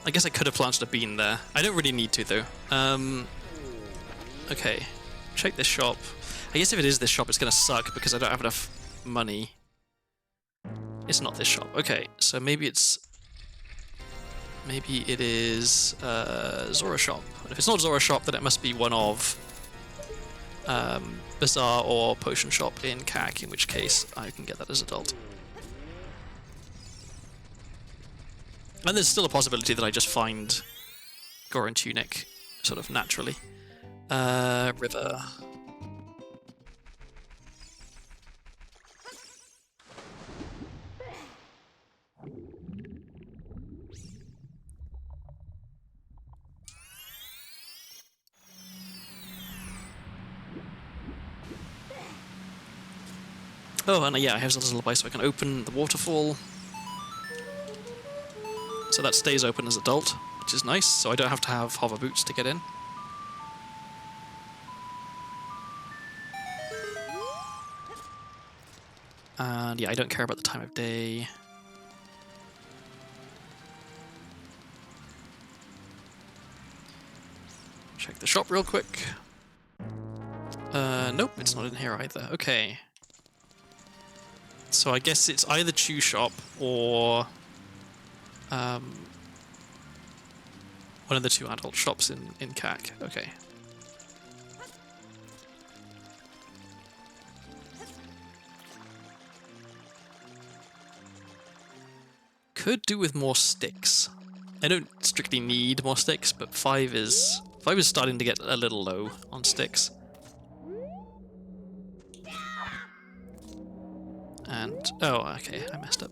I guess I could have planted a bean there. I don't really need to, though. Okay. Check this shop. I guess if it is this shop, it's going to suck because I don't have enough money. It's not this shop. Okay, so maybe it's... Maybe it is Zora shop. And if it's not Zora shop, then it must be one of Bazaar or Potion shop in CAC, in which case I can get that as adult. And there's still a possibility that I just find Goron Tunic sort of naturally. River. Oh, and yeah, I have this little device so I can open the waterfall. So that stays open as adult, which is nice, so I don't have to have hover boots to get in. And yeah, I don't care about the time of day. Check the shop real quick. Nope, it's not in here either. Okay. So I guess it's either Chew Shop or one of the two adult shops in CAC. Okay. Could do with more sticks. I don't strictly need more sticks, but 5 is starting to get a little low on sticks. And oh, okay, I messed up.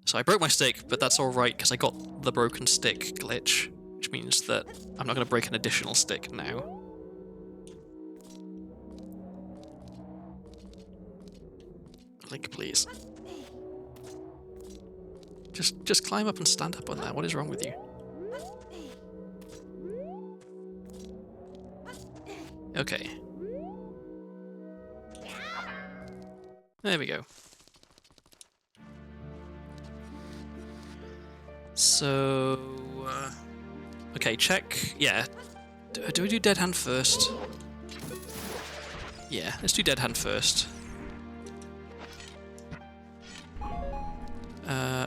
So I broke my stick, but that's alright because I got the broken stick glitch, which means that I'm not going to break an additional stick now. Link, please. Just climb up and stand up on that. What is wrong with you? Okay. There we go. So, okay, check. Yeah. Do we do Dead Hand first? Yeah, let's do Dead Hand first.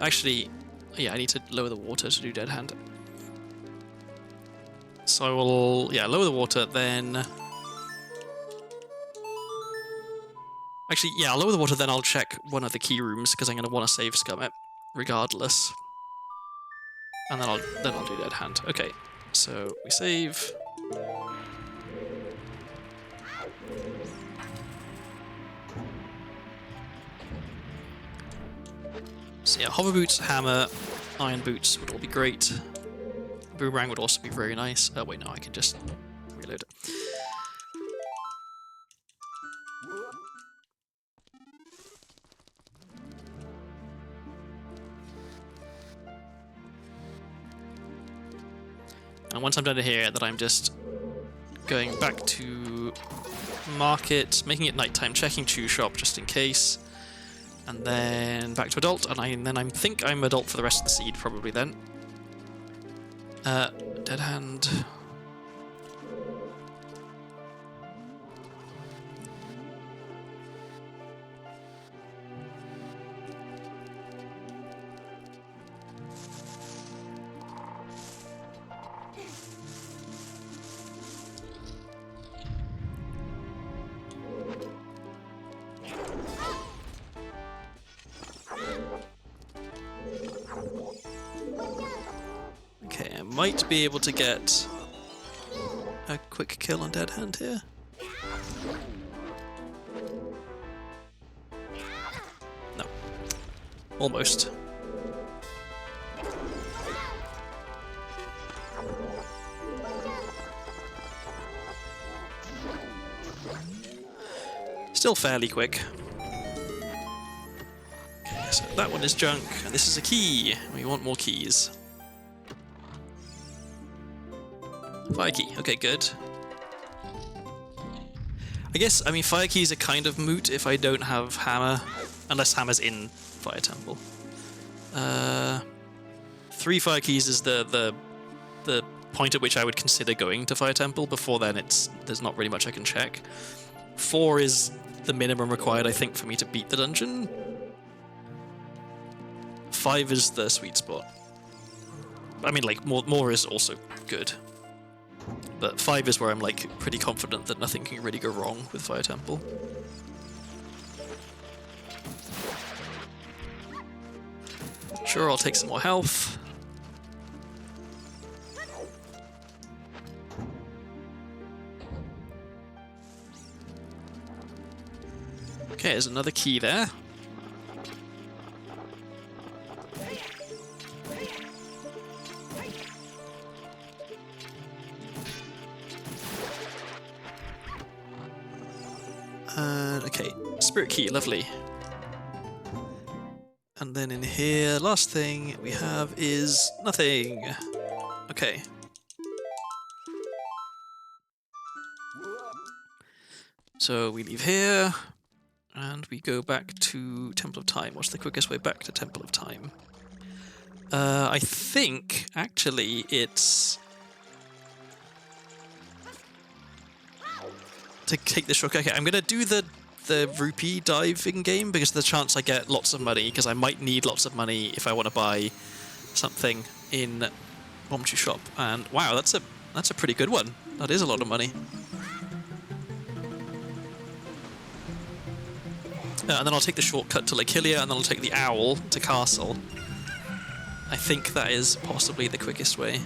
Actually, yeah, I need to lower the water to do Dead Hand. So I will, yeah, lower the water, then... Actually, yeah, I'll lower the water, then I'll check one of the key rooms, because I'm going to want to save scum it, regardless. And then I'll do Dead Hand. Okay, so we save. So yeah, hover boots, hammer, iron boots would all be great. Boomerang would also be very nice. Oh wait, no, I can just reload it. And once I'm done here, then I'm just going back to market, making it nighttime, checking Chew Shop just in case, and then back to adult, and then I think I'm adult for the rest of the seed probably then. Dead Hand. Okay, I might be able to get a quick kill on Dead Hand here. No. Almost. Still fairly quick. Okay, so that one is junk, and this is a key. We want more keys. Fire key. Okay, good. I guess, I mean, fire keys are kind of moot if I don't have hammer, unless hammer's in Fire Temple. 3 fire keys is the point at which I would consider going to Fire Temple. Before then, there's not really much I can check. 4 is the minimum required, I think, for me to beat the dungeon. 5 is the sweet spot. I mean, like, more is also good. But 5 is where I'm, like, pretty confident that nothing can really go wrong with Fire Temple. Sure, I'll take some more health. Okay, there's another key there. Okay, spirit key, lovely. And then in here, last thing we have is nothing. Okay. So we leave here, and we go back to Temple of Time. What's the quickest way back to Temple of Time? I think, actually, it's to take this shortcut. Okay, I'm gonna do the rupee diving game because the chance I get lots of money, because I might need lots of money if I want to buy something in Chew Shop. And wow, that's a pretty good one. That is a lot of money. And then I'll take the shortcut to Lake Hylia, and then I'll take the owl to Castle. I think that is possibly the quickest way.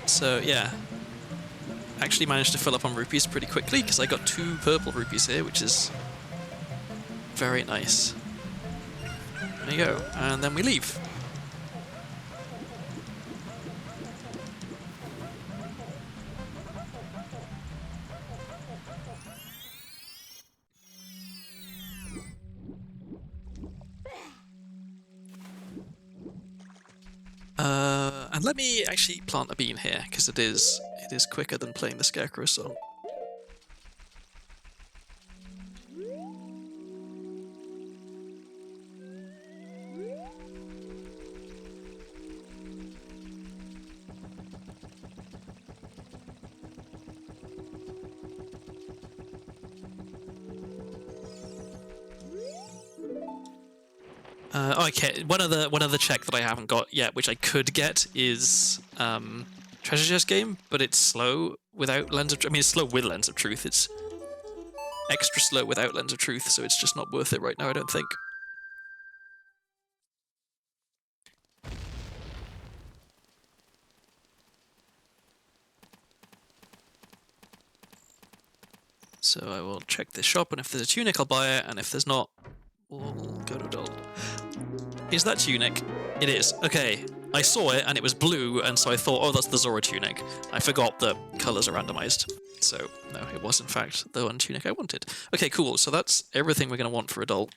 So yeah, actually managed to fill up on rupees pretty quickly because I got 2 purple rupees here, which is very nice. There you go, and then we leave. And let me actually plant a bean here, because it is quicker than playing the Scarecrow song. Okay, one other check that I haven't got yet, which I could get, is Treasure Chest game, but it's slow, without Lens of Truth. I mean, it's slow with Lens of Truth. It's extra slow without Lens of Truth, so it's just not worth it right now, I don't think. So I will check this shop, and if there's a tunic, I'll buy it, and if there's not, we'll go to adult. Is that tunic? It is. Okay. I saw it, and it was blue, and so I thought, oh, that's the Zora tunic. I forgot that colours are randomized. So, no, it was in fact the one tunic I wanted. Okay, cool. So that's everything we're going to want for adult.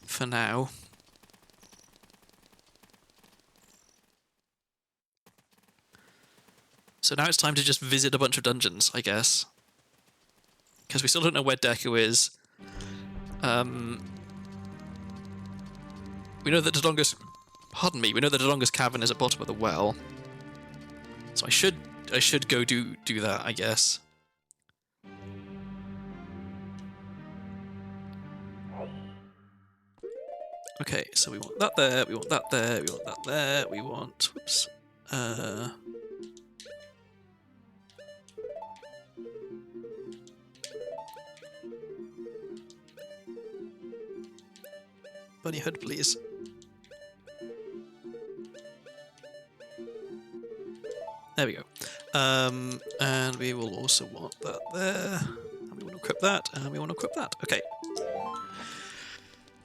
For now. So now it's time to just visit a bunch of dungeons, I guess. Because we still don't know where Deku is. We know that Dodongo's... Pardon me, we know that Dodongo's cavern is at the bottom of the well. So I should go do that, I guess. Okay, so we want that there, we want that there, we want that there, we want... Whoops. Bunny hood, please. There we go. And we will also want that there. And we want to equip that, and we want to equip that. Okay.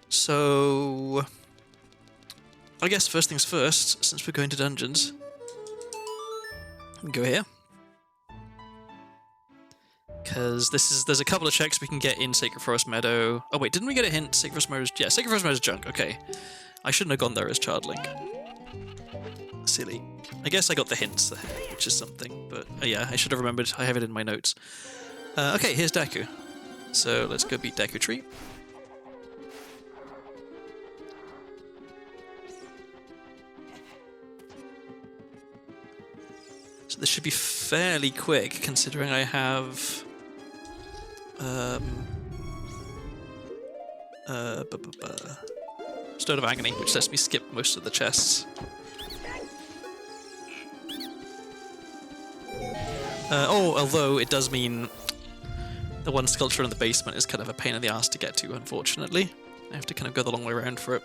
So... I guess first things first, since we're going to dungeons. We can go here. Because there's a couple of checks we can get in Sacred Forest Meadow. Oh wait, didn't we get a hint? Sacred Forest Meadow... Yeah, Sacred Forest Meadow's junk. Okay. I shouldn't have gone there as Childlink. Silly. I guess I got the hints there, which is something, but yeah, I should have remembered. I have it in my notes. Okay, here's Deku. So let's go beat Deku Tree. So this should be fairly quick, considering I have... Stone of Agony, which lets me skip most of the chests. Although it does mean the one sculpture in the basement is kind of a pain in the ass to get to, unfortunately. I have to kind of go the long way around for it.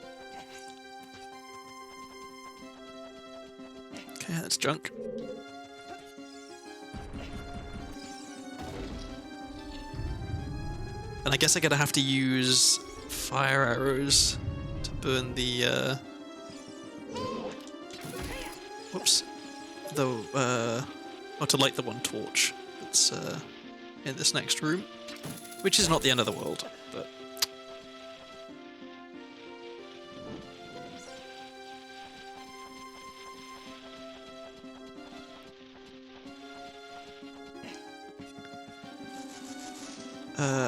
Okay, that's junk. And I guess I'm gonna have to use fire arrows to burn the, whoops. Though, or to light the one torch that's in this next room, which is not the end of the world, but...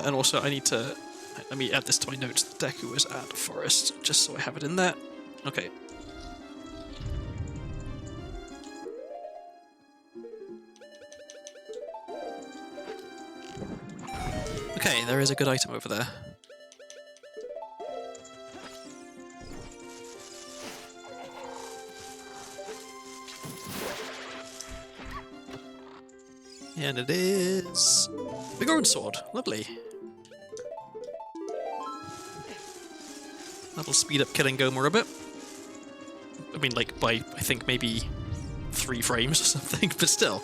and also I need to... Let me add this to my notes. Deku was at Forest, just so I have it in there. Okay. Okay, there is a good item over there. And it is... Big orange sword. Lovely. That'll speed up killing Gomer a bit. I mean, like, by, I think, maybe 3 frames or something, but still.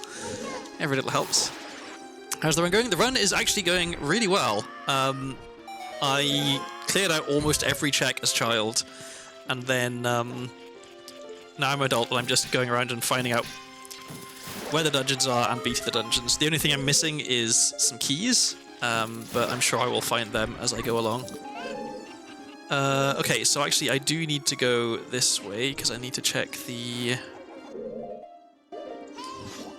Every little helps. How's the run going? The run is actually going really well. I cleared out almost every check as child, and then now I'm adult, and I'm just going around and finding out where the dungeons are and beating the dungeons. The only thing I'm missing is some keys, but I'm sure I will find them as I go along. Okay, so actually I do need to go this way, because I need to check the...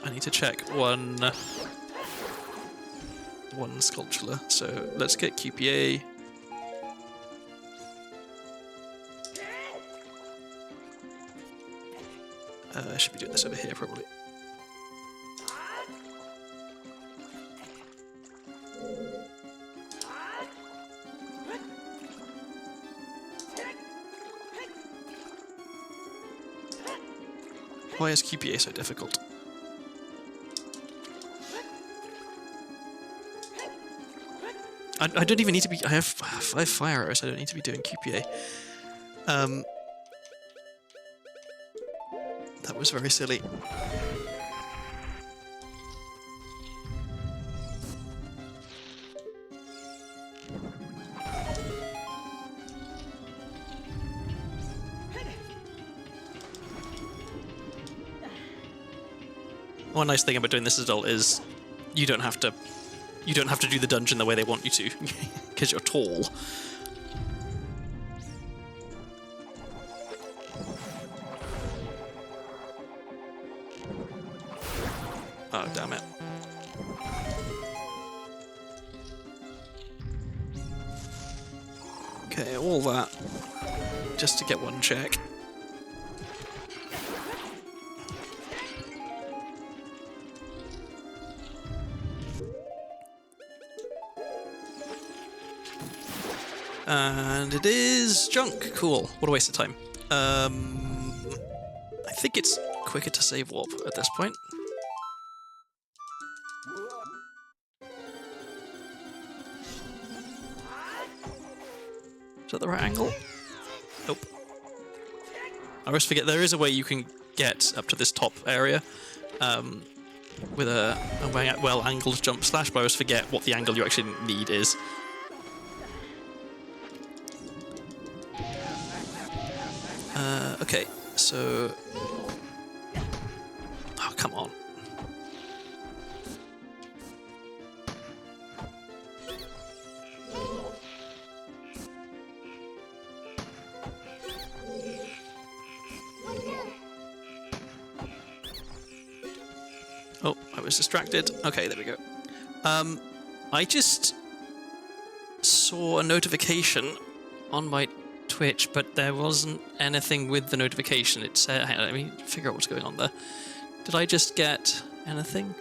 I need to check one sculpture. So let's get QPA. I should be doing this over here, probably. Why is QPA so difficult? I don't even need to be... I have 5 fire arrows, I don't need to be doing QPA. That was very silly. One nice thing about doing this adult is you don't have to do the dungeon the way they want you to, because you're tall. Oh, damn it. Okay, all that just to get one check. And it is junk. Cool. What a waste of time. I think it's quicker to save warp at this point. Is that the right angle? Nope. I always forget there is a way you can get up to this top area with a well-angled jump slash, but I always forget what the angle you actually need is. Okay, so... Oh, come on. Oh, I was distracted. Okay, there we go. I just saw a notification on my Twitch, but there wasn't anything with the notification. It said, hang on, let me figure out what's going on there. Did I just get anything?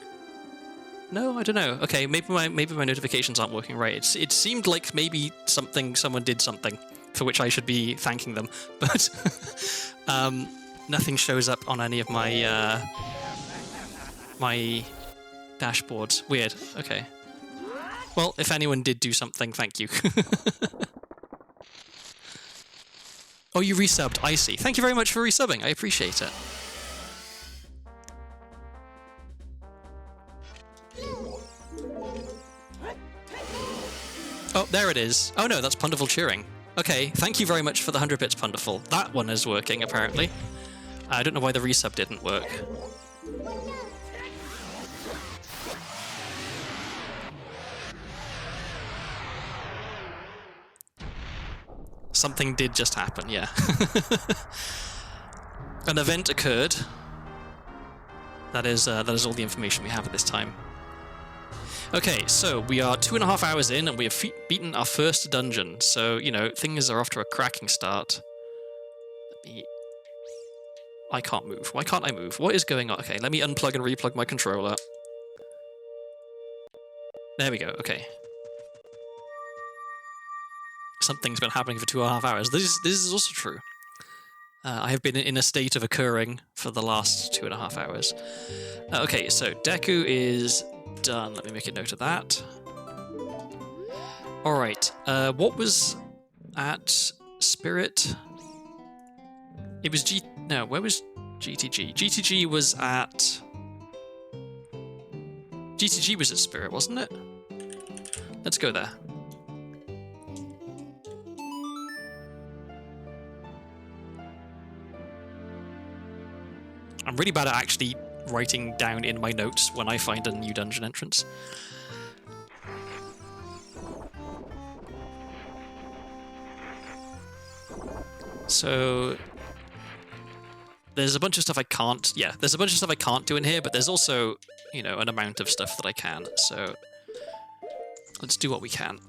No, I don't know. Okay, maybe my notifications aren't working right. It seemed like maybe someone did something for which I should be thanking them, but nothing shows up on any of my my dashboards. Weird. Okay. Well, if anyone did do something, thank you. Oh, you resubbed. I see. Thank you very much for resubbing. I appreciate it. Oh, there it is. Oh no, that's Punderful cheering. Okay, thank you very much for the 100 bits, Punderful. That one is working, apparently. I don't know why the resub didn't work. Something did just happen, yeah. An event occurred. That is all the information we have at this time. Okay, so we are 2.5 hours in, and we have beaten our first dungeon. So, you know, things are off to a cracking start. I can't move. Why can't I move? What is going on? Okay, let me unplug and replug my controller. There we go, okay. Something's been happening for 2.5 hours. This is also true. I have been in a state of occurring for the last 2.5 hours. Okay, so Deku is done. Let me make a note of that. Alright, what was at Spirit? It was No, where was GTG? GTG was at... GTG was at Spirit, wasn't it? Let's go there. I'm really bad at actually writing down in my notes when I find a new dungeon entrance. So there's a bunch of stuff I can't... Yeah, there's a bunch of stuff I can't do in here, but there's also, you know, an amount of stuff that I can. So let's do what we can.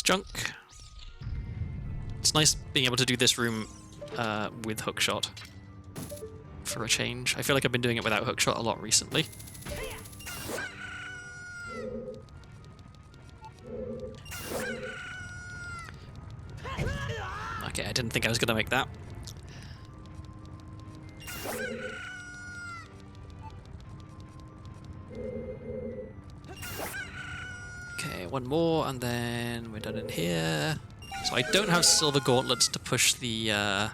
Junk. It's nice being able to do this room with hookshot for a change. I feel like I've been doing it without hookshot a lot recently. Okay, I didn't think I was going to make that. Okay, one more, and then we're done in here. So I don't have silver gauntlets to push the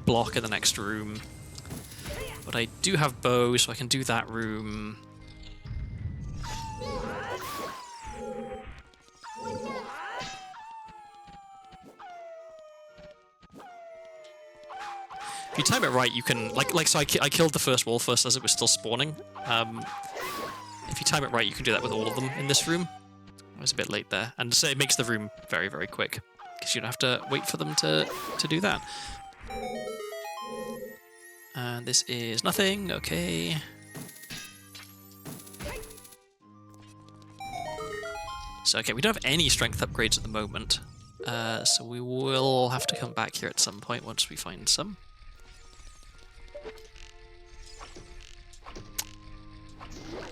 block in the next room, but I do have bow, so I can do that room. If you time it right, you can so I killed the first wolf first as it was still spawning. If you time it right, you can do that with all of them in this room. I was a bit late there, and so it makes the room very, very quick because you don't have to wait for them to do that. And this is nothing. Okay. So okay, we don't have any strength upgrades at the moment, so we will have to come back here at some point once we find some.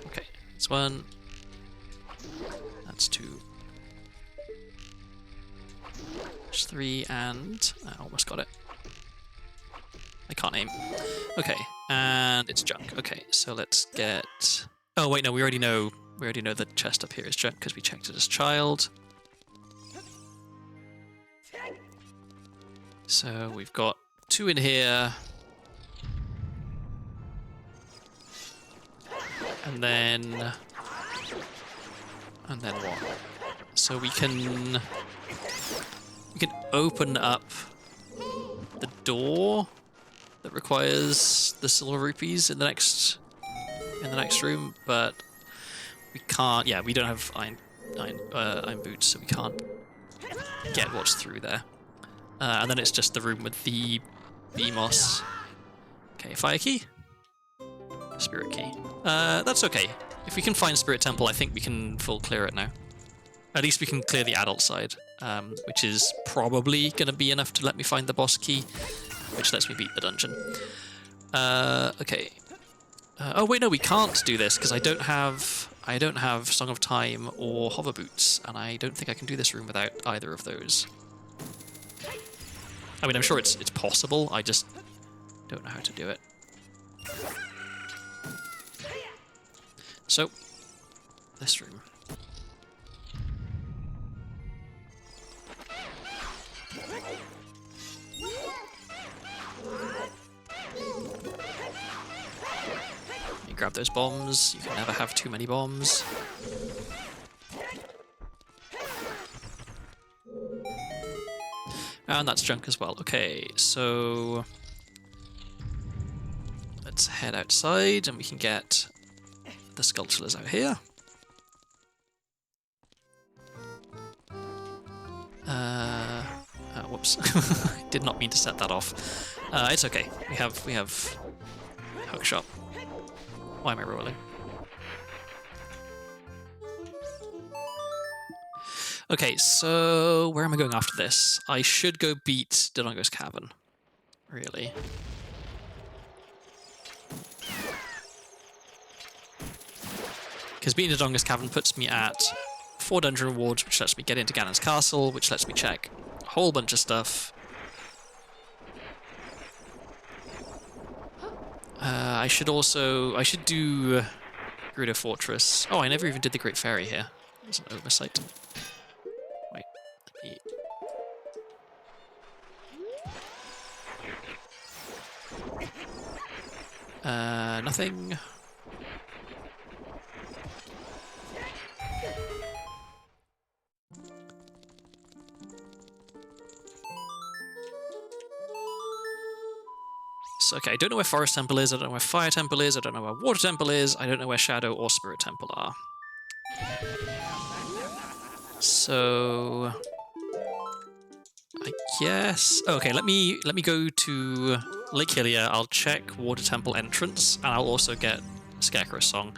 Okay, that's one. That's two. There's three, and I almost got it. I can't aim. Okay, and it's junk. Okay, so let's get... Oh wait, no, we already know the chest up here is junk because we checked it as child. So we've got two in here. And then what? So we can open up the door that requires the silver rupees in the next room, but we can't. Yeah, we don't have iron boots, so we can't get what's through there. And then it's just the room with the BMOS. Okay, fire key, spirit key. That's okay. If we can find Spirit Temple, I think we can full clear it now. At least we can clear the adult side, which is probably going to be enough to let me find the boss key, which lets me beat the dungeon. Okay. Oh wait, no, we can't do this because I don't have Song of Time or Hover Boots, and I don't think I can do this room without either of those. I mean, I'm sure it's possible. I just don't know how to do it. So, this room. You grab those bombs. You can never have too many bombs. And that's junk as well. Okay, so let's head outside and we can get the sculptures out here. Whoops. I did not mean to set that off. It's okay. We have hookshot. Why am I rolling? Okay, so where am I going after this? I should go beat Dodongo's Cavern. Really. Because beating Dodongo's Cavern puts me at 4 dungeon rewards, which lets me get into Ganon's Castle, which lets me check a whole bunch of stuff. I should do Gerudo Fortress. Oh, I never even did the Great Fairy here. That's an oversight. Wait, nothing. So, okay, I don't know where Forest Temple is, I don't know where Fire Temple is, I don't know where Water Temple is, I don't know where Shadow or Spirit Temple are. So I guess... Okay, let me go to Lake Hylia, I'll check Water Temple entrance, and I'll also get Scarecrow's Song.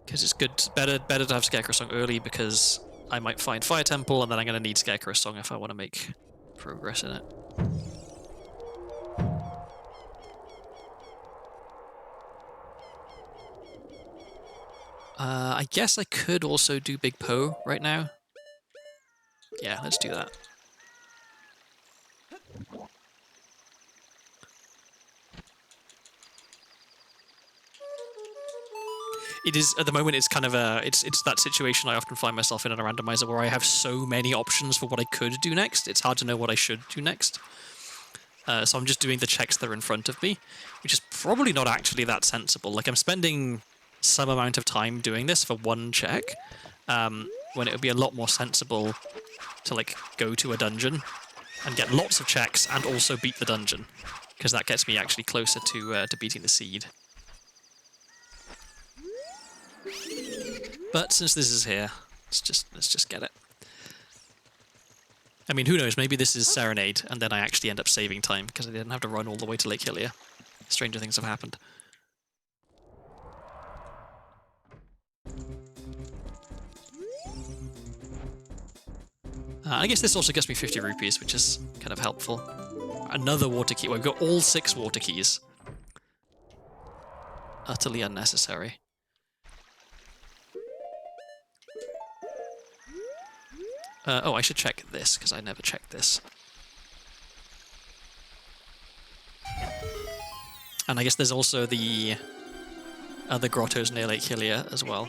Because it's good, better to have Scarecrow's Song early, because I might find Fire Temple, and then I'm going to need Scarecrow's Song if I want to make progress in it. I guess I could also do Big Poe right now. Yeah, let's do that. It is, at the moment, it's kind of it's that situation I often find myself in a randomizer where I have so many options for what I could do next, it's hard to know what I should do next. So I'm just doing the checks that are in front of me, which is probably not actually that sensible. Like, I'm spending some amount of time doing this for one check, when it would be a lot more sensible to, like, go to a dungeon and get lots of checks and also beat the dungeon, because that gets me actually closer to beating the seed. But since this is here, let's just get it. I mean, who knows? Maybe this is Serenade, and then I actually end up saving time because I didn't have to run all the way to Lake Hylia. Stranger things have happened. I guess this also gets me 50 rupees, which is kind of helpful. Another water key. Well, we've got all 6 water keys. Utterly unnecessary. Oh, I should check this, because I never checked this. And I guess there's also the other grottos near Lake Hylia as well.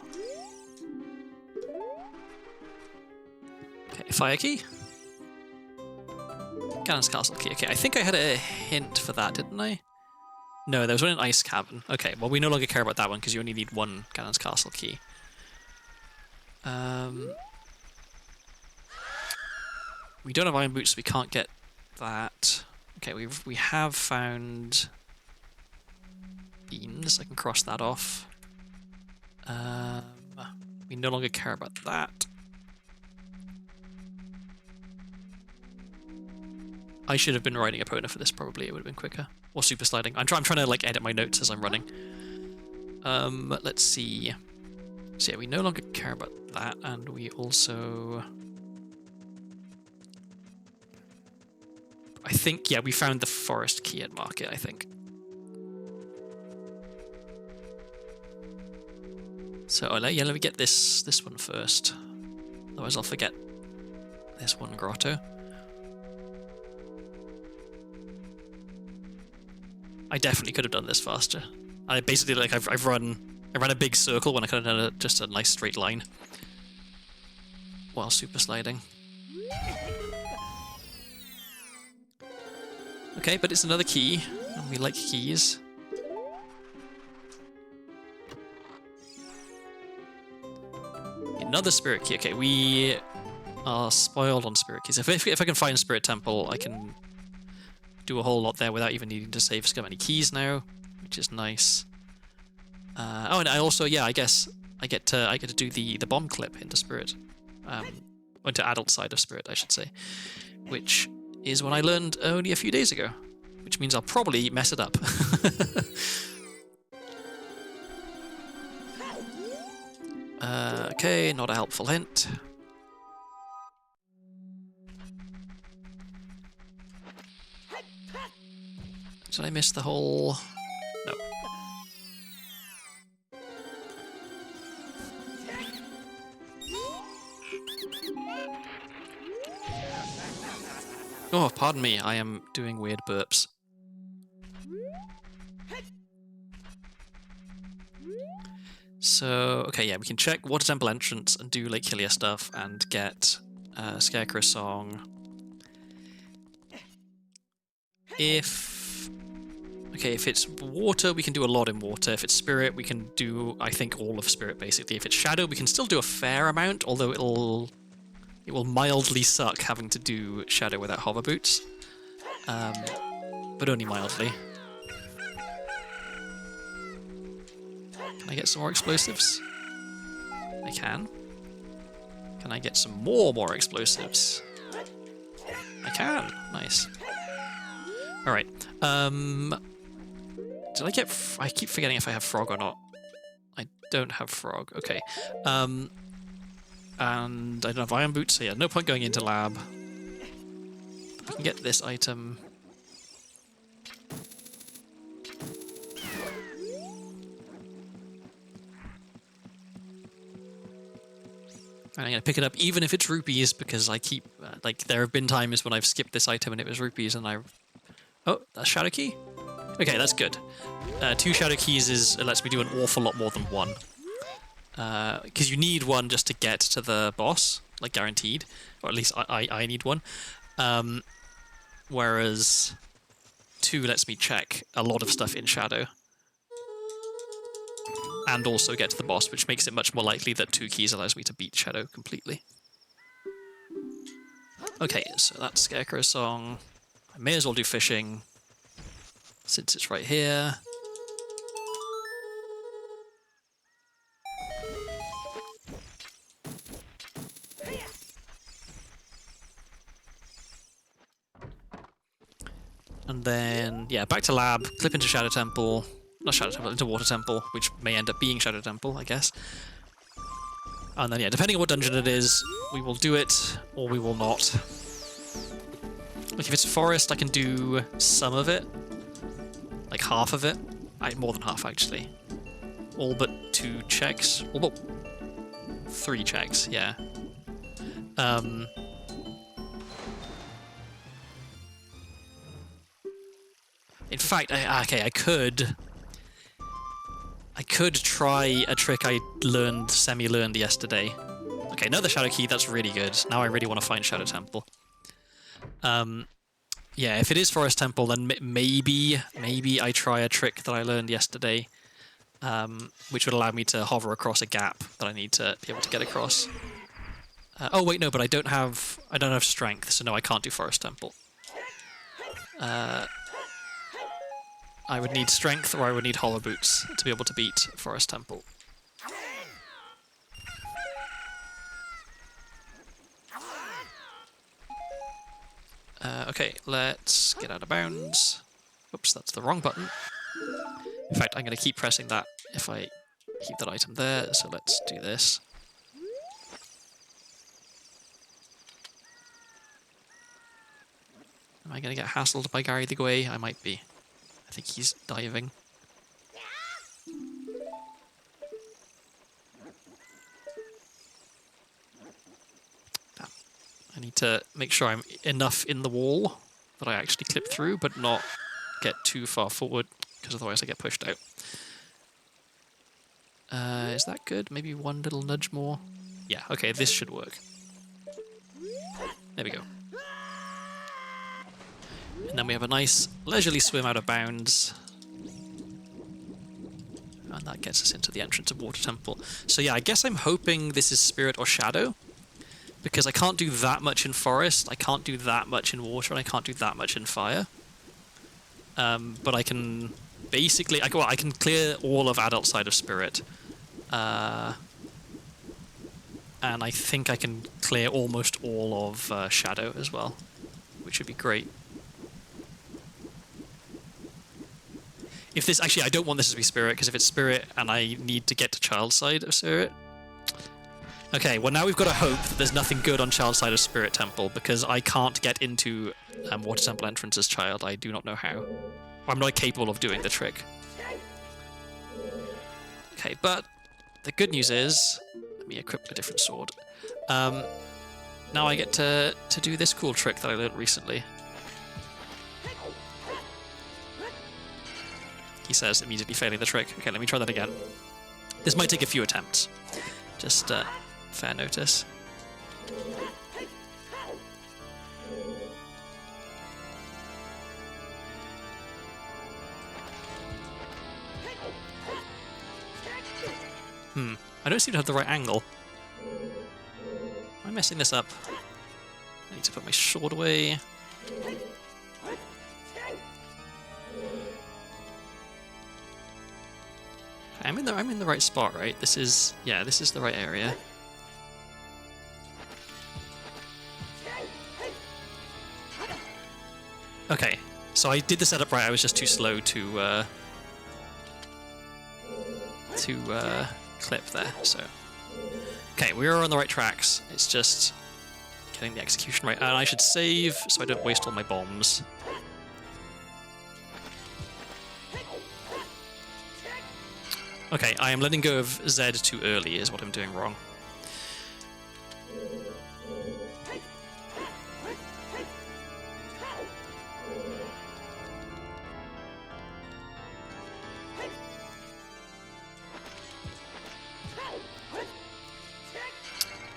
Okay, fire key. Ganon's Castle key. Okay, I think I had a hint for that, didn't I? No, there was one in Ice Cavern. Okay, well, we no longer care about that one, because you only need one Ganon's Castle key. We don't have iron boots, so we can't get that. Okay, we have found beans. I can cross that off. We no longer care about that. I should have been riding Epona for this, probably. It would have been quicker. Or super sliding. I'm trying to, like, edit my notes as I'm running. Let's see. So yeah, we no longer care about that, and we also... I think, yeah, we found the forest key at Market, I think. So, yeah, let me get this one first. Otherwise I'll forget this one grotto. I definitely could have done this faster. I basically, like, I ran a big circle when I could have done just a nice straight line while super sliding. Okay, but it's another key, and we like keys. Another spirit key. Okay, we are spoiled on spirit keys. If I can find Spirit Temple, I can do a whole lot there without even needing to save so many keys now, which is nice. Oh, and I also, yeah, I guess I get to do the bomb clip into Spirit, into adult side of Spirit, I should say, which is what I learned only a few days ago, which means I'll probably mess it up. Okay, not a helpful hint. Did I miss the whole... No. Oh, pardon me, I am doing weird burps. So, okay, yeah, we can check Water Temple entrance and do Lake Hylia stuff and get Scarecrow Song. If it's water, we can do a lot in water. If it's spirit, we can do, I think, all of spirit, basically. If it's shadow, we can still do a fair amount, although it will mildly suck having to do shadow without hover boots. But only mildly. Can I get some more explosives? I can. Can I get some more explosives? I can. Nice. Alright. Did I get... I keep forgetting if I have frog or not. I don't have frog. Okay. And I don't have iron boots, so yeah, no point going into lab. We can get this item. And I'm going to pick it up even if it's rupees, because I keep... like, there have been times when I've skipped this item and it was rupees, and I... Oh, that's Shadow Key? Okay, that's good. 2 Shadow Keys it lets me do an awful lot more than 1. Because you need 1 just to get to the boss, like guaranteed. Or at least I need 1. Whereas 2 lets me check a lot of stuff in Shadow. And also get to the boss, which makes it much more likely that 2 keys allows me to beat Shadow completely. Okay, so that's Scarecrow's song. I may as well do fishing, since it's right here. And then, yeah, back to lab, clip into Shadow Temple. Not Shadow Temple, into Water Temple, which may end up being Shadow Temple, I guess. And then, yeah, depending on what dungeon it is, we will do it, or we will not. Like, if it's forest, I can do some of it. Like, half of it. More than half, actually. All but 2 checks. All but 3 checks, yeah. In fact, I could try a trick I semi-learned yesterday. Okay, another Shadow Key, that's really good. Now I really want to find Shadow Temple. Yeah, if it is Forest Temple, then maybe I try a trick that I learned yesterday, which would allow me to hover across a gap that I need to be able to get across. Oh wait, no, but I don't have strength, so no, I can't do Forest Temple. I would need strength, or I would need hollow boots to be able to beat Forest Temple. Okay, let's get out of bounds. Oops, that's the wrong button. In fact, I'm going to keep pressing that if I keep that item there, so let's do this. Am I going to get hassled by Gary the Gway? I might be. I think he's diving. Damn. I need to make sure I'm enough in the wall that I actually clip through, but not get too far forward, because otherwise I get pushed out. Is that good? Maybe 1 little nudge more? Yeah, okay, this should work. There we go. And then we have a nice leisurely swim out of bounds. And that gets us into the entrance of Water Temple. So yeah, I guess I'm hoping this is Spirit or Shadow, because I can't do that much in Forest, I can't do that much in Water, and I can't do that much in Fire. But I can basically... I can clear all of Adult Side of Spirit. And I think I can clear almost all of Shadow as well, which would be great. If this... Actually, I don't want this to be Spirit, because if it's Spirit and I need to get to Child Side of Spirit... Okay, well now we've got to hope that there's nothing good on Child Side of Spirit Temple, because I can't get into Water Temple entrance as Child. I do not know how. I'm not capable of doing the trick. Okay, but the good news is... Let me equip a different sword. Now I get to do this cool trick that I learned recently. He says, immediately failing the trick. Okay, let me try that again. This might take a few attempts. Just fair notice. I don't seem to have the right angle. Am I messing this up? I need to put my sword away. I'm in the right spot, right? This is the right area. Okay, so I did the setup right. I was just too slow to clip there. So, okay, we are on the right tracks. It's just getting the execution right, and I should save so I don't waste all my bombs. Okay, I am letting go of Z too early is what I'm doing wrong.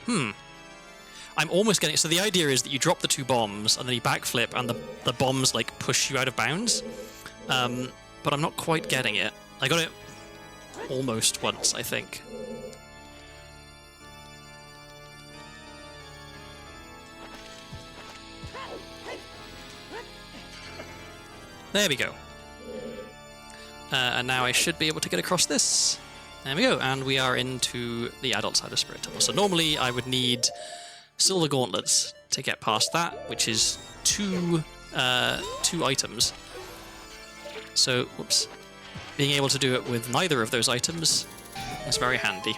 I'm almost getting... So the idea is that you drop the 2 bombs, and then you backflip, and the bombs, like, push you out of bounds. But I'm not quite getting it. I got it almost once, I think. There we go. And now I should be able to get across this. There we go, and we are into the adult side of Spirit Temple. So normally I would need silver gauntlets to get past that, which is two items. So, whoops. Being able to do it with neither of those items is very handy.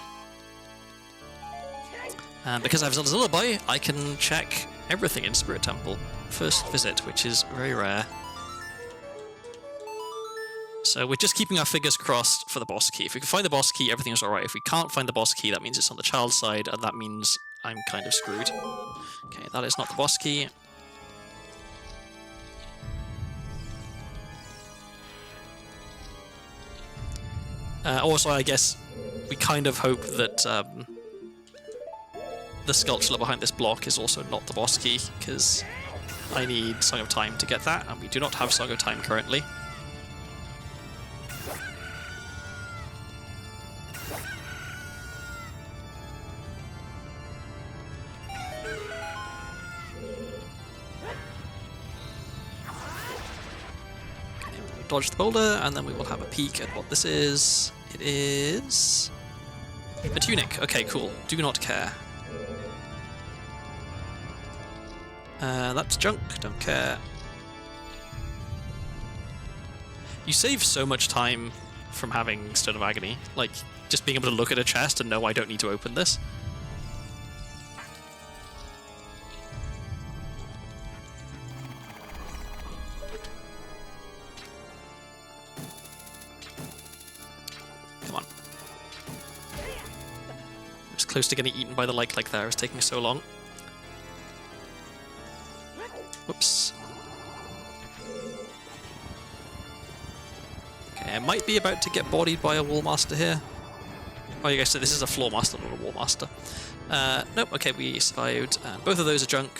And because I have Zelda's Lullaby, I can check everything in Spirit Temple. First visit, which is very rare. So we're just keeping our fingers crossed for the boss key. If we can find the boss key, everything's alright. If we can't find the boss key, that means it's on the child side, and that means I'm kind of screwed. Okay, that is not the boss key. Also, I guess we kind of hope that the sculpture behind this block is also not the boss key, because I need Song of Time to get that, and we do not have Song of Time currently. Dodge the boulder, and then we will have a peek at what this is. It is a tunic. Okay, cool. Do not care. That's junk. Don't care. You save so much time from having Stone of Agony. Like, just being able to look at a chest and know I don't need to open this. Close to getting eaten by the like there. It was taking so long. Whoops. Okay, I might be about to get bodied by a wall master here. Oh, you guys said this is a floor master, not a wall master. Nope, okay, we survived. Both of those are junk.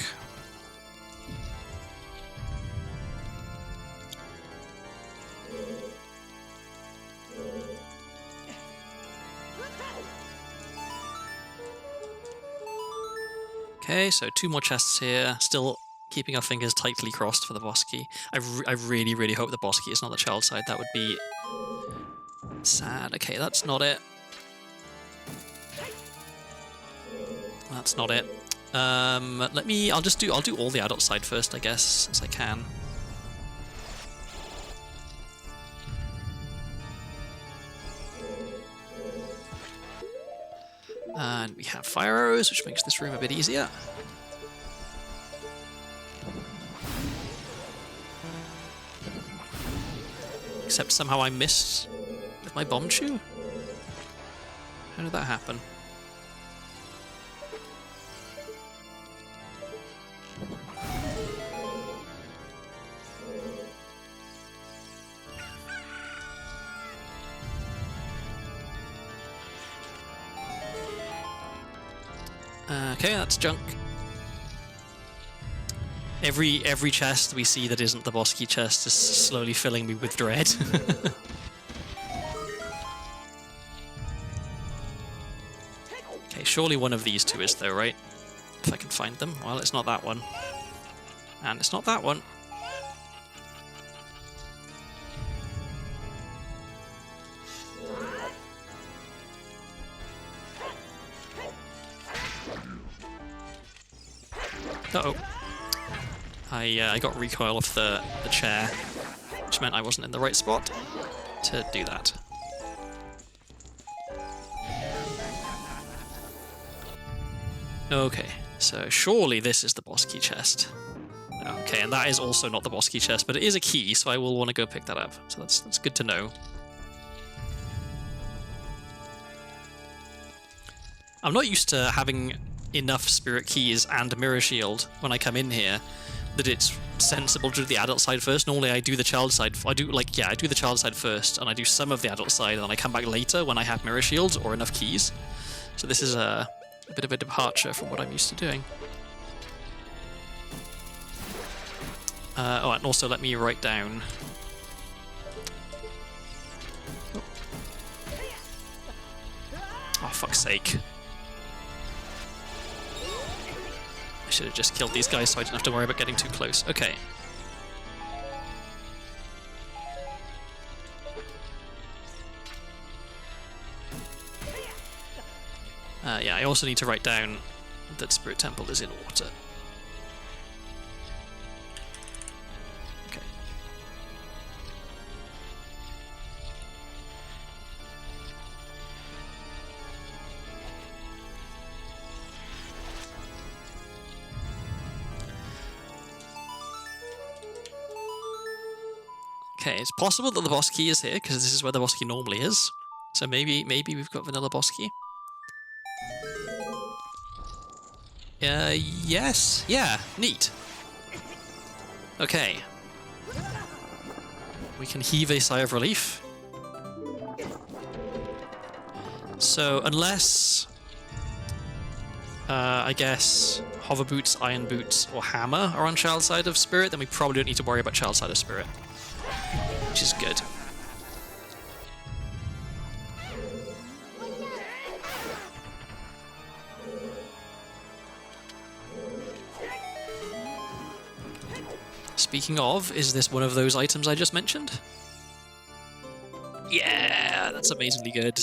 Okay, so 2 more chests here. Still keeping our fingers tightly crossed for the boss key. I really, really hope the boss key is not the child side. That would be sad. Okay, that's not it. That's not it. I'll do all the adult side first, I guess, since I can. And we have fire arrows, which makes this room a bit easier. Except somehow I missed with my bomb shoe? How did that happen? Okay, that's junk. Every chest we see that isn't the boss key chest is slowly filling me with dread. Okay, surely one of these 2 is though, right? If I can find them. Well, it's not that one. And it's not that one. Uh-oh. I got recoil off the chair, which meant I wasn't in the right spot to do that. Okay, so surely this is the boss key chest. Okay, and that is also not the boss key chest, but it is a key, so I will want to go pick that up. So that's good to know. I'm not used to having enough spirit keys and a mirror shield when I come in here that it's sensible to do the adult side first. Normally I do the child side. I do the child side first, and I do some of the adult side, and then I come back later when I have mirror shields or enough keys. So this is a bit of a departure from what I'm used to doing. Oh, and also let me write down... Oh, fuck's sake. I should have just killed these guys so I didn't have to worry about getting too close. Okay. Yeah, I also need to write down that Spirit Temple is in water. Okay. Okay, it's possible that the boss key is here, because this is where the boss key normally is. So maybe we've got vanilla boss key. Yes. Yeah, neat. Okay. We can heave a sigh of relief. So, unless... I guess... Hover Boots, Iron Boots, or Hammer are on Child Side of Spirit, then we probably don't need to worry about Child Side of Spirit. Which is good. Speaking of, is this one of those items I just mentioned? Yeah, that's amazingly good.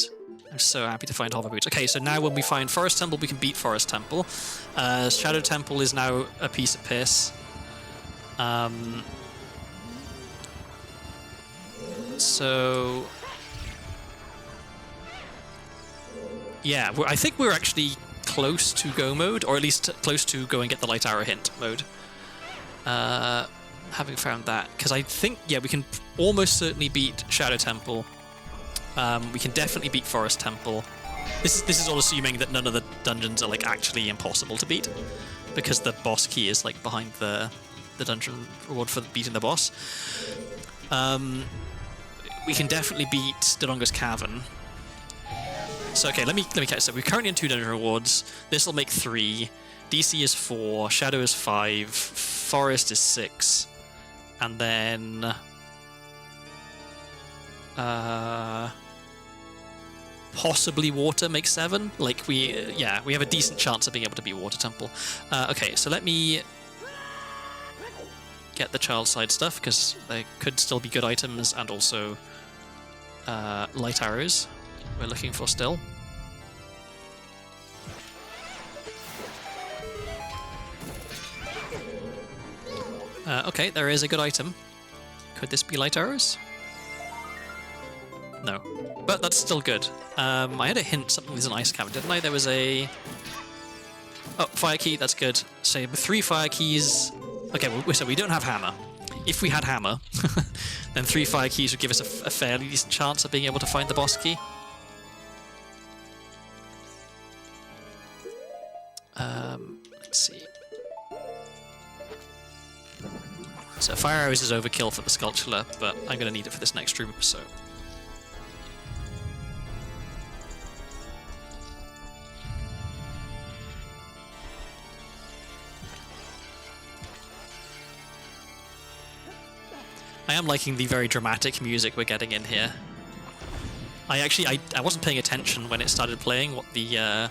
I'm so happy to find Hover Boots. Okay, so now when we find Forest Temple, we can beat Forest Temple. Shadow Temple is now a piece of piss. So... yeah, I think we're actually close to go mode, or at least close to go and get the light arrow hint mode. Having found that, because I think, yeah, we can almost certainly beat Shadow Temple. We can definitely beat Forest Temple. This is all assuming that none of the dungeons are like actually impossible to beat, because the boss key is like behind the dungeon reward for beating the boss. We can definitely beat Delonga's Cavern. So okay, let me catch. So we're currently in 2 dungeon rewards. This will make 3. DC is 4. Shadow is 5. Forest is 6. And then... possibly water makes 7. Like, yeah, we have a decent chance of being able to beat Water Temple. Okay, so let me get the child side stuff, because they could still be good items, and also light arrows we're looking for still. Okay, there is a good item. Could this be light arrows? No. But that's still good. I had a hint something was an ice cavern, didn't I? There was a... oh, fire key, that's good. So 3 fire keys... okay, well, so we don't have hammer. If we had hammer, then 3 fire keys would give us a fairly decent chance of being able to find the boss key. Let's see. So fire arrows is overkill for the sculpture, but I'm going to need it for this next room, so... I am liking the very dramatic music we're getting in here. I wasn't paying attention when it started playing what the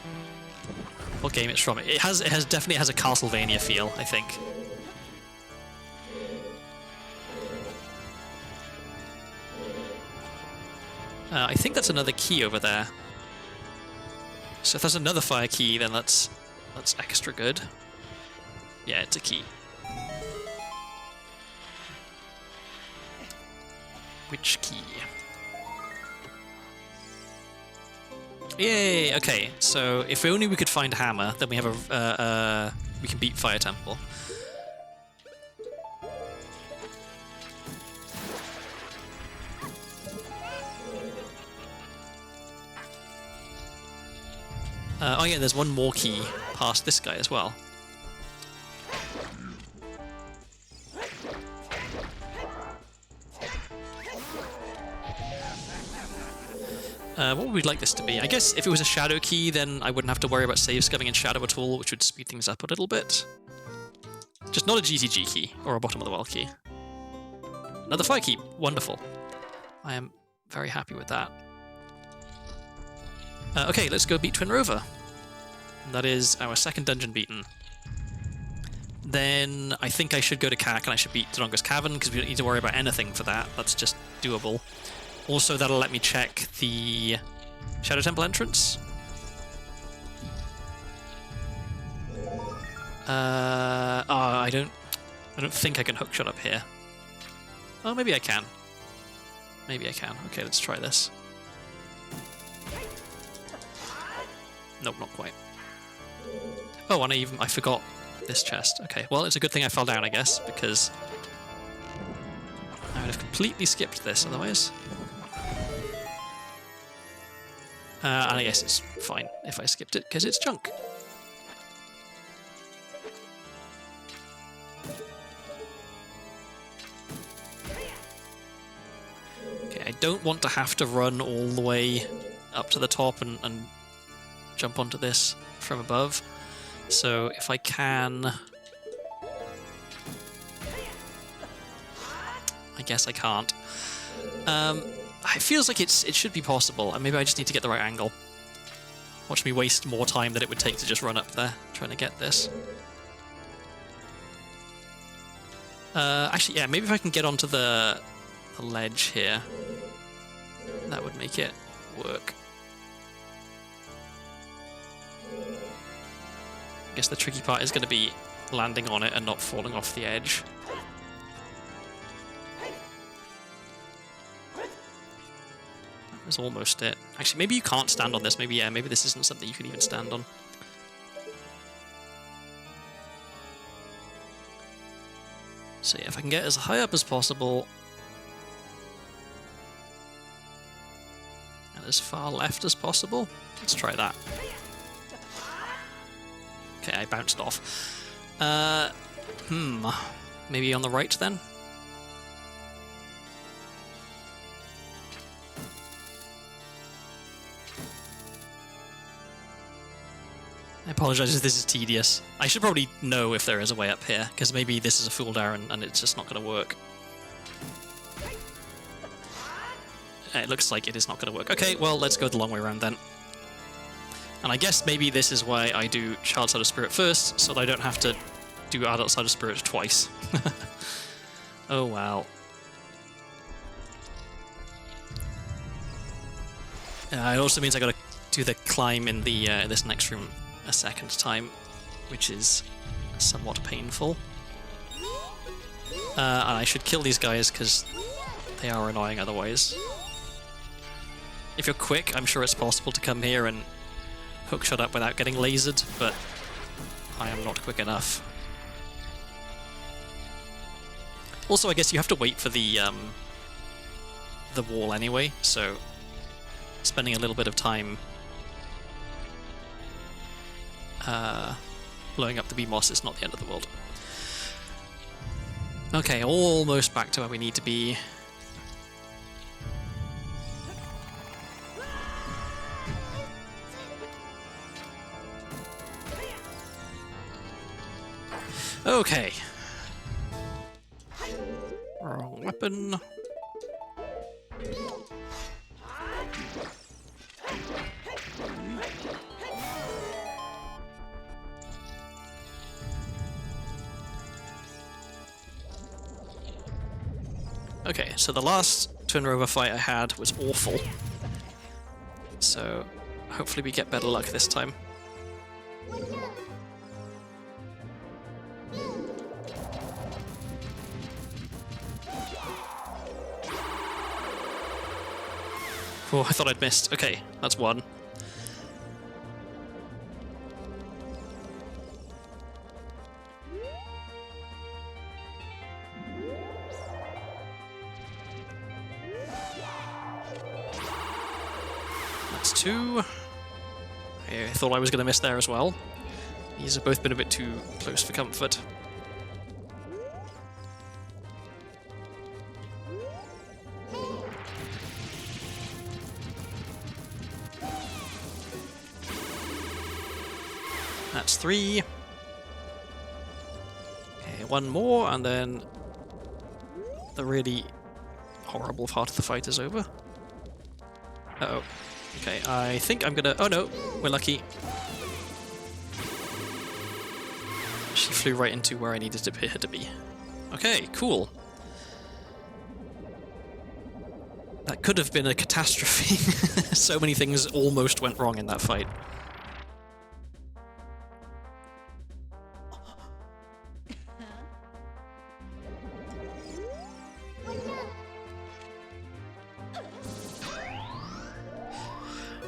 what game it's from. It definitely has a Castlevania feel, I think. I think that's another key over there. So if there's another fire key, then that's extra good. Yeah, it's a key. Which key? Yay! Okay, so if only we could find hammer, then we have we can beat Fire Temple. Oh yeah, there's one more key past this guy as well. What would we like this to be? I guess if it was a shadow key, then I wouldn't have to worry about save scumming in shadow at all, which would speed things up a little bit. Just not a GTG key, or a bottom of the world key. Another fire key. Wonderful. I am very happy with that. Okay, let's go beat Twin Rover. That is our second dungeon beaten. Then I think I should go to CAC and I should beat Dononga's Cavern, because we don't need to worry about anything for that. That's just doable. Also, that'll let me check the Shadow Temple entrance. I don't think I can hookshot up here. Oh, maybe I can. Maybe I can. Okay, let's try this. Nope, not quite. Oh, and I forgot this chest. Okay, well, it's a good thing I fell down, I guess, because I would have completely skipped this otherwise. And I guess it's fine if I skipped it, because it's junk. Okay, I don't want to have to run all the way up to the top and jump onto this from above. So if I can... I guess I can't. It feels like it should be possible, and maybe I just need to get the right angle. Watch me waste more time than it would take to just run up there, trying to get this. Actually, yeah, maybe if I can get onto the ledge here, that would make it work. I guess the tricky part is going to be landing on it and not falling off the edge. That was almost it. Actually, maybe you can't stand on this. Maybe, yeah, maybe this isn't something you can even stand on. So yeah, if I can get as high up as possible and as far left as possible, let's try that. Okay, I bounced off. Maybe on the right then? I apologize if this is tedious. I should probably know if there is a way up here, because maybe this is a fool down and it's just not going to work. It looks like it is not going to work. Okay, well, let's go the long way around then. And I guess maybe this is why I do Child Side of Spirit first, so that I don't have to do Adult Side of Spirit twice. Oh, wow. It also means I gotta do the climb in the this next room a second time, which is somewhat painful. And I should kill these guys, because they are annoying otherwise. If you're quick, I'm sure it's possible to come here and hookshot up without getting lasered, but I am not quick enough. Also, I guess you have to wait for the wall anyway, so spending a little bit of time blowing up the BMOS is not the end of the world. Okay, almost back to where we need to be. Okay. Wrong weapon. Okay, so the last Twin Rover fight I had was awful. So hopefully we get better luck this time. Oh, I thought I'd missed. Okay, that's one. That's two. I thought I was going to miss there as well. These have both been a bit too close for comfort. That's 3. Okay, 1 more, and then the really horrible part of the fight is over. Uh-oh. Okay, I think I'm gonna... Oh no, we're lucky. She flew right into where I needed her to be. Okay, cool. That could have been a catastrophe. So many things almost went wrong in that fight.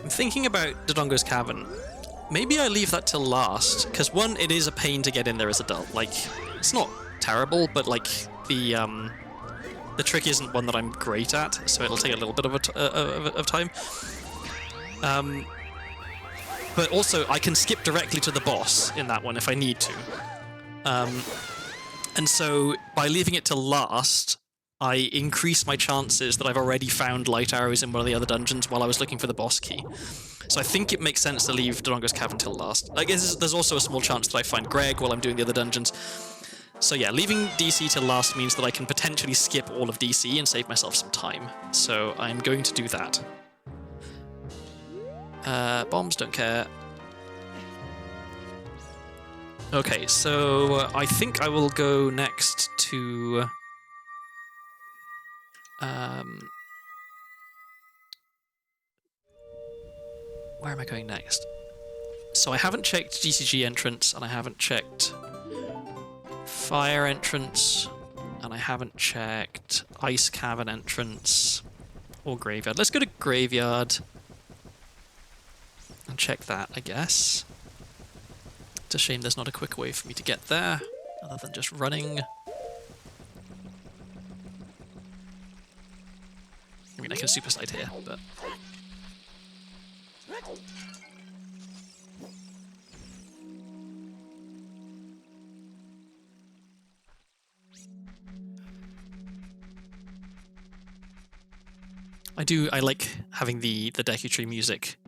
I'm thinking about Dodongo's Cavern. Maybe I leave that till last, because one, it is a pain to get in there as adult. Like, it's not terrible, but like the trick isn't one that I'm great at, so it'll take a little bit of time. But also, I can skip directly to the boss in that one if I need to. And so, by leaving it till last, I increase my chances that I've already found light arrows in one of the other dungeons while I was looking for the boss key. So I think it makes sense to leave Dodongo's Cavern till last. I guess there's also a small chance that I find Greg while I'm doing the other dungeons. So yeah, leaving DC till last means that I can potentially skip all of DC and save myself some time. So I'm going to do that. Bombs, don't care. Okay, so I think I will go next to... where am I going next? So I haven't checked GCG entrance, and I haven't checked fire entrance, and I haven't checked ice cavern entrance or graveyard. Let's go to graveyard and check that, I guess. It's a shame there's not a quick way for me to get there, other than just running. I mean, I can super slide here, but... I like having the Deku Tree music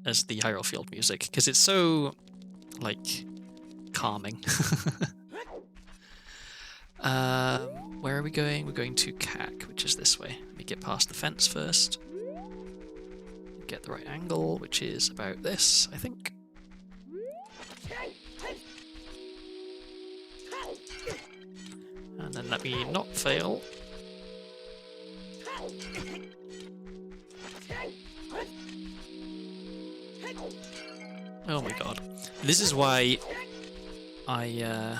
as the Hyrule Field music, because it's so, like, calming. Where are we going? We're going to CAC, which is this way. Let me get past the fence first. Get the right angle, which is about this, I think. And then let me not fail. Oh my god. This is why I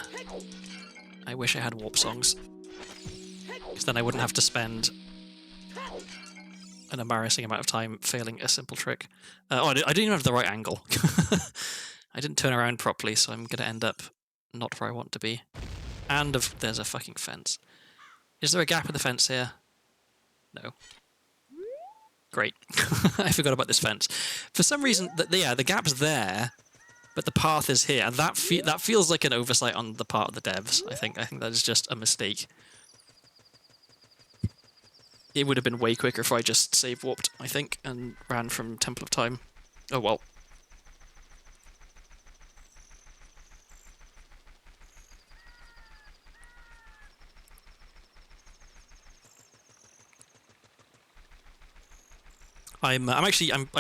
wish I had warp songs. Because then I wouldn't have to spend an embarrassing amount of time failing a simple trick. I didn't even have the right angle. I didn't turn around properly, so I'm going to end up not where I want to be. And there's a fucking fence. Is there a gap in the fence here? No. Great. I forgot about this fence. For some reason, the gap's there, but the path is here, and that feels like an oversight on the part of the devs. I think that is just a mistake. It would have been way quicker if I just save warped, I think, and ran from Temple of Time. Oh well. I'm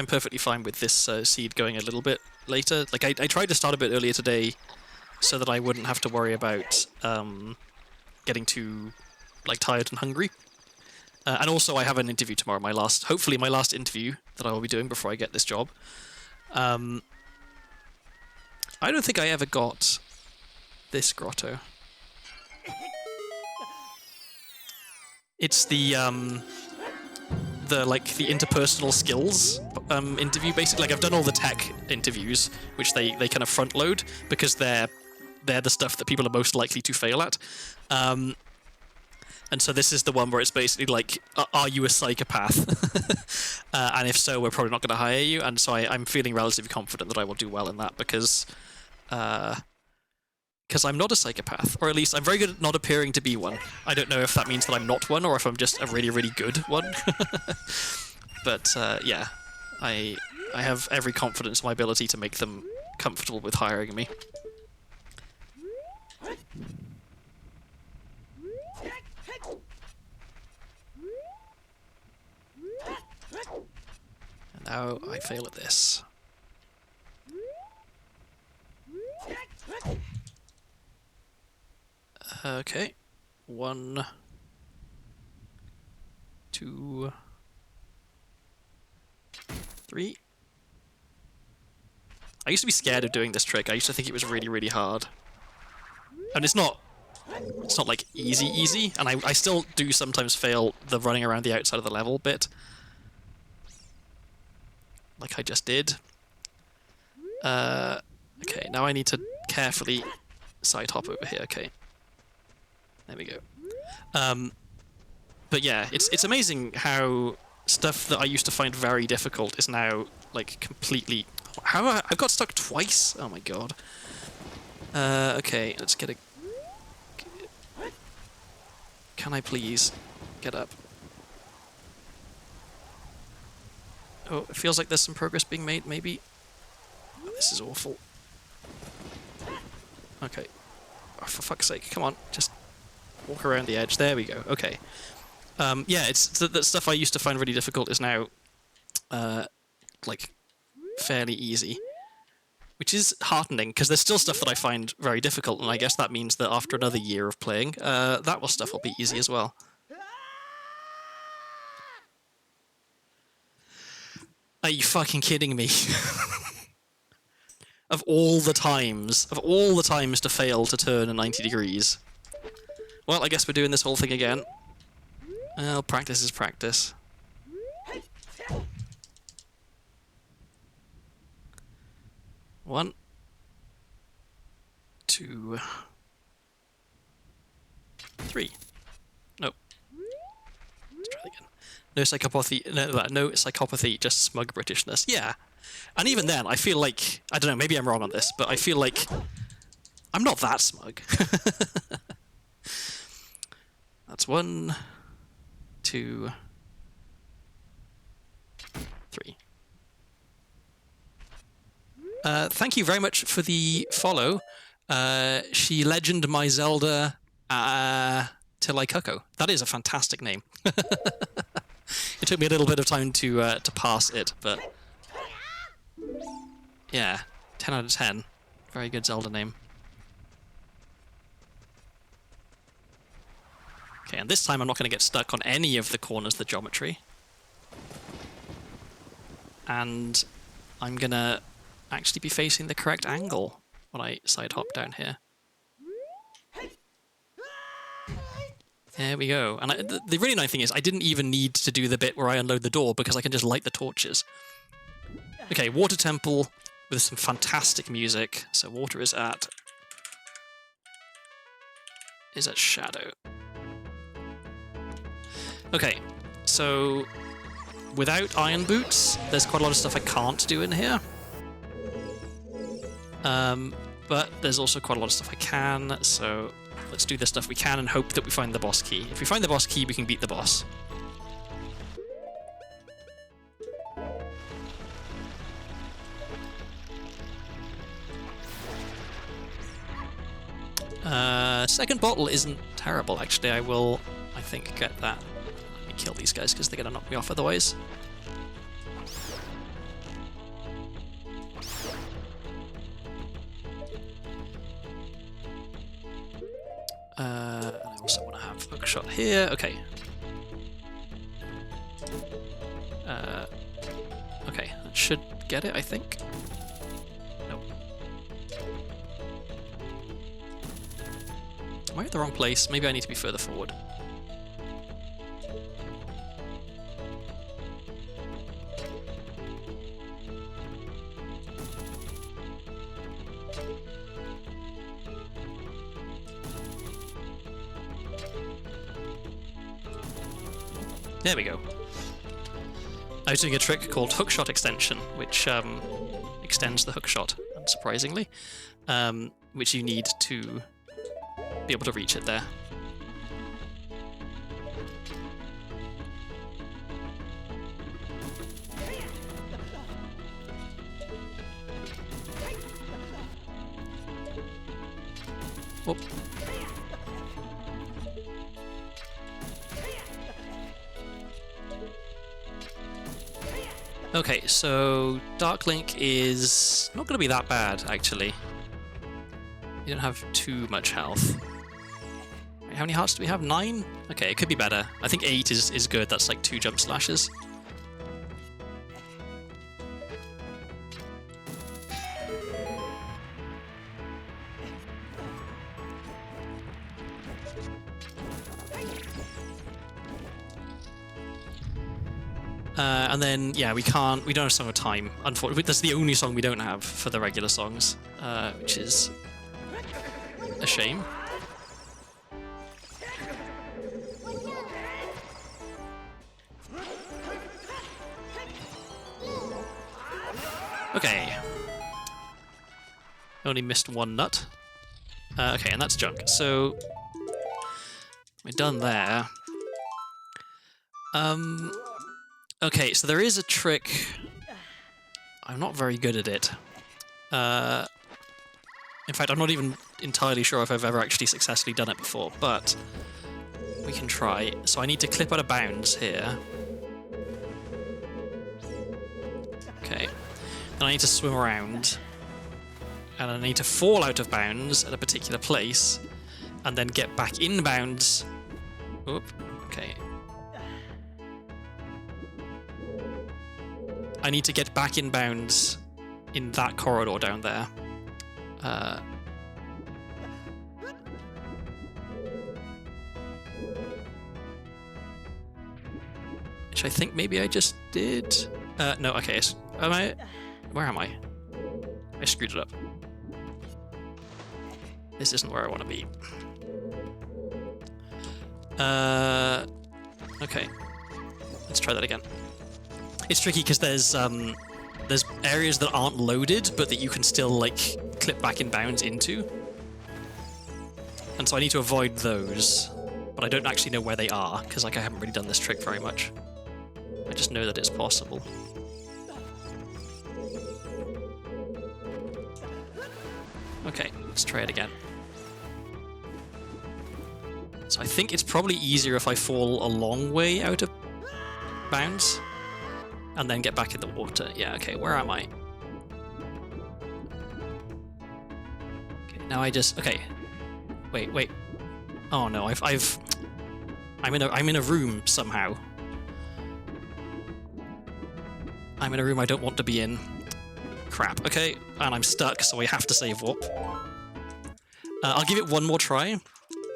perfectly fine with this seed going a little bit later. Like I tried to start a bit earlier today, so that I wouldn't have to worry about getting too tired and hungry. And also, I have an interview tomorrow. Hopefully my last interview that I will be doing before I get this job. I don't think I ever got this grotto. It's the interpersonal skills interview, basically. Like, I've done all the tech interviews, which they kind of front load because they're the stuff that people are most likely to fail at. And so this is the one where it's basically like, are you a psychopath? And if so, we're probably not going to hire you. And so I'm feeling relatively confident that I will do well in that because I'm not a psychopath, or at least I'm very good at not appearing to be one. I don't know if that means that I'm not one, or if I'm just a really, really good one. But yeah, I have every confidence in my ability to make them comfortable with hiring me. And now I fail at this. Okay. 1, 2, 3. I used to be scared of doing this trick. I used to think it was really, really hard. And it's not like easy, and I still do sometimes fail the running around the outside of the level bit. Like I just did. Okay, now I need to carefully side hop over here, okay. There we go. But yeah, it's amazing how stuff that I used to find very difficult is now, like, completely... I've got stuck twice? Oh my god. Okay, let's get a... Can I please get up? Oh, it feels like there's some progress being made, maybe? Oh, this is awful. Okay. Oh, for fuck's sake, come on, just walk around the edge. There we go, okay. Yeah, it's the stuff I used to find really difficult is now, like, fairly easy. Which is heartening, because there's still stuff that I find very difficult, and I guess that means that after another year of playing, stuff will be easy as well. Are you fucking kidding me? Of all the times to fail to turn 90 degrees. Well, I guess we're doing this whole thing again. Well, practice is practice. One, 2, 3. Nope. Let's try it again. No psychopathy. No psychopathy. Just smug Britishness. Yeah. And even then, I feel like, I don't know. Maybe I'm wrong on this, but I feel like I'm not that smug. That's 1, 2, 3. Thank you very much for the follow. She legend my Zelda till I cuckoo. That is a fantastic name. It took me a little bit of time to pass it, but yeah, 10 out of 10. Very good Zelda name. Okay, and this time I'm not going to get stuck on any of the corners of the geometry. And I'm going to actually be facing the correct angle when I side hop down here. There we go. And the really nice thing is I didn't even need to do the bit where I unload the door because I can just light the torches. Okay, water temple with some fantastic music. So water is at shadow. Okay, so without iron boots, there's quite a lot of stuff I can't do in here. But there's also quite a lot of stuff I can, so let's do the stuff we can and hope that we find the boss key. If we find the boss key, we can beat the boss. Second bottle isn't terrible, actually. I will, I think, get that. Let me kill these guys, because they're going to knock me off otherwise. I also want to have hook shot here. Okay. Okay, that should get it, I think. Nope. Am I at the wrong place? Maybe I need to be further forward. There we go. I was doing a trick called hookshot extension, which extends the hookshot, unsurprisingly, which you need to be able to reach it there. Whoop. Okay, so Dark Link is not going to be that bad, actually. You don't have too much health. How many hearts do we have? 9? Okay, it could be better. I think 8 is good. That's like 2 jump slashes. And then, yeah, we don't have Song of Time. Unfortunately, that's the only song we don't have for the regular songs, which is a shame. Okay. Only missed 1 nut. Okay, and that's junk. So we're done there. Okay, so there is a trick. I'm not very good at it. In fact, I'm not even entirely sure if I've ever actually successfully done it before, but we can try. So I need to clip out of bounds here. Okay. Then I need to swim around. And I need to fall out of bounds at a particular place, and then get back in bounds. Oop. Okay. I need to get back in bounds in that corridor down there. Which I think maybe I just did. No, okay. Where am I? I screwed it up. This isn't where I want to be. Okay. Let's try that again. It's tricky because there's areas that aren't loaded, but that you can still like clip back in bounds into. And so I need to avoid those, but I don't actually know where they are because like I haven't really done this trick very much. I just know that it's possible. Okay, let's try it again. So I think it's probably easier if I fall a long way out of bounds and then get back in the water. Yeah, okay, where am I? Okay, now I just... Okay. Wait. Oh no, I'm in a room somehow. I'm in a room I don't want to be in. Crap. Okay, and I'm stuck, so I have to save warp. I'll give it one more try,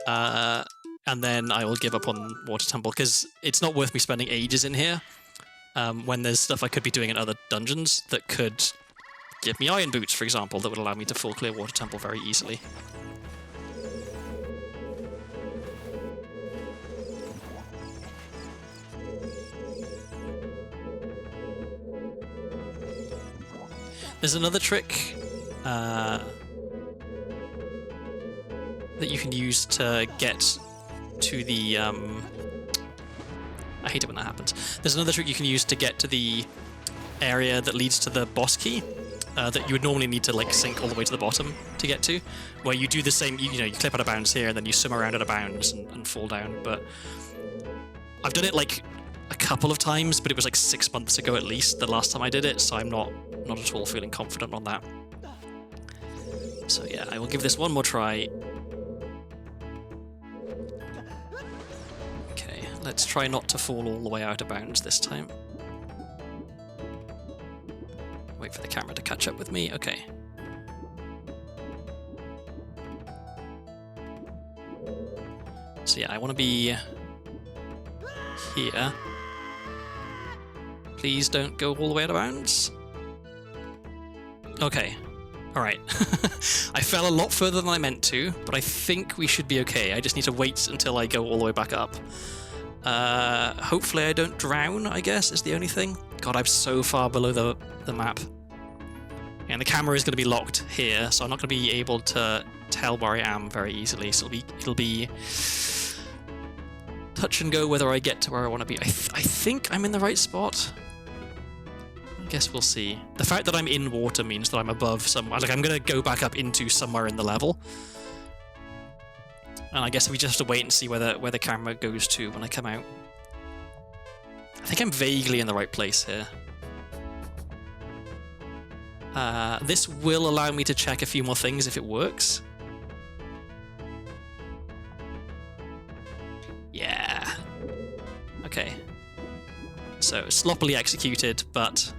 and then I will give up on Water Temple, because it's not worth me spending ages in here when there's stuff I could be doing in other dungeons that could give me Iron Boots, for example, that would allow me to full clear Water Temple very easily. There's another trick that you can use to get to the... I hate it when that happens. There's another trick you can use to get to the area that leads to the boss key that you would normally need to like sink all the way to the bottom to get to, where you do the same, you clip out of bounds here and then you swim around out of bounds and fall down. But I've done it like a couple of times, but it was like 6 months ago at least, the last time I did it, so I'm not at all feeling confident on that. So yeah, I will give this one more try. Okay, let's try not to fall all the way out of bounds this time. Wait for the camera to catch up with me. Okay. So yeah, I want to be here. Please don't go all the way out of bounds. Okay. Alright. I fell a lot further than I meant to, but I think we should be okay. I just need to wait until I go all the way back up. Hopefully I don't drown, I guess, is the only thing. God, I'm so far below the map. And the camera is going to be locked here, so I'm not going to be able to tell where I am very easily. So it'll be touch and go whether I get to where I want to be. I think I'm in the right spot. I guess we'll see. The fact that I'm in water means that I'm above somewhere. Like, I'm going to go back up into somewhere in the level. And I guess we just have to wait and see where the camera goes to when I come out. I think I'm vaguely in the right place here. This will allow me to check a few more things if it works. Yeah. Okay. So, sloppily executed, but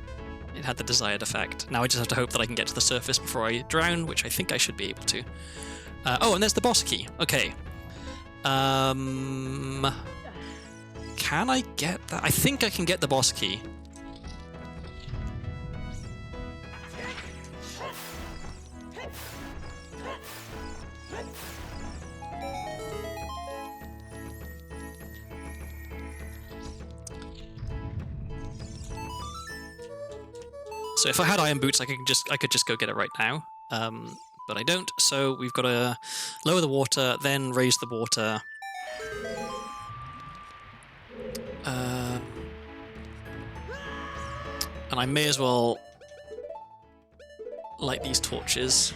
it had the desired effect. Now I just have to hope that I can get to the surface before I drown, which I think I should be able to. Oh, and there's the boss key. Okay. Can I get that? I think I can get the boss key. So if I had iron boots, I could just go get it right now. But I don't, so we've got to lower the water, then raise the water. And I may as well light these torches.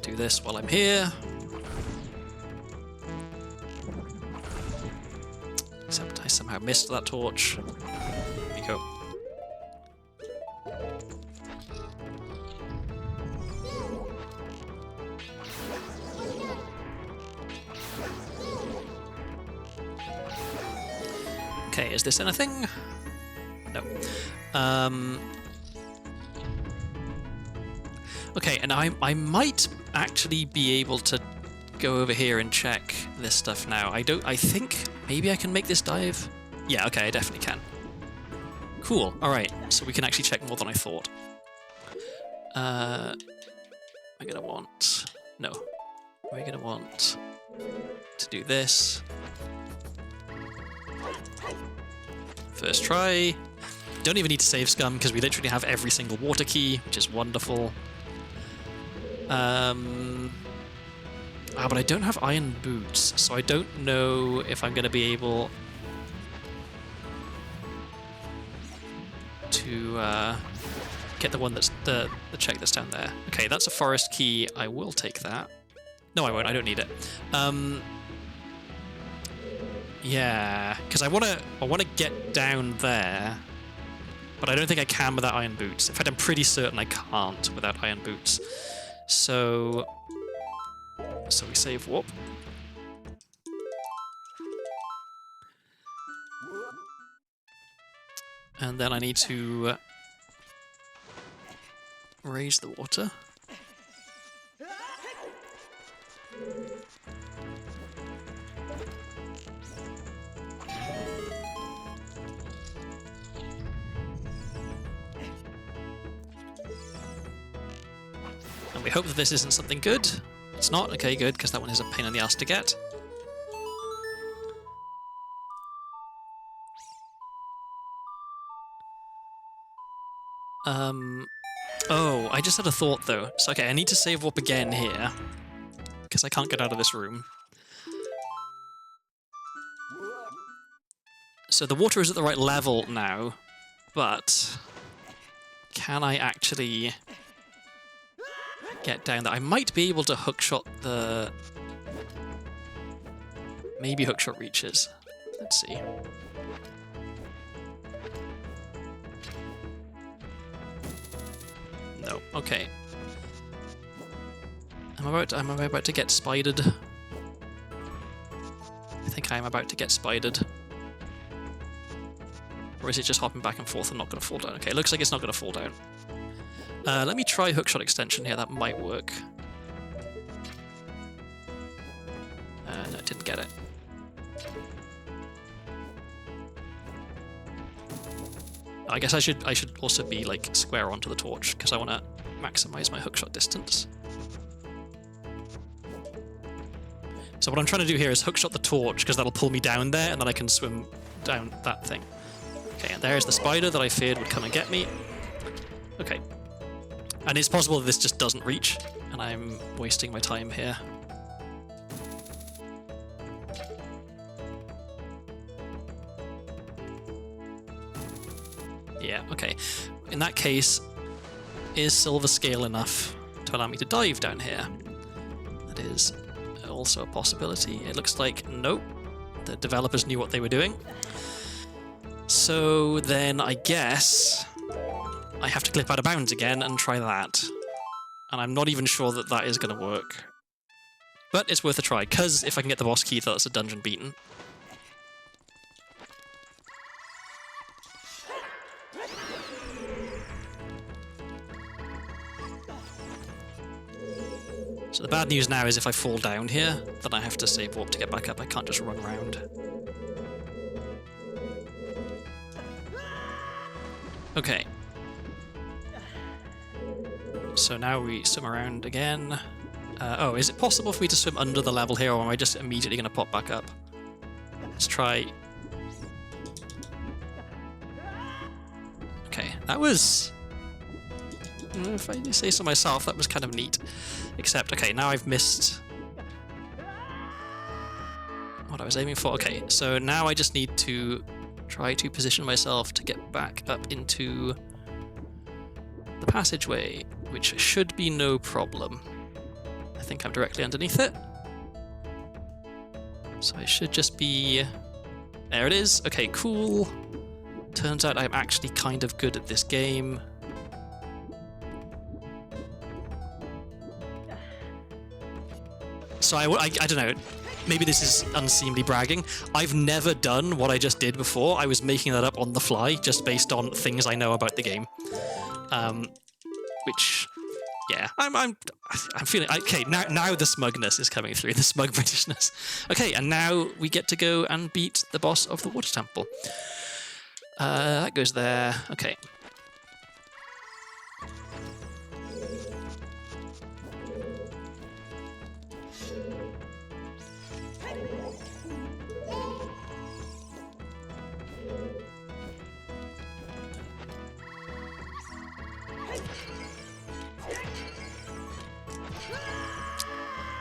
Do this while I'm here. Except I somehow missed that torch. There we go. Okay, is this anything? No. Okay, and I might actually be able to go over here and check this stuff now. I think maybe I can make this dive? Yeah, okay, I definitely can. Cool, alright, so we can actually check more than I thought. We're gonna want... No. We're gonna want to do this. First try. Don't even need to save scum because we literally have every single water key, which is wonderful. But I don't have iron boots, so I don't know if I'm going to be able to get the one that's the check that's down there. Okay, that's a forest key. I will take that. No, I won't. I don't need it. Yeah, because I want to get down there, but I don't think I can without iron boots. In fact, I'm pretty certain I can't without iron boots. So we save warp. And then I need to raise the water. And we hope that this isn't something good. It's not? Okay, good, because that one is a pain in the ass to get. Oh, I just had a thought, though. So, okay, I need to save warp again here, because I can't get out of this room. So the water is at the right level now, but can I actually get down there? I might be able to hookshot the... Maybe hookshot reaches. Let's see. No. Okay. Am I about to get spidered? I think I am about to get spidered. Or is it just hopping back and forth and not going to fall down? Okay, it looks like it's not going to fall down. Let me try hookshot extension here. That might work. No, didn't get it. I guess I should also be like square onto the torch because I want to maximize my hookshot distance. So what I'm trying to do here is hookshot the torch because that'll pull me down there and then I can swim down that thing. Okay, and there's the spider that I feared would come and get me. Okay. And it's possible that this just doesn't reach and I'm wasting my time here. Yeah, okay. In that case, is silver scale enough to allow me to dive down here? That is also a possibility. It looks like, nope, the developers knew what they were doing. So then I guess I have to clip out of bounds again and try that. And I'm not even sure that that is going to work. But it's worth a try, because if I can get the boss key, that's a dungeon beaten. So the bad news now is if I fall down here, then I have to save warp to get back up. I can't just run around. Okay. So now we swim around again. Oh, is it possible for me to swim under the level here, or am I just immediately going to pop back up? Let's try. Okay, that was... if I do say so myself, that was kind of neat. Except, okay, now I've missed what I was aiming for. Okay, so now I just need to try to position myself to get back up into the passageway, which should be no problem. I think I'm directly underneath it. So I should just be... There it is. Okay, cool. Turns out I'm actually kind of good at this game. So I don't know, maybe this is unseemly bragging. I've never done what I just did before. I was making that up on the fly, just based on things I know about the game. Which, yeah, I'm feeling, okay, now the smugness is coming through, the smug Britishness. Okay, and now we get to go and beat the boss of the Water Temple. That goes there, okay.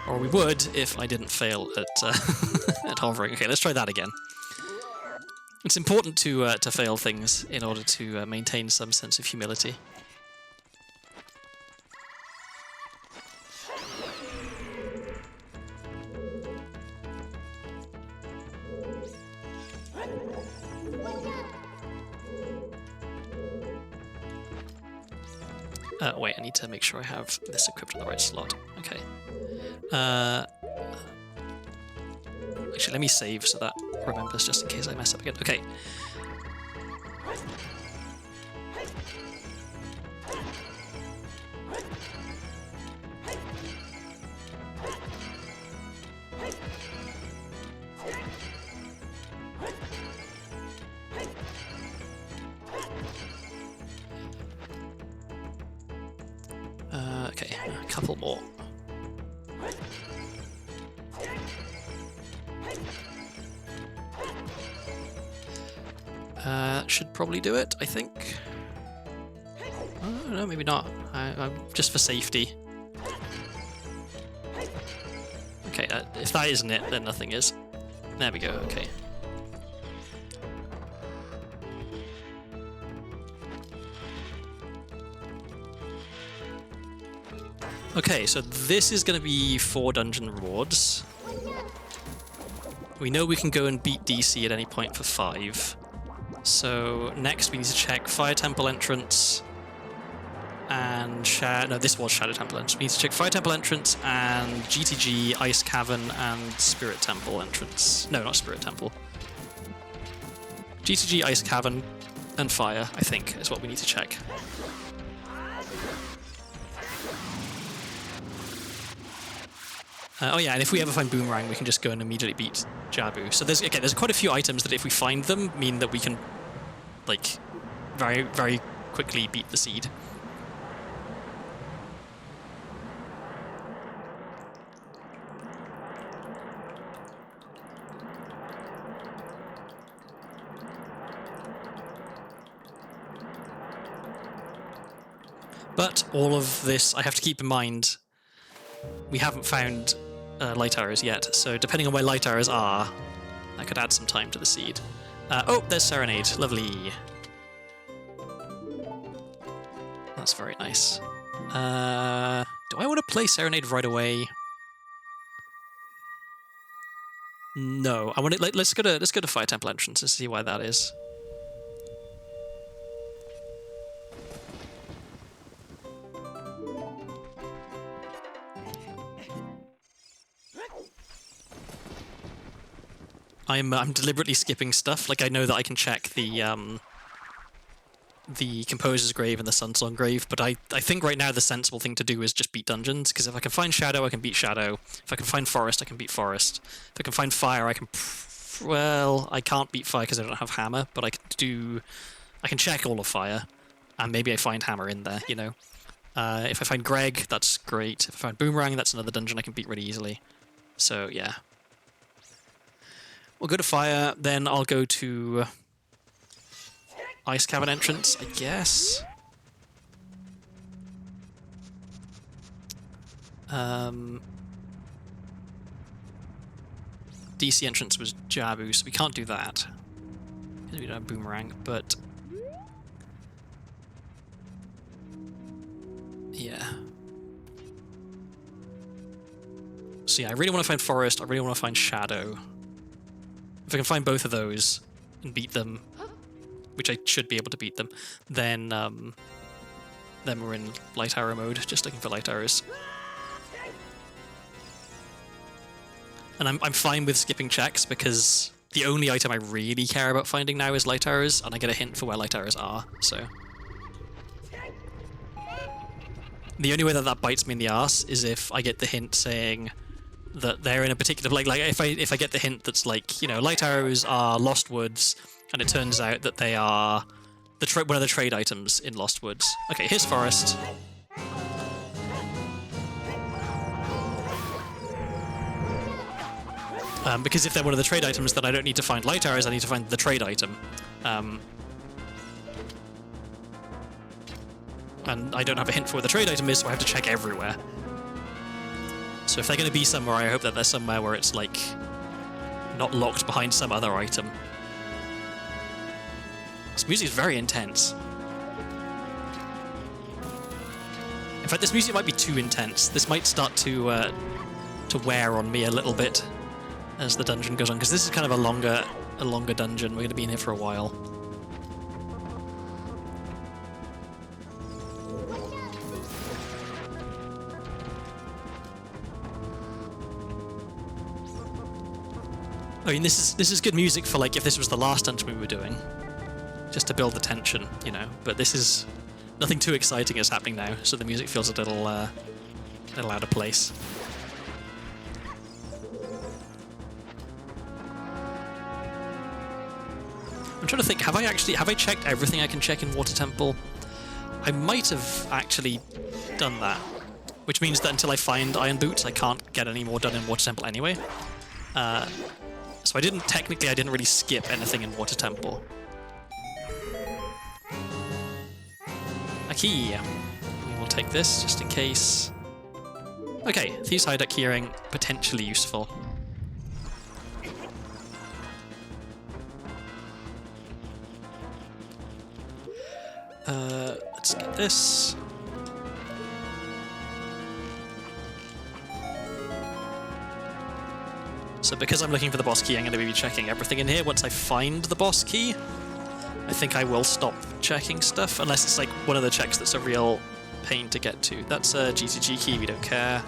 Or we would if I didn't fail at at hovering. Okay, let's try that again. It's important to fail things in order to maintain some sense of humility. Wait, I need to make sure I have this equipped in the right slot. Okay. Actually, let me save so that remembers just in case I mess up again. Okay. Okay, a couple more. Should probably do it, I think. Oh, no, maybe not. I'm just for safety. Okay, if that isn't it, then nothing is. There we go, okay. Okay, so this is going to be 4 dungeon rewards. We know we can go and beat DC at any point for 5. So next we need to check Fire Temple entrance and no, this was Shadow Temple entrance. We need to check Fire Temple entrance and GTG, Ice Cavern, and Spirit Temple entrance. No, not Spirit Temple. GTG, Ice Cavern, and Fire, I think, is what we need to check. Oh yeah, and if we ever find Boomerang, we can just go and immediately beat Jabu. So there's quite a few items that if we find them, mean that we can, like, very, very quickly beat the seed. But all of this, I have to keep in mind, we haven't found light arrows yet, so depending on where light arrows are, that could add some time to the seed. Oh, there's Serenade. Lovely. That's very nice. Do I want to play Serenade right away? No, I want to. Like, let's go to Fire Temple entrance and see why that is. I'm deliberately skipping stuff. Like, I know that I can check the Composer's Grave and the Sunsong Grave, but I think right now the sensible thing to do is just beat dungeons, because if I can find Shadow, I can beat Shadow. If I can find Forest, I can beat Forest. If I can find Fire, I can... Well, I can't beat Fire because I don't have Hammer, but I can check all of Fire, and maybe I find Hammer in there, you know. If I find Greg, that's great. If I find Boomerang, that's another dungeon I can beat really easily. So, yeah. We'll go to Fire, then I'll go to Ice Cavern entrance, I guess. DC entrance was Jabu, so we can't do that. Because we don't have Boomerang, but... yeah. So yeah, I really want to find Forest, I really want to find Shadow. If I can find both of those and beat them, which I should be able to beat them, then we're in light arrow mode, just looking for light arrows. And I'm fine with skipping checks because the only item I really care about finding now is light arrows, and I get a hint for where light arrows are, so... The only way that bites me in the arse is if I get the hint saying that they're in a particular... Like if I get the hint that's like, you know, light arrows are Lost Woods, and it turns out that they are one of the trade items in Lost Woods. Okay, here's Forest. Because if they're one of the trade items, then I don't need to find light arrows, I need to find the trade item. And I don't have a hint for where the trade item is, so I have to check everywhere. So if they're going to be somewhere, I hope that they're somewhere where it's, like, not locked behind some other item. This music is very intense. In fact, this music might be too intense. This might start to wear on me a little bit as the dungeon goes on, because this is kind of a longer dungeon. We're going to be in here for a while. I mean, this is good music for, like, if this was the last dungeon we were doing, just to build the tension, you know. But this is nothing too exciting is happening now, so the music feels a little out of place. I'm trying to think. Have I checked everything I can check in Water Temple? I might have actually done that, which means that until I find Iron Boots, I can't get any more done in Water Temple anyway. So I didn't really skip anything in Water Temple. A key. We will take this just in case. Okay, Thieves' Hideout keyring, potentially useful. Let's get this. So because I'm looking for the boss key, I'm going to be checking everything in here. Once I find the boss key, I think I will stop checking stuff, unless it's like one of the checks that's a real pain to get to. That's a GTG key, we don't care.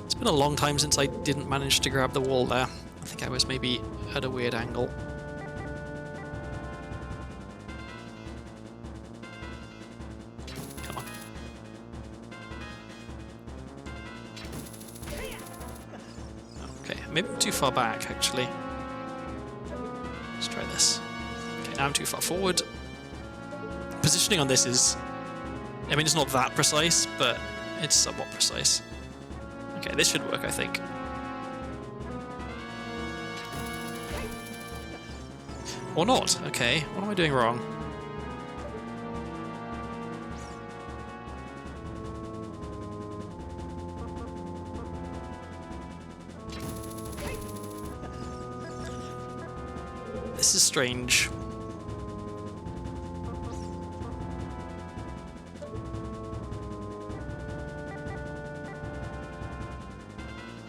It's been a long time since I didn't manage to grab the wall there. I think I was maybe at a weird angle. Come on. Okay, maybe I'm too far back, actually. Let's try this. Okay, now I'm too far forward. Positioning on this is... I mean, it's not that precise, but it's somewhat precise. Okay, this should work, I think. Or not. Okay, what am I doing wrong? This is strange.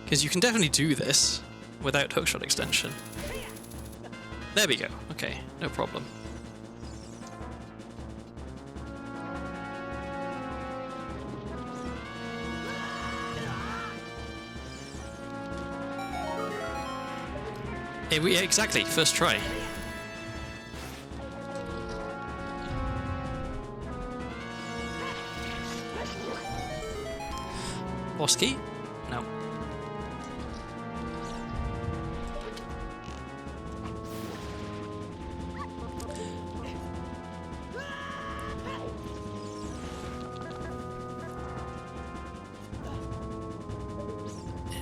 Because you can definitely do this without hookshot extension. There we go. Okay, no problem. Yeah, exactly. First try. Boss key? No.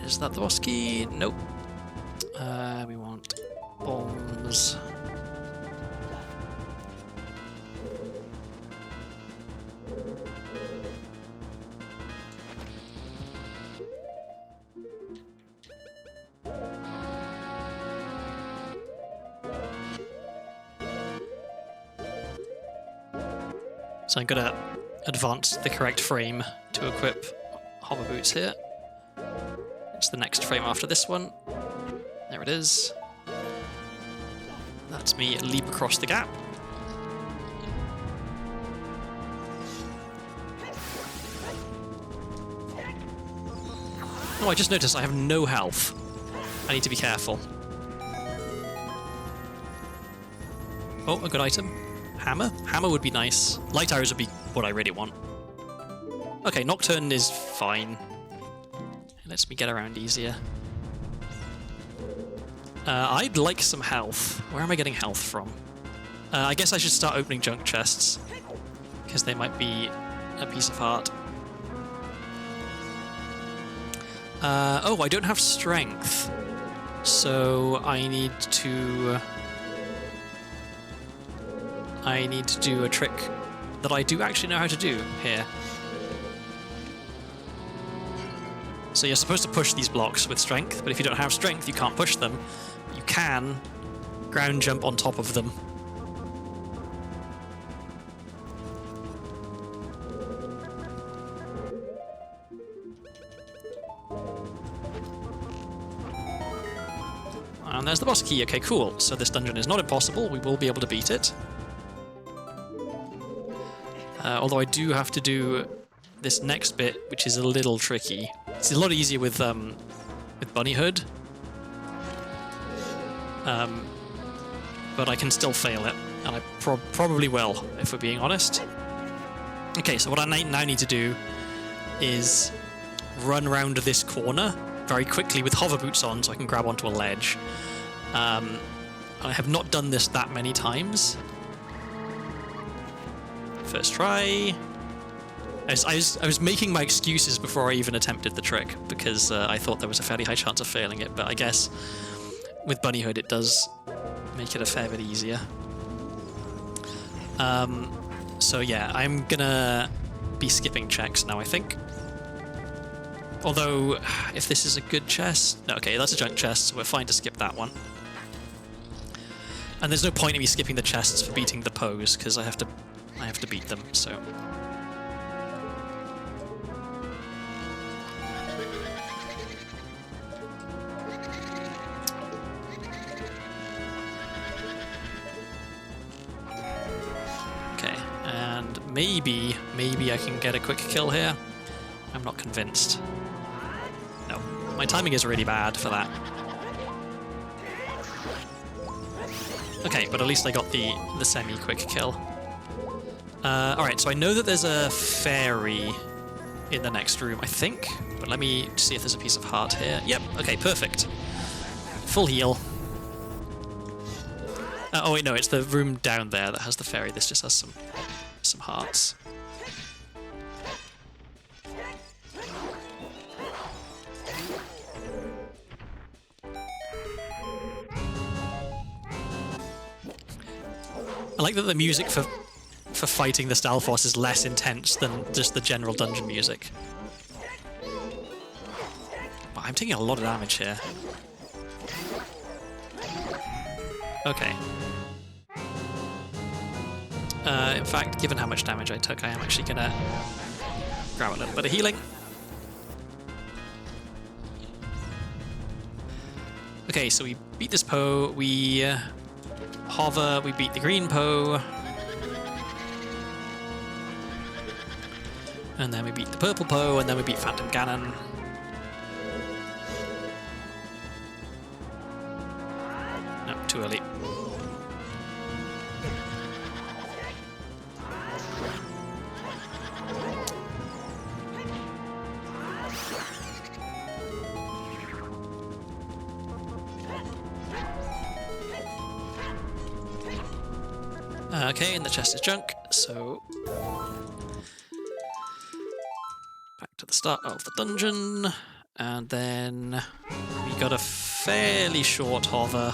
Is that the boss key? Nope. We want bombs. So I'm gonna advance the correct frame to equip hover boots here. It's the next frame after this one. There it is. That's me leap across the gap. Oh, I just noticed I have no health. I need to be careful. Oh, a good item. Hammer? Hammer would be nice. Light arrows would be what I really want. Okay, Nocturne is fine. It lets me get around easier. I'd like some health. Where am I getting health from? I guess I should start opening junk chests, because they might be a piece of heart. Oh, I don't have strength, so I need to do a trick that I do actually know how to do here. So you're supposed to push these blocks with strength, but if you don't have strength, you can't push them. You can ground jump on top of them. And there's the boss key. Okay, cool. So this dungeon is not impossible. We will be able to beat it. Although I do have to do this next bit, which is a little tricky. It's a lot easier with Bunnyhood. But I can still fail it, and I probably will, if we're being honest. Okay, so what I now need to do is run round this corner very quickly with hover boots on so I can grab onto a ledge. I have not done this that many times. First try. I was making my excuses before I even attempted the trick, because I thought there was a fairly high chance of failing it, but I guess with Bunnyhood it does make it a fair bit easier. So yeah, I'm gonna be skipping checks now, I think. Although, if this is a good chest... No, okay, that's a junk chest, so we're fine to skip that one. And there's no point in me skipping the chests for beating the pose, because I have to beat them, so... Okay, and maybe I can get a quick kill here. I'm not convinced. No, my timing is really bad for that. Okay, but at least I got the semi-quick kill. Alright, so I know that there's a fairy in the next room, I think. But let me see if there's a piece of heart here. Yep, okay, perfect. Full heal. Oh wait, no, it's the room down there that has the fairy. This just has some hearts. I like that the music for fighting the Stalfos is less intense than just the general dungeon music. But I'm taking a lot of damage here. Okay. In fact, given how much damage I took, I am actually gonna grab a little bit of healing. Okay, so we beat this Poe, we hover, we beat the green Poe, and then we beat the purple Poe, and then we beat Phantom Ganon. No, too early. Okay, and the chest is junk, so back to the start of the dungeon, and then we got a fairly short hover.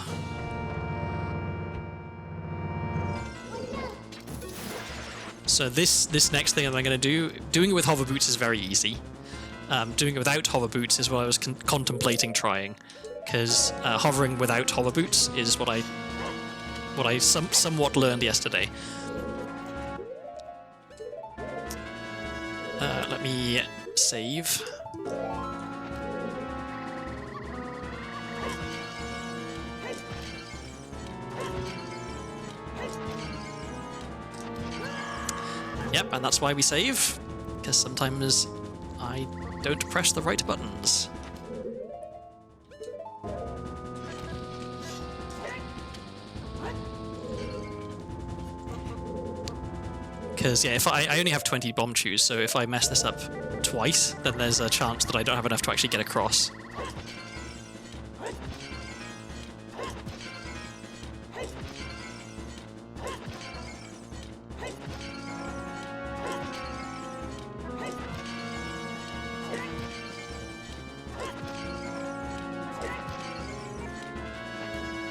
So this next thing that I'm going to do, doing it with hover boots is very easy. Doing it without hover boots is what I was contemplating trying, because hovering without hover boots is what I somewhat learned yesterday. Let me save. Yep, and that's why we save, because sometimes I don't press the right buttons. Because, yeah, if I only have 20 bomb chews, so if I mess this up twice, then there's a chance that I don't have enough to actually get across.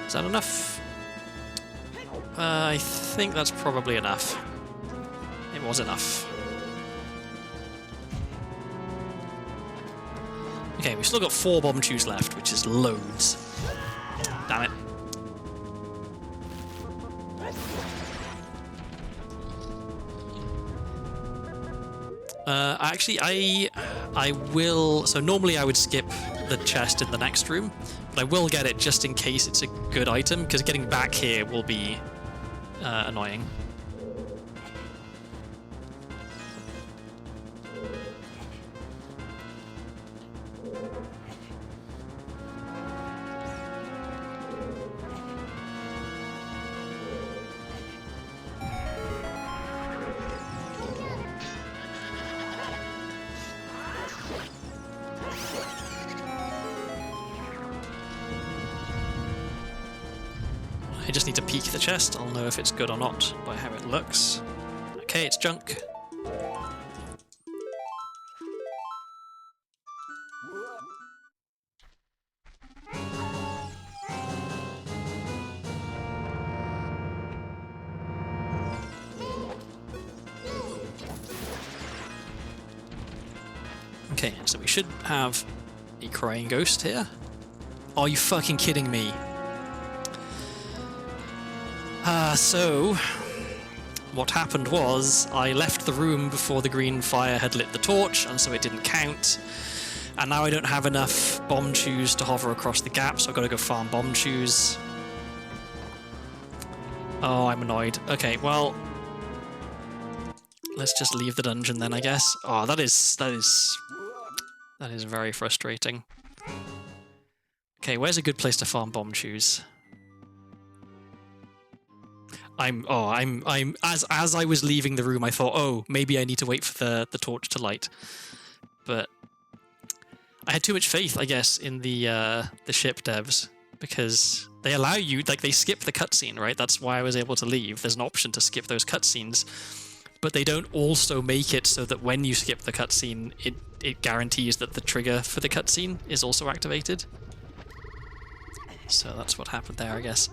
Is that enough? I think that's probably enough. It was enough. Okay, we've still got 4 bomb chews left, which is loads. Damn it. Actually, I will... So normally I would skip the chest in the next room, but I will get it just in case it's a good item, because getting back here will be annoying. I just need to peek the chest. I'll know if it's good or not by how it looks. Okay, it's junk. Okay, so we should have a crying ghost here. Are you fucking kidding me? So what happened was I left the room before the green fire had lit the torch, and so it didn't count. And now I don't have enough bomb chews to hover across the gap, so I've got to go farm bomb chews. Oh, I'm annoyed. Okay, well, let's just leave the dungeon then, I guess. Oh, that is very frustrating. Okay, where's a good place to farm bomb chews? As I was leaving the room, I thought, oh, maybe I need to wait for the torch to light. But I had too much faith, I guess, in the ship devs, because they allow you, like, they skip the cutscene, right? That's why I was able to leave. There's an option to skip those cutscenes, but they don't also make it so that when you skip the cutscene, it guarantees that the trigger for the cutscene is also activated. So that's what happened there, I guess.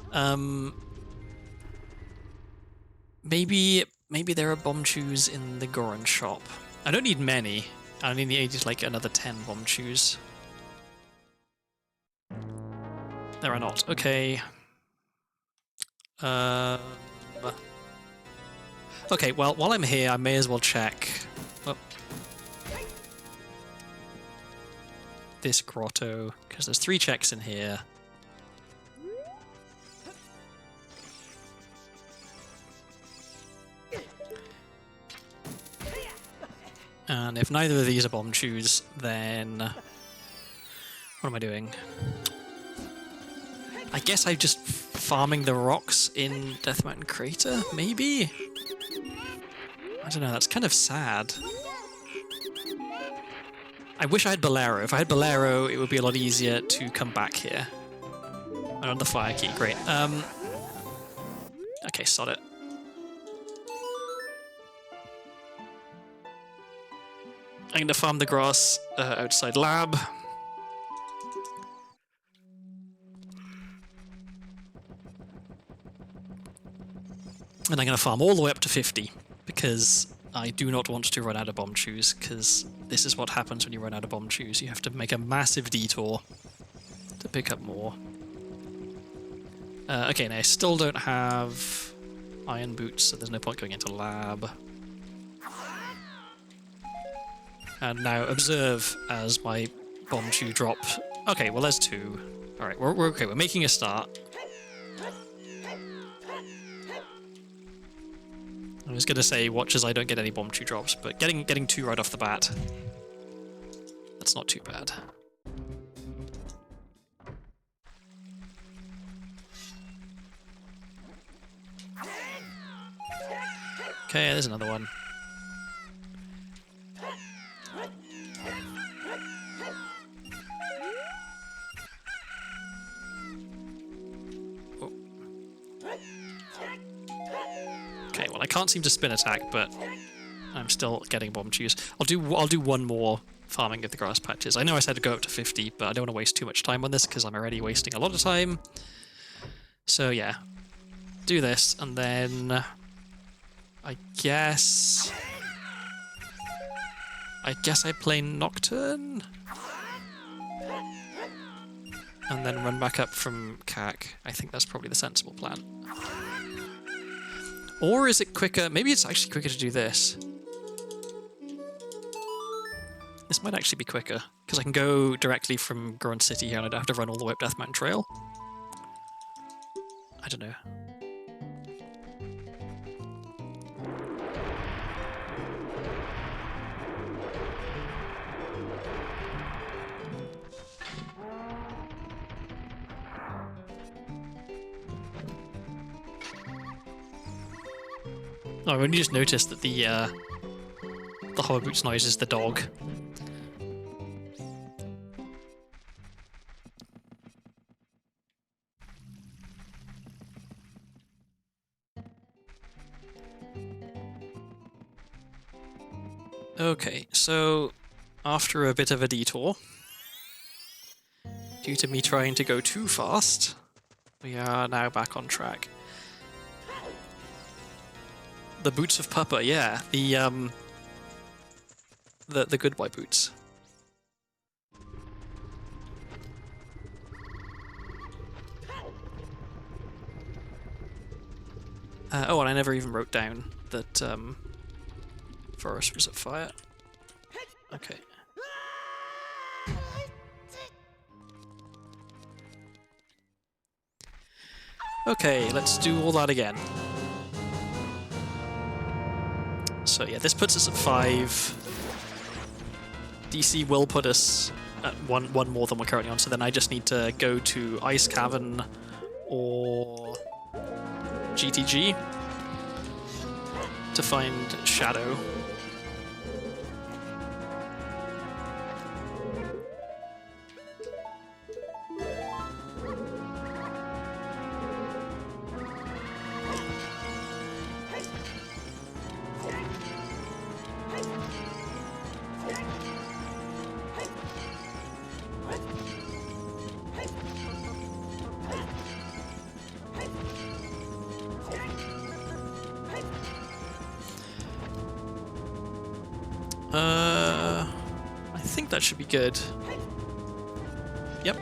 Maybe there are bomb chews in the Goron shop. I don't need many. I only need like another 10 bomb chews. There are not. Okay. Um, okay, well, while I'm here, I may as well check this grotto, because there's 3 checks in here. And if neither of these are bomb chews, then what am I doing? I guess I'm just farming the rocks in Death Mountain Crater, maybe? I don't know, that's kind of sad. I wish I had Bolero. If I had Bolero, it would be a lot easier to come back here. And on the fire key, great. Okay, sod it. I'm going to farm the grass outside lab. And I'm going to farm all the way up to 50, because I do not want to run out of bomb chews, because this is what happens when you run out of bomb chews. You have to make a massive detour to pick up more. Okay, now I still don't have iron boots, so there's no point going into lab. And now observe as my bomb chew drop. Okay, well there's 2. Alright, we're okay, we're making a start. I was going to say, watch as I don't get any bomb chew drops, but getting 2 right off the bat, that's not too bad. Okay, there's another one. Okay, well I can't seem to spin attack, but I'm still getting bomb chews. I'll do one more farming of the grass patches. I know I said to go up to 50, but I don't want to waste too much time on this because I'm already wasting a lot of time. So yeah, do this, and then I guess I play Nocturne, and then run back up from CAC. I think that's probably the sensible plan. Or is it quicker? Maybe it's actually quicker to do this. This might actually be quicker, because I can go directly from Grunt City here and I don't have to run all the way up Death Mountain Trail. I don't know. Oh, I've only just noticed that the Hover Boots noise is the dog. Okay, so after a bit of a detour, due to me trying to go too fast, we are now back on track. The boots of Papa, yeah, the good boy boots. Oh, and I never even wrote down that Forest was at fire. Okay. Okay, let's do all that again. So yeah, this puts us at 5. DC will put us at one more than we're currently on, so then I just need to go to Ice Cavern or GTG to find Shadow. I think that should be good. Yep.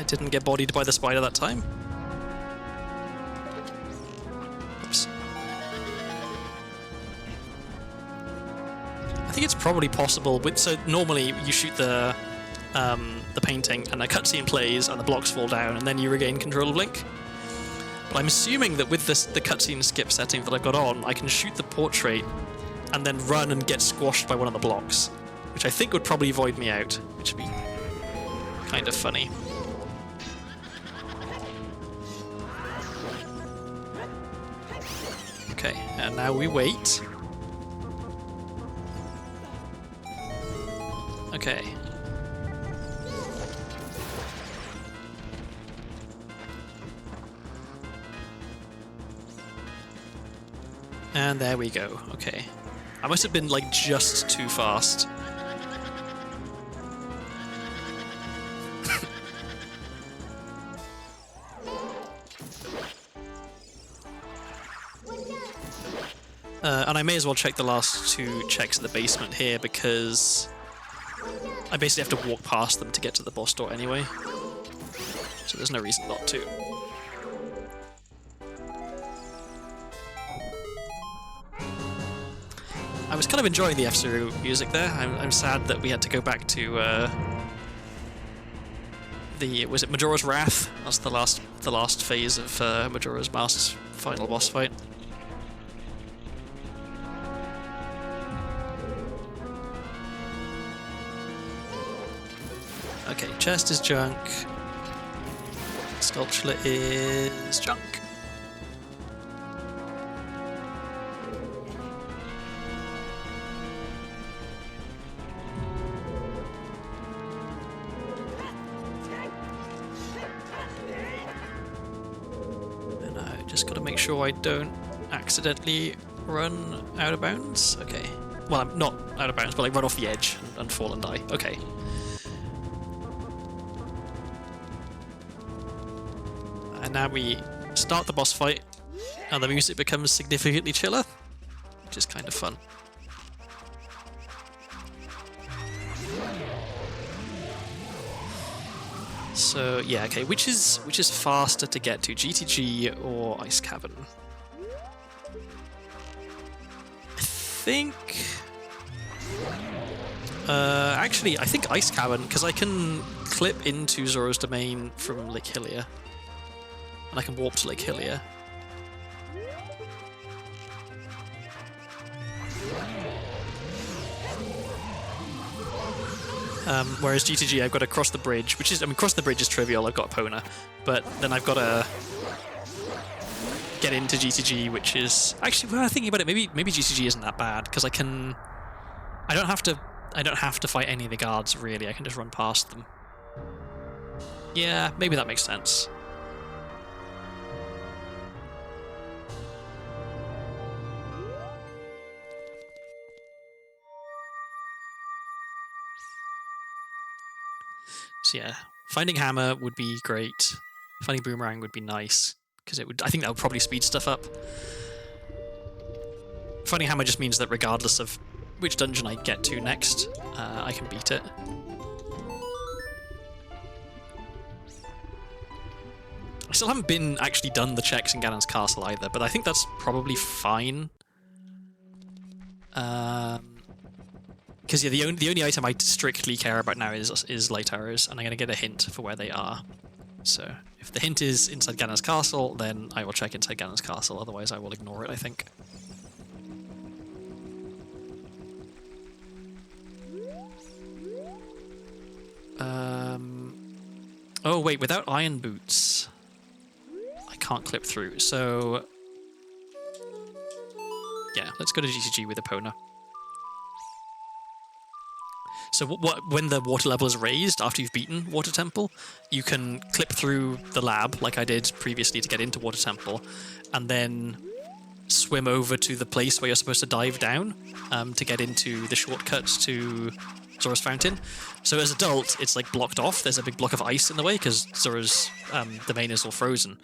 didn't get bodied by the spider that time. Oops. I think it's probably possible with, so normally you shoot the painting and a cutscene plays and the blocks fall down and then you regain control of Link. But I'm assuming that with the cutscene skip setting that I've got on, I can shoot the portrait and then run and get squashed by one of the blocks, which I think would probably void me out, which would be kind of funny. Okay, and now we wait. Okay. And there we go. Okay. I must have been, like, just too fast. And I may as well check the last two checks in the basement here, because I basically have to walk past them to get to the boss door anyway. So there's no reason not to. I was kind of enjoying the F-Zero music there. I'm sad that we had to go back to was it Majora's Wrath? That's the last phase of Majora's Mask's final boss fight. Okay, chest is junk. Sculpture is junk. And I just gotta make sure I don't accidentally run out of bounds. Okay. Well, I'm not out of bounds, but like run off the edge and fall and die. Okay. And now we start the boss fight, and the music becomes significantly chiller, which is kind of fun. So yeah, okay, which is faster to get to, GTG or Ice Cavern? I think. Actually, I think Ice Cavern, because I can clip into Zora's Domain from Lake Hylia. And I can warp to Lake Hylia. Whereas GTG, I've got to cross the bridge, which is, I mean, cross the bridge is trivial, I've got Epona. But then I've got to get into GTG, which is, actually, well, thinking about it, maybe GTG isn't that bad, because I don't have to fight any of the guards, really, I can just run past them. Yeah, maybe that makes sense. So yeah, finding hammer would be great. Finding boomerang would be nice, because I think that would probably speed stuff up. Finding hammer just means that regardless of which dungeon I get to next, I can beat it. I still haven't actually done the checks in Ganon's castle either, but I think that's probably fine. Because yeah, the only item I strictly care about now is light arrows, and I'm going to get a hint for where they are. So if the hint is inside Ganon's castle, then I will check inside Ganon's castle, otherwise I will ignore it, I think. Oh wait, without iron boots, I can't clip through, so yeah, let's go to GTG with Epona. So when the water level is raised after you've beaten Water Temple, you can clip through the lab like I did previously to get into Water Temple, and then swim over to the place where you're supposed to dive down to get into the shortcut to Zora's Fountain. So as adult, it's like blocked off. There's a big block of ice in the way because Zora's domain is all frozen.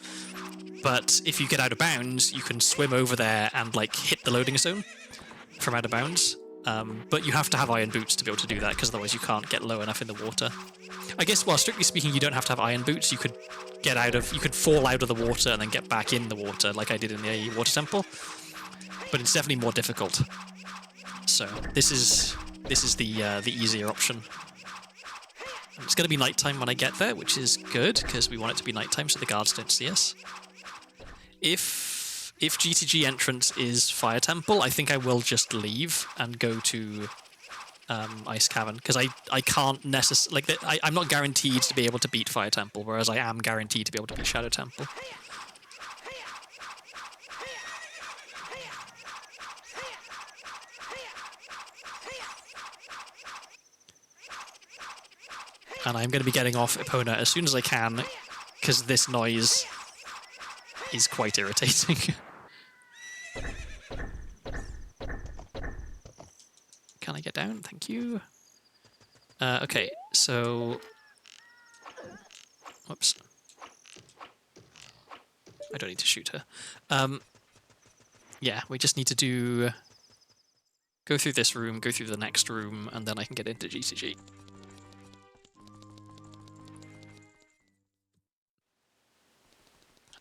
But if you get out of bounds, you can swim over there and like hit the loading zone from out of bounds. But you have to have iron boots to be able to do that, because otherwise you can't get low enough in the water. I guess, well, strictly speaking, you don't have to have iron boots. You could fall out of the water and then get back in the water, like I did in the water temple. But it's definitely more difficult. So this is the easier option. It's going to be nighttime when I get there, which is good, because we want it to be nighttime so the guards don't see us. If GTG entrance is Fire Temple, I think I will just leave and go to Ice Cavern, because I can't necessarily... I'm not guaranteed to be able to beat Fire Temple, whereas I am guaranteed to be able to beat Shadow Temple. And I'm going to be getting off Epona as soon as I can, because this noise is quite irritating. Can I get down? Thank you. Okay, so... Whoops. I don't need to shoot her. Yeah, we just need to go through this room, go through the next room, and then I can get into GTG.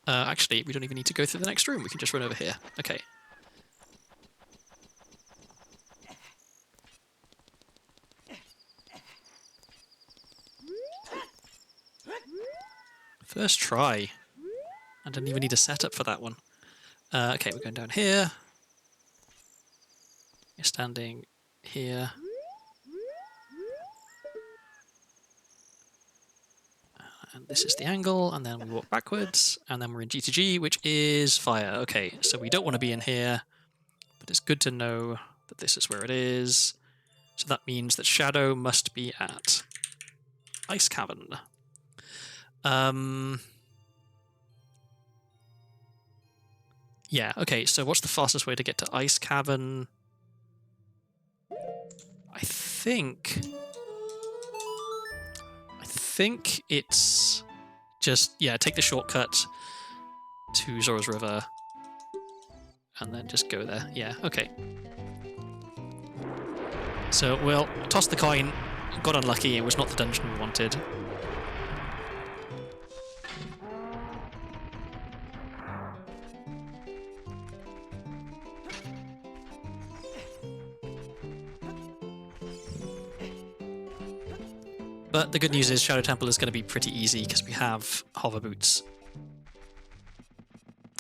Actually, we don't even need to go through the next room. We can just run over here. Okay. First try. I didn't even need a setup for that one. Okay, we're going down here. You're standing here. And this is the angle, and then we walk backwards, and then we're in GTG, which is fire. Okay, so we don't want to be in here, but it's good to know that this is where it is. So that means that Shadow must be at Ice Cavern. Yeah, okay, so what's the fastest way to get to Ice Cavern? I think it's just, yeah, take the shortcut to Zora's River and then just go there. Yeah, okay. So we'll toss the coin. Got unlucky, it was not the dungeon we wanted. But the good news is Shadow Temple is going to be pretty easy because we have hover boots.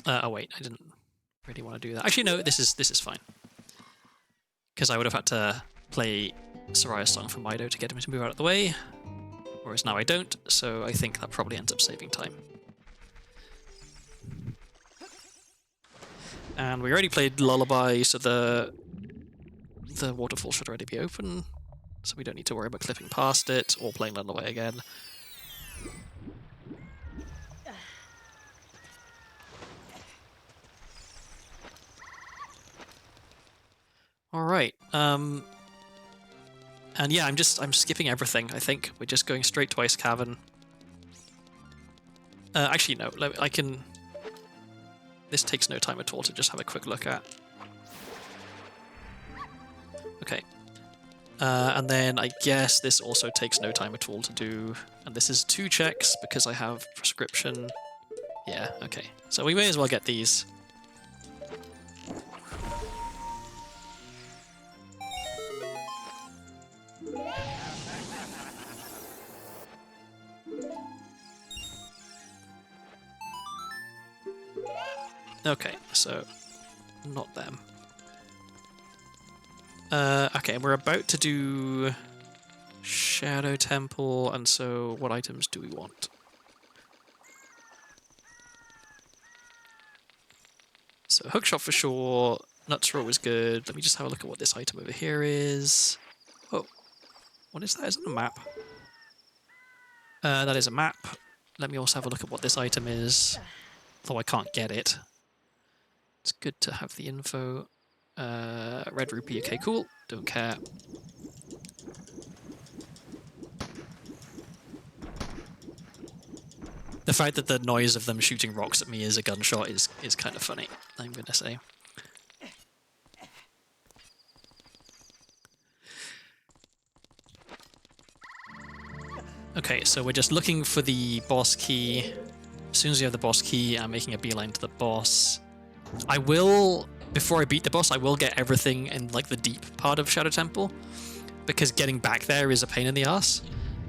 Oh wait, I didn't really want to do that. Actually, no, this is fine. Because I would have had to play Soraya's song from Mido to get him to move out of the way. Whereas now I don't, so I think that probably ends up saving time. And we already played Lullaby, so the waterfall should already be open. So we don't need to worry about clipping past it or playing Lullaby again. Alright, and yeah, I'm skipping everything, I think. We're just going straight to Ice Cavern. Actually, no, I can... This takes no time at all to just have a quick look at. Okay. And then I guess this also takes no time at all to do. And this is 2 checks because I have prescription. Yeah, okay. So we may as well get these. Okay, so not them. Okay, we're about to do Shadow Temple, and so what items do we want? So hookshot for sure, nuts are always good. Let me just have a look at what this item over here is. Oh, what is that? Is it a map? That is a map. Let me also have a look at what this item is, though I can't get it. It's good to have the info. Red rupee, okay, cool. Don't care. The fact that the noise of them shooting rocks at me as a gunshot is kind of funny, I'm gonna say. Okay, so we're just looking for the boss key. As soon as we have the boss key, I'm making a beeline to the boss. I will, before I beat the boss, I will get everything in like the deep part of Shadow Temple, because getting back there is a pain in the ass.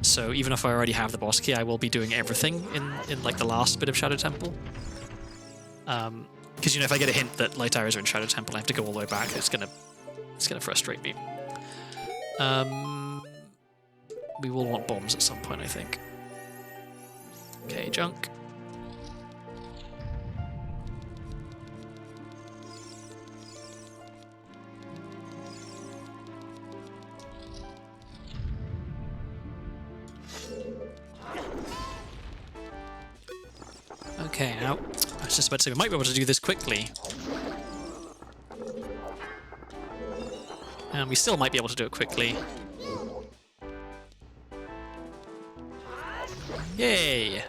So even if I already have the boss key, I will be doing everything in like the last bit of Shadow Temple. Because if I get a hint that light arrows are in Shadow Temple, I have to go all the way back. It's gonna frustrate me. We will want bombs at some point, I think. Okay, junk. Okay, now, I was just about to say, we might be able to do this quickly. And we still might be able to do it quickly. Yay!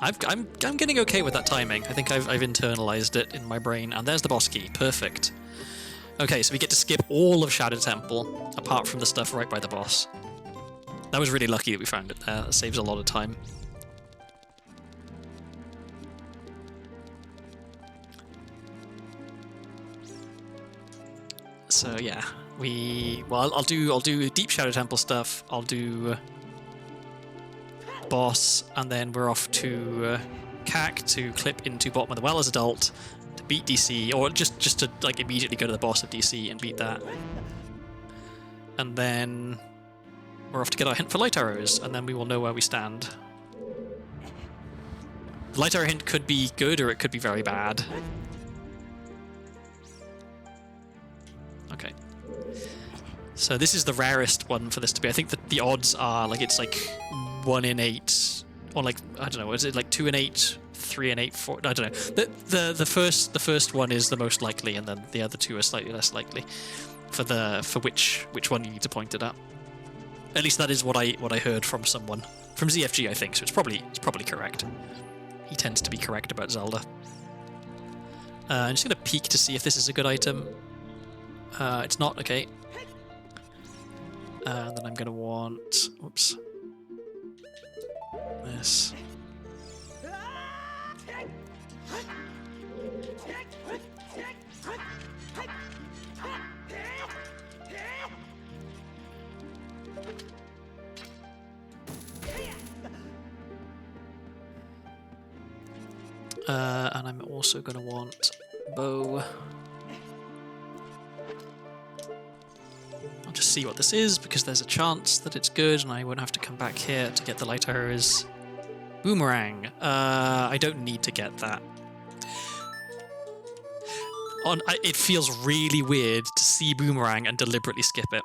I'm getting okay with that timing. I think I've internalized it in my brain. And there's the boss key. Perfect. Okay, so we get to skip all of Shadow Temple, apart from the stuff right by the boss. That was really lucky that we found it there. That saves a lot of time. So yeah, I'll do deep Shadow Temple stuff. I'll do boss, and then we're off to CAC to clip into bottom of the well as adult to beat DC, or just to like immediately go to the boss of DC and beat that. And then we're off to get our hint for light arrows, and then we will know where we stand. The light arrow hint could be good, or it could be very bad. Okay. So this is the rarest one for this to be. I think that the odds are like it's like 1 in 8, or like I don't know. Is it like 2 in 8, 3 in 8, 4? I don't know. The first one is the most likely, and then the other two are slightly less likely for which one you need to point it at. At least that is what I heard from someone from ZFG, I think. So it's probably correct. He tends to be correct about Zelda. I'm just gonna peek to see if this is a good item. It's not, okay. And then I'm going to want... Oops. This. And I'm also going to want bow. I'll just see what this is, because there's a chance that it's good and I won't have to come back here to get the light arrows. Boomerang. I don't need to get that. It feels really weird to see Boomerang and deliberately skip it.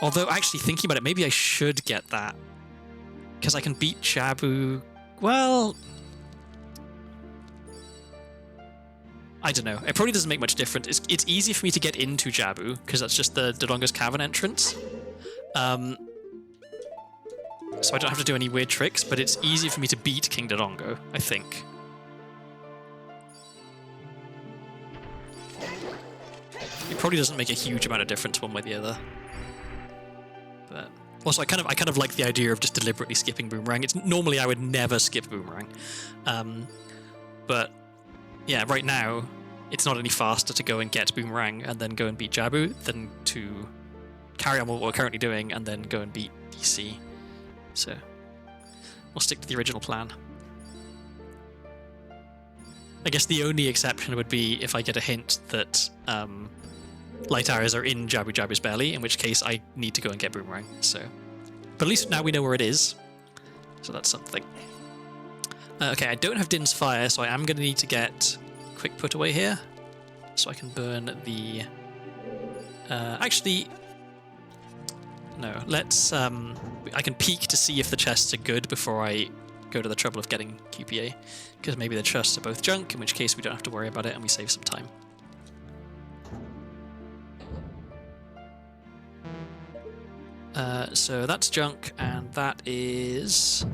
Although, actually thinking about it, maybe I should get that. Because I can beat Jabu... Well... I don't know. It probably doesn't make much difference. It's easy for me to get into Jabu, because that's just the Dodongo's Cavern entrance. So I don't have to do any weird tricks, but it's easy for me to beat King Dodongo, I think. It probably doesn't make a huge amount of difference one way or the other. But also, I kind of like the idea of just deliberately skipping Boomerang. Normally I would never skip Boomerang, but yeah, right now it's not any faster to go and get Boomerang and then go and beat Jabu than to carry on what we're currently doing and then go and beat DC. So we'll stick to the original plan. I guess the only exception would be if I get a hint that light arrows are in Jabu Jabu's belly, in which case I need to go and get Boomerang. So, but at least now we know where it is. So that's something. Okay, I don't have Din's Fire, so I am going to need to get Quick Put Away here, so I can burn the... actually... No, let's... I can peek to see if the chests are good before I go to the trouble of getting QPA, because maybe the chests are both junk, in which case we don't have to worry about it and we save some time. So that's junk, and that is...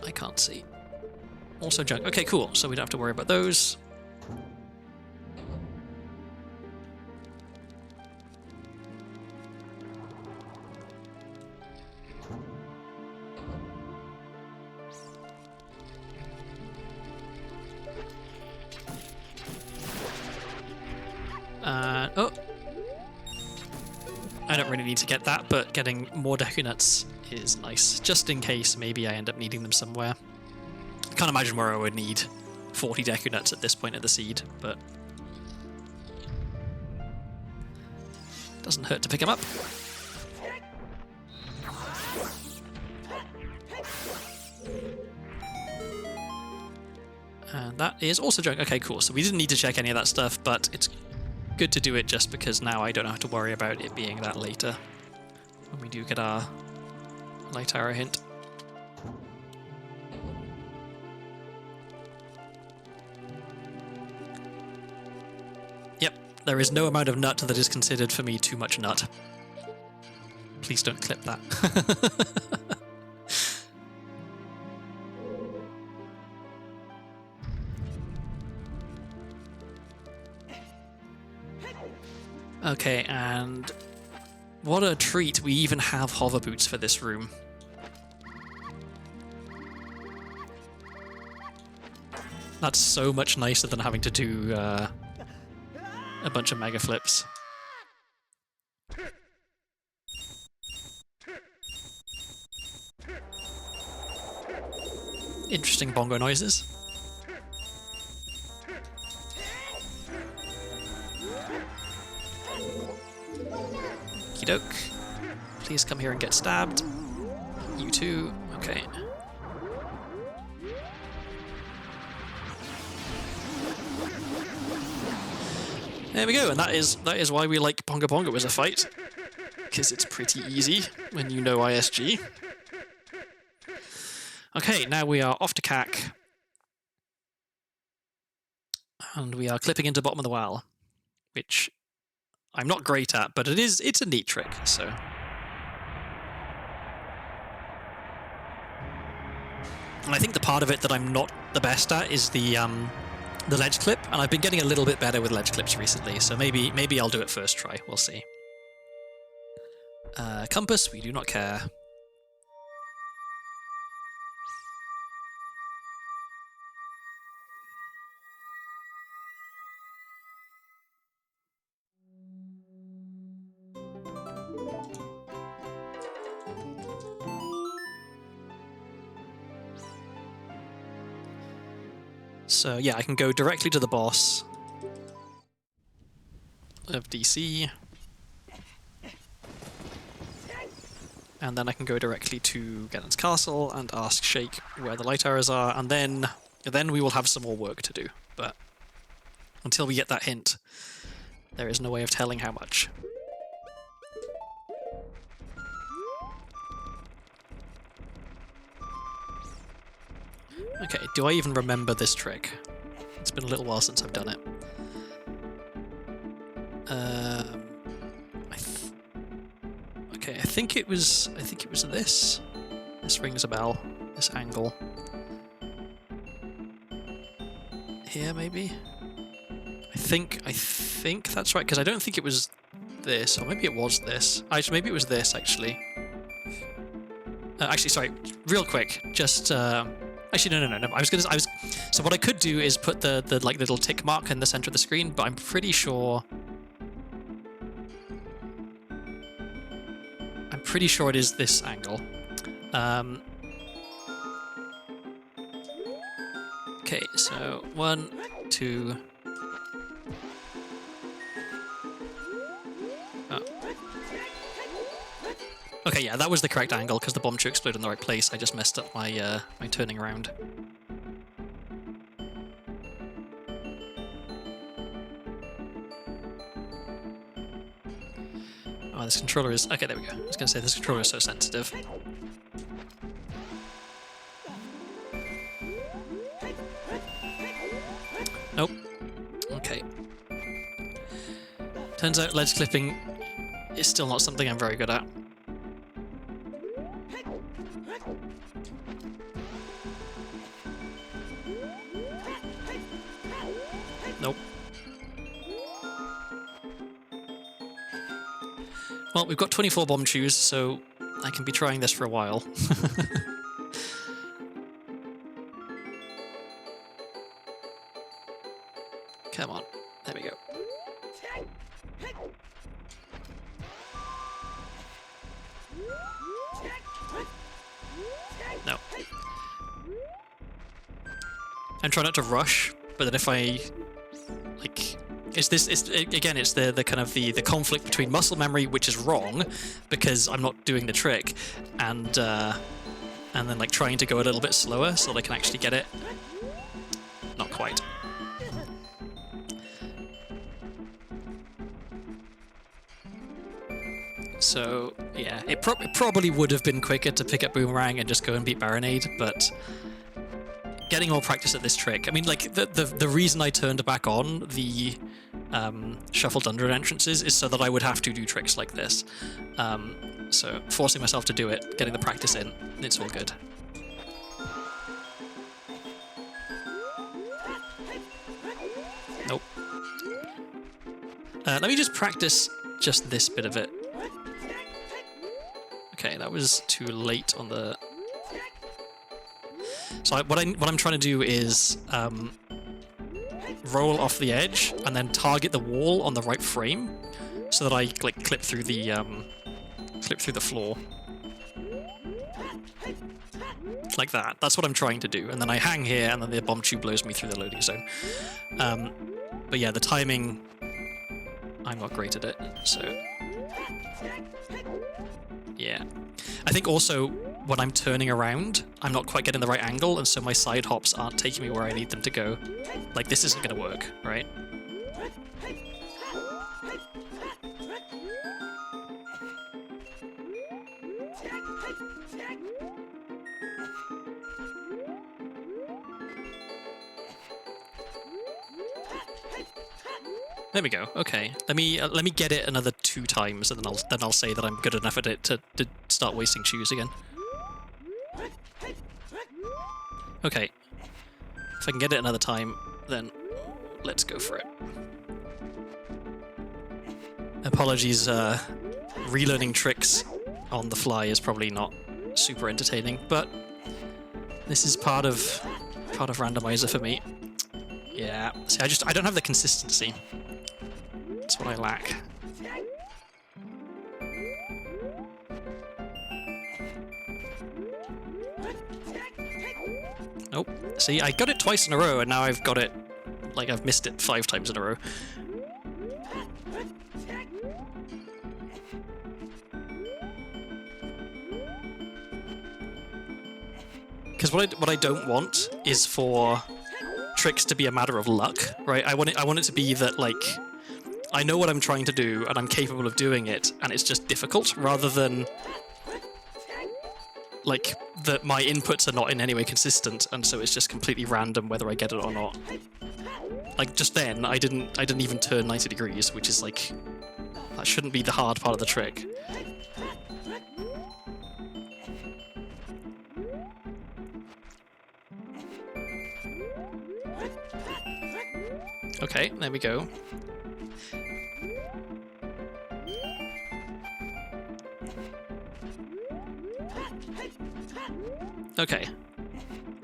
I can't see. Also junk. Okay, cool. So we don't have to worry about those. don't really need to get that, but getting more Deku Nuts is nice, just in case maybe I end up needing them somewhere. I can't imagine where I would need 40 Deku Nuts at this point of the seed, but doesn't hurt to pick them up. And that is also junk. Okay, cool. So we didn't need to check any of that stuff, but it's good to do it just because now I don't have to worry about it being that later when we do get our light arrow hint. Yep, there is no amount of nut that is considered for me too much nut. Please don't clip that. Okay, and what a treat, we even have hover boots for this room. That's so much nicer than having to do a bunch of mega flips. Interesting bongo noises. Okey-doke. Please come here and get stabbed. You too. Okay. There we go, and that is why we like Bongo Bongo as a fight. Because it's pretty easy when you know ISG. Okay, now we are off to CAC. And we are clipping into bottom of the well, which I'm not great at, but it's a neat trick, so. And I think the part of it that I'm not the best at is the ledge clip, and I've been getting a little bit better with ledge clips recently, so maybe I'll do it first try, we'll see. Compass, we do not care. So yeah, I can go directly to the boss of DC. And then I can go directly to Ganon's castle and ask Shake where the light arrows are, and then we will have some more work to do. But until we get that hint, there is no way of telling how much. Okay, do I even remember this trick? It's been a little while since I've done it. Okay, I think it was this. This rings a bell. This angle. Here, maybe? I think that's right, because I don't think it was this, or maybe it was this. Actually, maybe it was this, actually. Actually, sorry, real quick, just, actually, no. So what I could do is put the like little tick mark in the center of the screen, but I'm pretty sure it is this angle. Okay, so 1, 2. Oh. Okay, yeah, that was the correct angle because the bomb should explode in the right place. I just messed up my my turning around. Oh, this controller is... Okay, there we go. I was going to say, this controller is so sensitive. Nope. Okay. Turns out ledge clipping is still not something I'm very good at. Nope. Well, we've got 24 bomb chews, so I can be trying this for a while. Come on. There we go. No. And try not to rush, but then if I, like, it's the kind of the conflict between muscle memory, which is wrong, because I'm not doing the trick, and then like trying to go a little bit slower so that I can actually get it. Not quite. So yeah, it probably would have been quicker to pick up Boomerang and just go and beat Baronade, but getting more practice at this trick. I mean, like the reason I turned back on the shuffled under entrances is so that I would have to do tricks like this. So forcing myself to do it, getting the practice in, it's all good. Nope. Let me just practice just this bit of it. Okay, that was too late on the... So what I'm trying to do is roll off the edge and then target the wall on the right frame, so that I like clip through the floor, like that. That's what I'm trying to do, and then I hang here, and then the bomb tube blows me through the loading zone. But yeah, the timing, I'm not great at it. So yeah, I think also when I'm turning around, I'm not quite getting the right angle, and so my side hops aren't taking me where I need them to go. Like, this isn't going to work, right? There we go. Okay, let me get it another 2 times, and then I'll say that I'm good enough at it to start wasting chews again. Okay, if I can get it another time, then let's go for it. Apologies, relearning tricks on the fly is probably not super entertaining, but this is part of Randomizer for me. Yeah, see, I don't have the consistency. That's what I lack. Nope. See, I got it twice in a row, and now I've got it, like, I've missed it 5 times in a row. Because what I don't want is for tricks to be a matter of luck, right? I want it to be that, like, I know what I'm trying to do, and I'm capable of doing it, and it's just difficult, rather than like that my inputs are not in any way consistent, and so it's just completely random whether I get it or not. Like just then, I didn't even turn 90 degrees, which is like, that shouldn't be the hard part of the trick. Okay, there we go. Okay,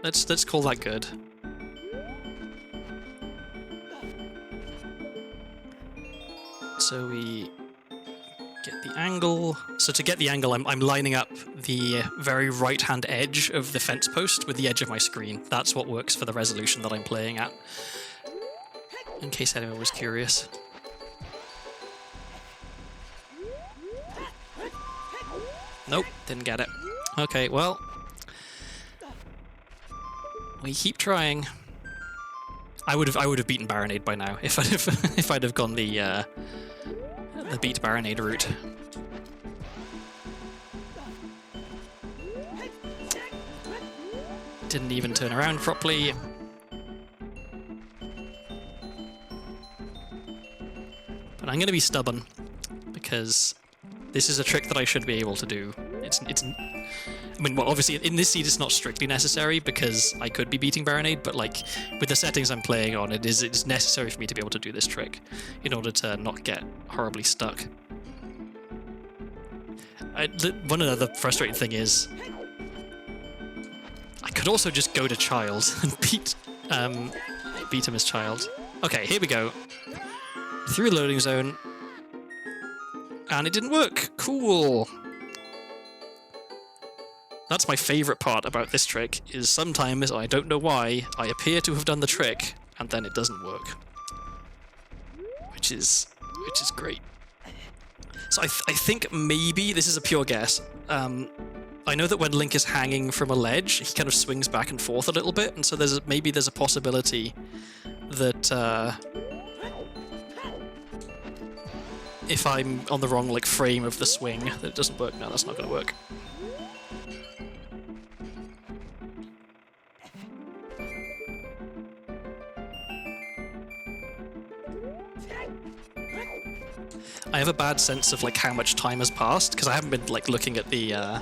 let's call that good. So we get the angle. So to get the angle, I'm lining up the very right-hand edge of the fence post with the edge of my screen. That's what works for the resolution that I'm playing at, in case anyone was curious. Nope, didn't get it. Okay, well, we keep trying. I would have beaten Baronade by now if I'd have gone the beat Baronade route. Didn't even turn around properly. But I'm going to be stubborn, because this is a trick that I should be able to do. I mean, well, obviously in this seed it's not strictly necessary, because I could be beating Baronade, but like with the settings I'm playing on, it is necessary for me to be able to do this trick in order to not get horribly stuck. One other frustrating thing is, I could also just go to Child and beat him as Child. Okay, here we go. Through the loading zone. And it didn't work. Cool. That's my favourite part about this trick, is sometimes, I don't know why, I appear to have done the trick, and then it doesn't work. Which is great. So I think maybe, this is a pure guess, I know that when Link is hanging from a ledge, he kind of swings back and forth a little bit, and so maybe there's a possibility that if I'm on the wrong like frame of the swing, that it doesn't work. No, that's not going to work. I have a bad sense of like how much time has passed because I haven't been like looking at the I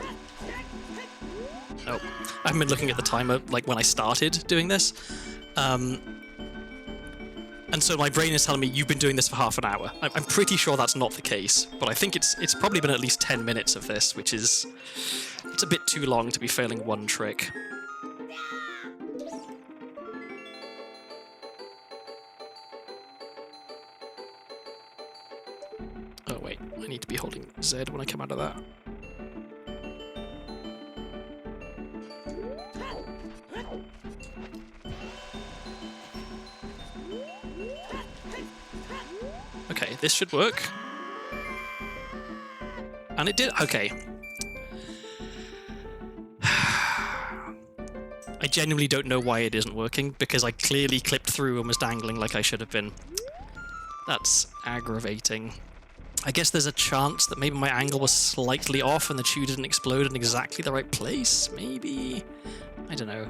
haven't been looking at the timer like when I started doing this. And so my brain is telling me you've been doing this for half an hour. I'm pretty sure that's not the case, but I think it's probably been at least 10 minutes of this, which is it's a bit too long to be failing one trick. Oh wait, I need to be holding Z when I come out of that. Okay, this should work. And it did. Okay. I genuinely don't know why it isn't working, because I clearly clipped through and was dangling like I should have been. That's aggravating. I guess there's a chance that maybe my angle was slightly off and the chew didn't explode in exactly the right place, maybe? I don't know.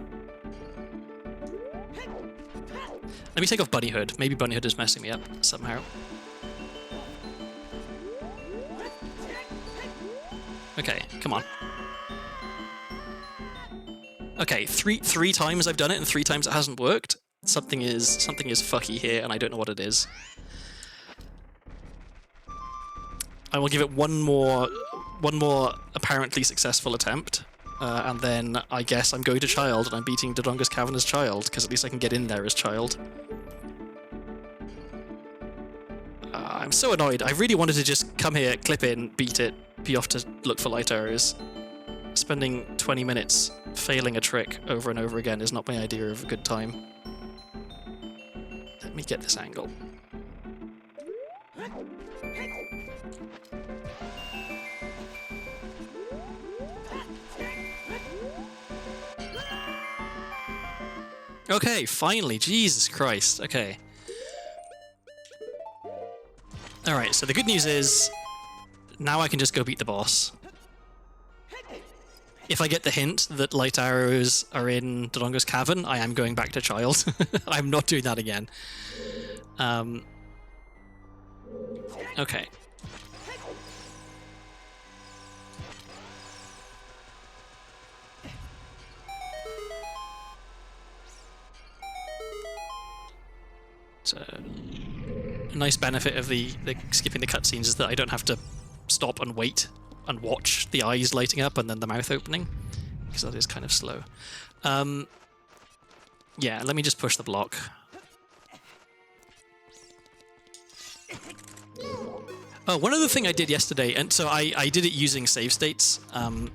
Let me take off Bunny Hood. Maybe Bunny Hood is messing me up somehow. Okay, come on. Okay, three times I've done it and 3 times it hasn't worked. Something is fucky here and I don't know what it is. I will give it one more apparently successful attempt, and then I guess I'm going to Child and I'm beating Dodongo's Cavern as Child, because at least I can get in there as Child. I'm so annoyed. I really wanted to just come here, clip in, beat it, be off to look for light arrows. Spending 20 minutes failing a trick over and over again is not my idea of a good time. Let me get this angle. Okay, finally, Jesus Christ, okay. Alright, so the good news is, now I can just go beat the boss. If I get the hint that light arrows are in Dodongo's Cavern, I am going back to Child. I'm not doing that again. Okay. So, a nice benefit of the skipping the cutscenes is that I don't have to stop and wait and watch the eyes lighting up and then the mouth opening, because that is kind of slow. Yeah, let me just push the block. Oh, one other thing I did yesterday, and so I did it using save states, and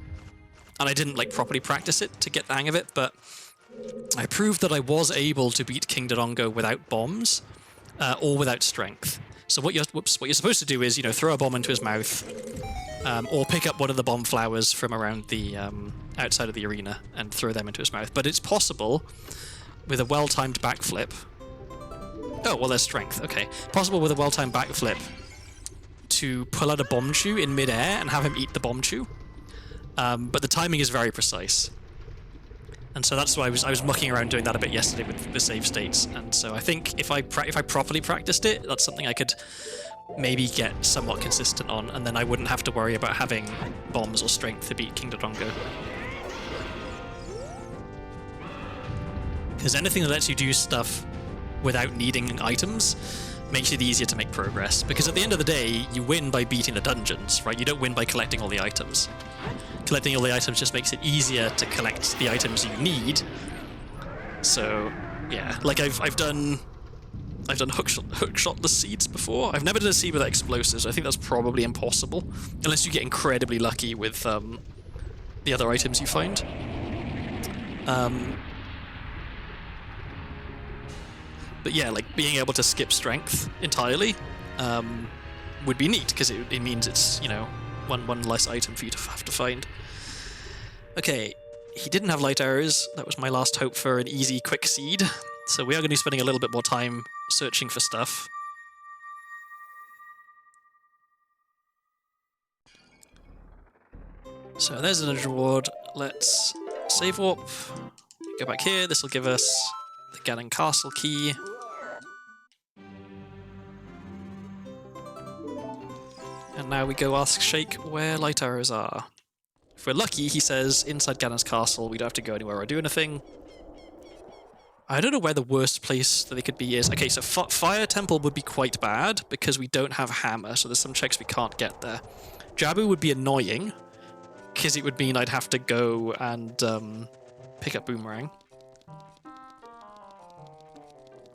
I didn't like properly practice it to get the hang of it, but I proved that I was able to beat King Dodongo without bombs, or without strength. So what you're supposed to do is, you know, throw a bomb into his mouth, or pick up one of the bomb flowers from around the outside of the arena and throw them into his mouth. But it's possible with a well-timed backflip. Oh, well, there's strength. Okay, possible with a well-timed backflip to pull out a bomb chew in mid-air and have him eat the bomb chew. But the timing is very precise. And so that's why I was mucking around doing that a bit yesterday with the save states. And so I think if I properly practiced it, that's something I could maybe get somewhat consistent on, and then I wouldn't have to worry about having bombs or strength to beat King Dodongo. Because anything that lets you do stuff without needing items makes it easier to make progress. Because at the end of the day, you win by beating the dungeons, right? You don't win by collecting all the items. Collecting all the items just makes it easier to collect the items you need. So, yeah, like I've done hookshot the seeds before. I've never done a seed without explosives. I think that's probably impossible, unless you get incredibly lucky with the the other items you find. But yeah, like being able to skip strength entirely would be neat, because it means it's, you know, one less item for you to have to find. Okay, he didn't have light arrows. That was my last hope for an easy, quick seed. So we are going to be spending a little bit more time searching for stuff. So there's another reward. Let's save warp. Go back here. This will give us the Ganon Castle key. And now we go ask Shake where light arrows are. If we're lucky, he says inside Ganon's castle. We don't have to go anywhere or do anything. I don't know where the worst place that they could be is. Okay, so Fire Temple would be quite bad because we don't have a hammer, so there's some checks we can't get there. Jabu would be annoying because it would mean I'd have to go and pick up Boomerang.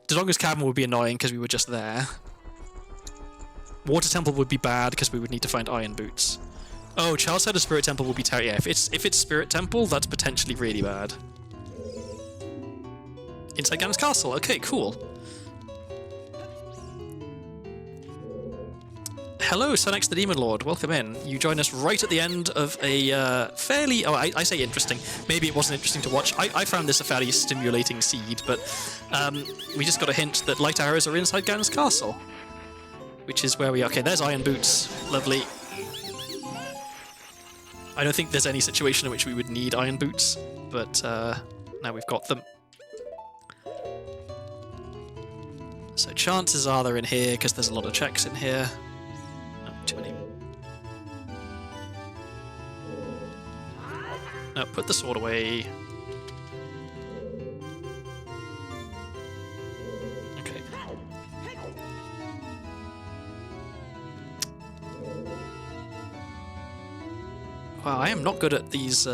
Dodonga's Cavern would be annoying because we were just there. Water Temple would be bad because we would need to find Iron Boots. Oh, Charles said a Spirit Temple will be terrible. Yeah, if it's Spirit Temple, that's potentially really bad. Inside Ganon's castle. Okay, cool. Hello, Sonex the Demon Lord. Welcome in. You join us right at the end of a fairly... Oh, I say interesting. Maybe it wasn't interesting to watch. I found this a fairly stimulating seed, but we just got a hint that light arrows are inside Ganon's castle. Which is where we are. Okay, there's Iron Boots. Lovely. I don't think there's any situation in which we would need Iron Boots, but now we've got them. So chances are they're in here, because there's a lot of checks in here. Oh, too many. No, put the sword away. Okay. Wow, I am not good at these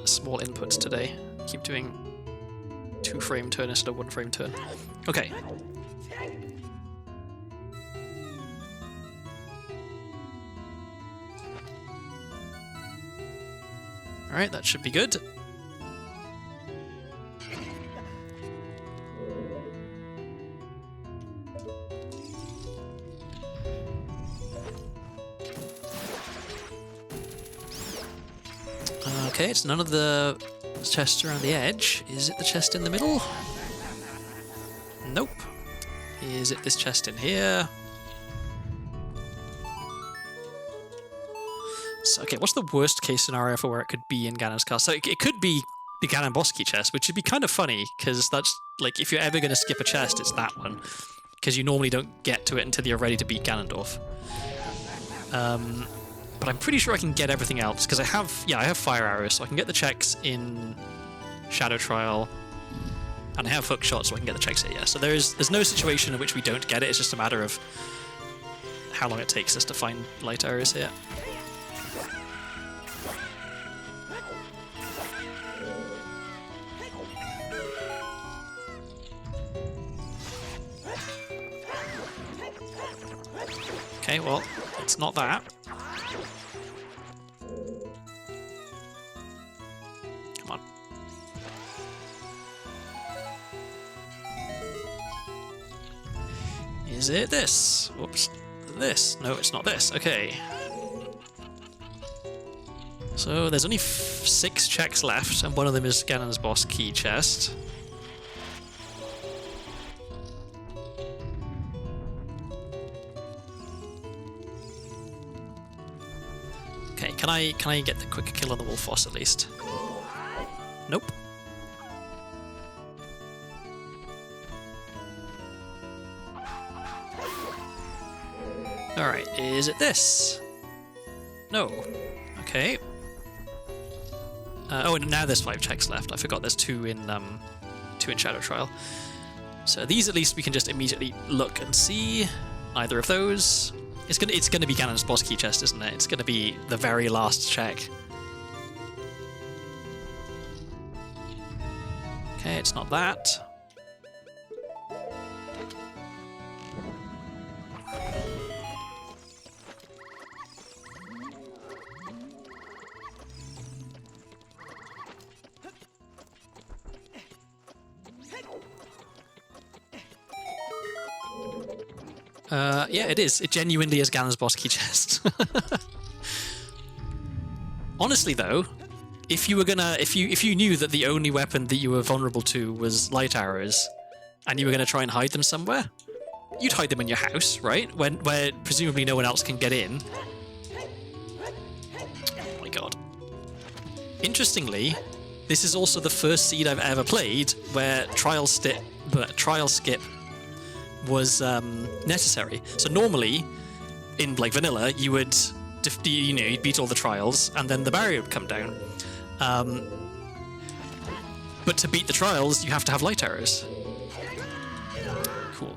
small inputs today. I keep doing 2-frame turn instead of 1-frame turn. Okay. Alright, that should be good. Okay, it's none of the chests around the edge. Is it the chest in the middle? Nope. Is it this chest in here? So, okay, what's the worst case scenario for where it could be in Ganon's castle? So it could be the Ganon boss key chest, which would be kind of funny, because that's, like, if you're ever going to skip a chest, it's that one. Because you normally don't get to it until you're ready to beat Ganondorf. But I'm pretty sure I can get everything else, because I have fire arrows, so I can get the checks in Shadow Trial, and I have hook shots, so I can get the checks here, yeah. So there's no situation in which we don't get it, it's just a matter of how long it takes us to find light arrows here. Okay, well, it's not that. Come on. Is it this? Whoops. This. No, it's not this. Okay. So there's only 6 checks left, and one of them is Ganon's boss key chest. Okay, can I get the quick kill on the wolf boss at least? Nope. Alright, is it this? No. Okay. Oh, and now there's 5 checks left. I forgot there's 2 in Shadow Trial. So these at least we can just immediately look and see. Either of those. It's gonna be Ganon's boss key chest, isn't it? It's gonna be the very last check. Okay, it's not that. Yeah, it is. It genuinely is Ganon's boss key chest. Honestly, though, if you knew that the only weapon that you were vulnerable to was light arrows, and you were gonna try and hide them somewhere, you'd hide them in your house, right? Where presumably no one else can get in. Oh my god. Interestingly, this is also the first seed I've ever played where trial skip was necessary. So normally, in like vanilla, you would you'd beat all the trials and then the barrier would come down. But to beat the trials, you have to have light arrows. Cool.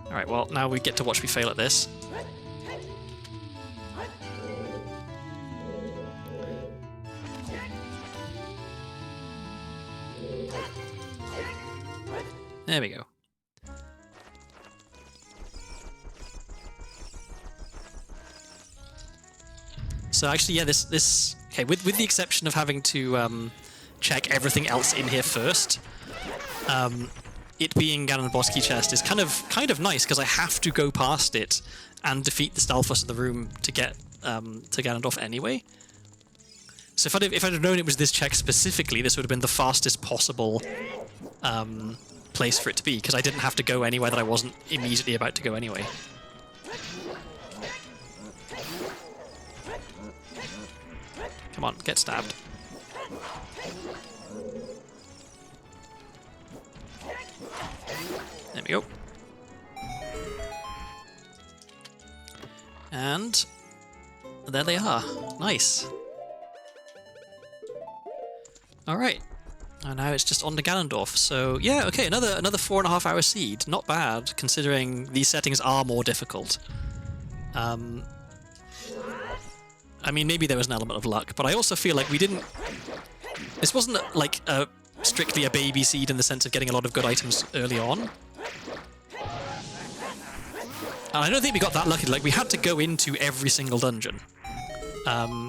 All right. Well, now we get to watch me fail at this. There we go. So actually, yeah, this okay. With the exception of having to check everything else in here first, it being Ganon boss key chest is kind of nice because I have to go past it and defeat the Stalfos in the room to get to Ganondorf anyway. So if I'd have known it was this check specifically, this would have been the fastest possible place for it to be, because I didn't have to go anywhere that I wasn't immediately about to go anyway. Come on, get stabbed. There we go. And there they are. Nice. All right. And now it's just on to Ganondorf. So yeah, okay, another 4.5 hour seed. Not bad, considering these settings are more difficult. I mean, maybe there was an element of luck, but I also feel like we didn't... This wasn't like strictly a baby seed in the sense of getting a lot of good items early on. And I don't think we got that lucky. Like, we had to go into every single dungeon.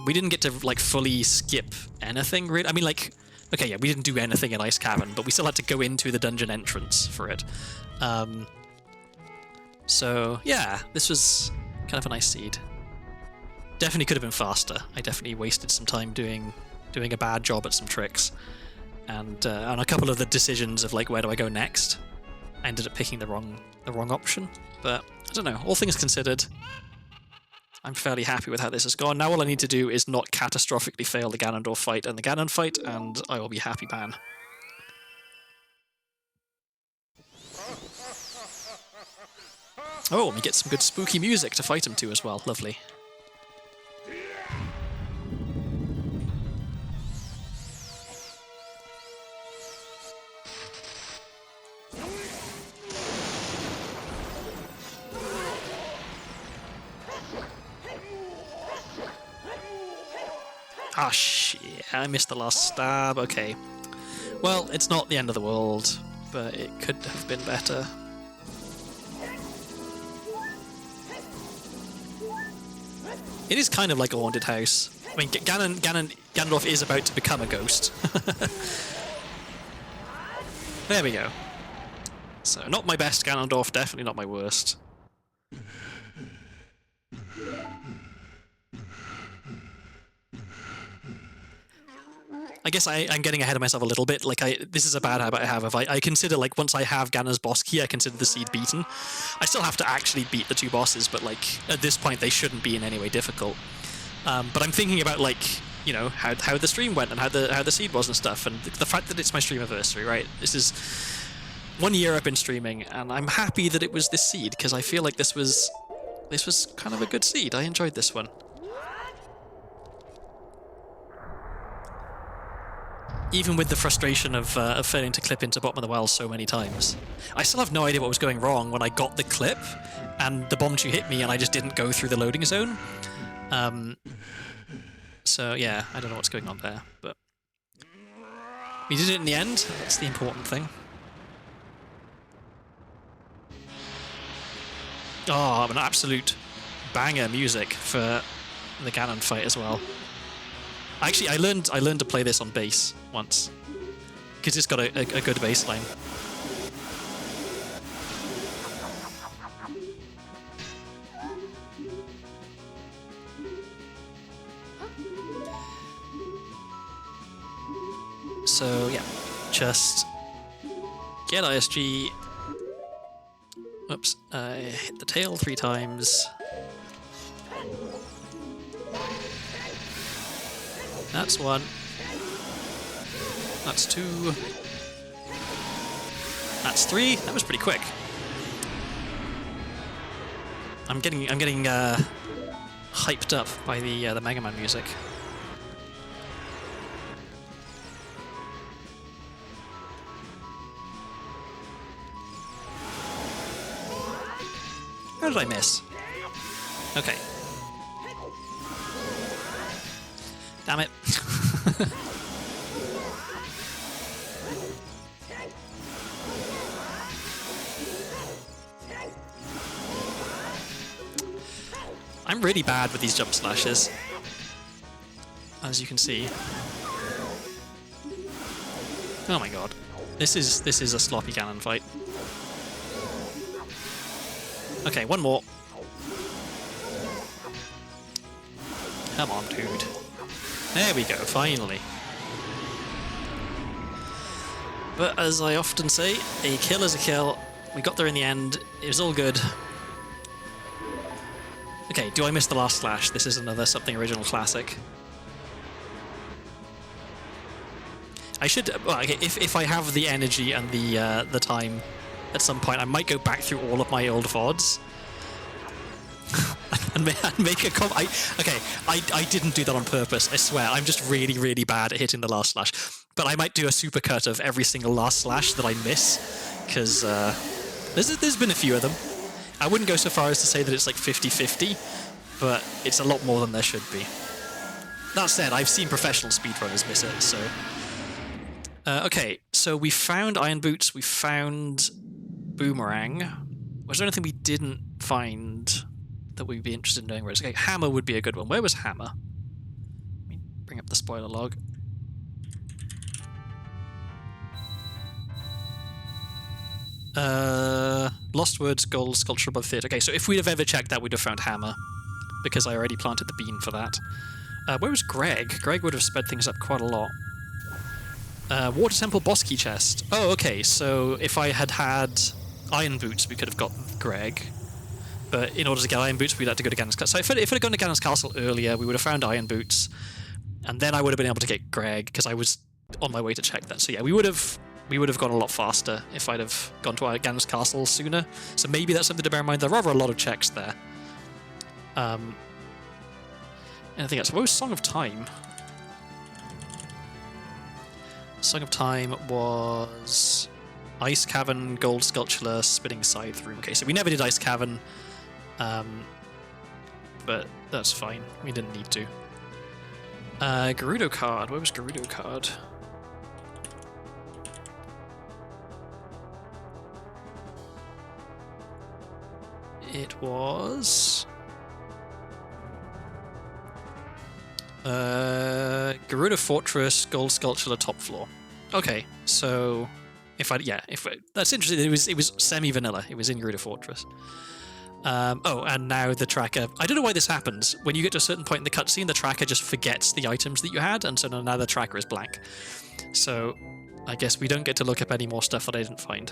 We didn't get to like fully skip anything, really. I mean, like... Okay, yeah, we didn't do anything in Ice Cavern, but we still had to go into the dungeon entrance for it. So, yeah, this was kind of a nice seed. Definitely could have been faster. I definitely wasted some time doing a bad job at some tricks. And on a couple of the decisions of, like, where do I go next, I ended up picking the wrong option. But, I don't know, all things considered, I'm fairly happy with how this has gone. Now all I need to do is not catastrophically fail the Ganondorf fight and the Ganon fight, and I will be happy man. Oh, and we get some good spooky music to fight him to as well. Lovely. Ah, shit, I missed the last stab. Okay. Well, it's not the end of the world, but it could have been better. It is kind of like a haunted house. I mean, Ganondorf is about to become a ghost. There we go. So, not my best Ganondorf, definitely not my worst. I guess I'm getting ahead of myself a little bit. Like, this is a bad habit I have. If I consider, like, once I have Ganon's boss key, I consider the seed beaten. I still have to actually beat the two bosses, but, like, at this point, they shouldn't be in any way difficult. But I'm thinking about, like, you know, how the stream went and how the seed was and stuff, and the fact that it's my stream anniversary, right? This is 1 year I've been streaming, and I'm happy that it was this seed, because I feel like this was kind of a good seed. I enjoyed this one. Even with the frustration of failing to clip into bottom of the well so many times. I still have no idea what was going wrong when I got the clip and the Bombchu hit me and I just didn't go through the loading zone. So yeah, I don't know what's going on there, but we did it in the end. That's the important thing. Oh, an absolute banger music for the Ganon fight as well. Actually, I learned to play this on bass once, because it's got a good bass line. just get ISG. Whoops, I hit the tail 3 times. That's 1. That's 2. That's 3. That was pretty quick. I'm getting hyped up by the Mega Man music. How did I miss? Okay. Damn it. I'm really bad with these jump slashes, as you can see. Oh my god. This is a sloppy cannon fight. Okay, one more. Come on, dude. There we go, finally. But as I often say, a kill is a kill. We got there in the end. It was all good. Okay, do I miss the last slash? This is another Something Original classic. I should... Well, okay, if I have the energy and the time at some point, I might go back through all of my old VODs and make a I didn't do that on purpose, I swear. I'm just really, really bad at hitting the last slash. But I might do a supercut of every single last slash that I miss, because there's been a few of them. I wouldn't go so far as to say that it's like 50-50, but it's a lot more than there should be. That said, I've seen professional speedrunners miss it, so... okay, so we found Iron Boots, we found Boomerang. Was there anything we didn't find that we'd be interested in doing? Okay, Hammer would be a good one. Where was Hammer? Let me bring up the spoiler log. Lost Woods, Gold, Sculpture Above Theatre. Okay, so if we'd have ever checked that, we'd have found Hammer, because I already planted the bean for that. Where was Greg? Greg would have sped things up quite a lot. Water Temple Boss Key Chest. Oh, okay, so if I had had Iron Boots, we could have got Greg. But in order to get Iron Boots, we'd have to go to Ganon's Castle. So if I'd gone to Ganon's Castle earlier, we would have found Iron Boots, and then I would have been able to get Greg, because I was on my way to check that. So yeah, we would have gone a lot faster if I'd have gone to Ganon's Castle sooner. So maybe that's something to bear in mind. There are rather a lot of checks there. Anything else? What was Song of Time? Song of Time was Ice Cavern, Gold Sculpture, Spinning Scythe Room. Okay, so we never did Ice Cavern, but that's fine. We didn't need to. Gerudo card. Where was Gerudo card? It was... Gerudo Fortress, Gold Sculpture, top floor. Okay, so that's interesting. It was semi-vanilla. It was in Gerudo Fortress. Oh, and now the tracker. I don't know why this happens. When you get to a certain point in the cutscene, the tracker just forgets the items that you had, and so now the tracker is blank. So I guess we don't get to look up any more stuff that I didn't find.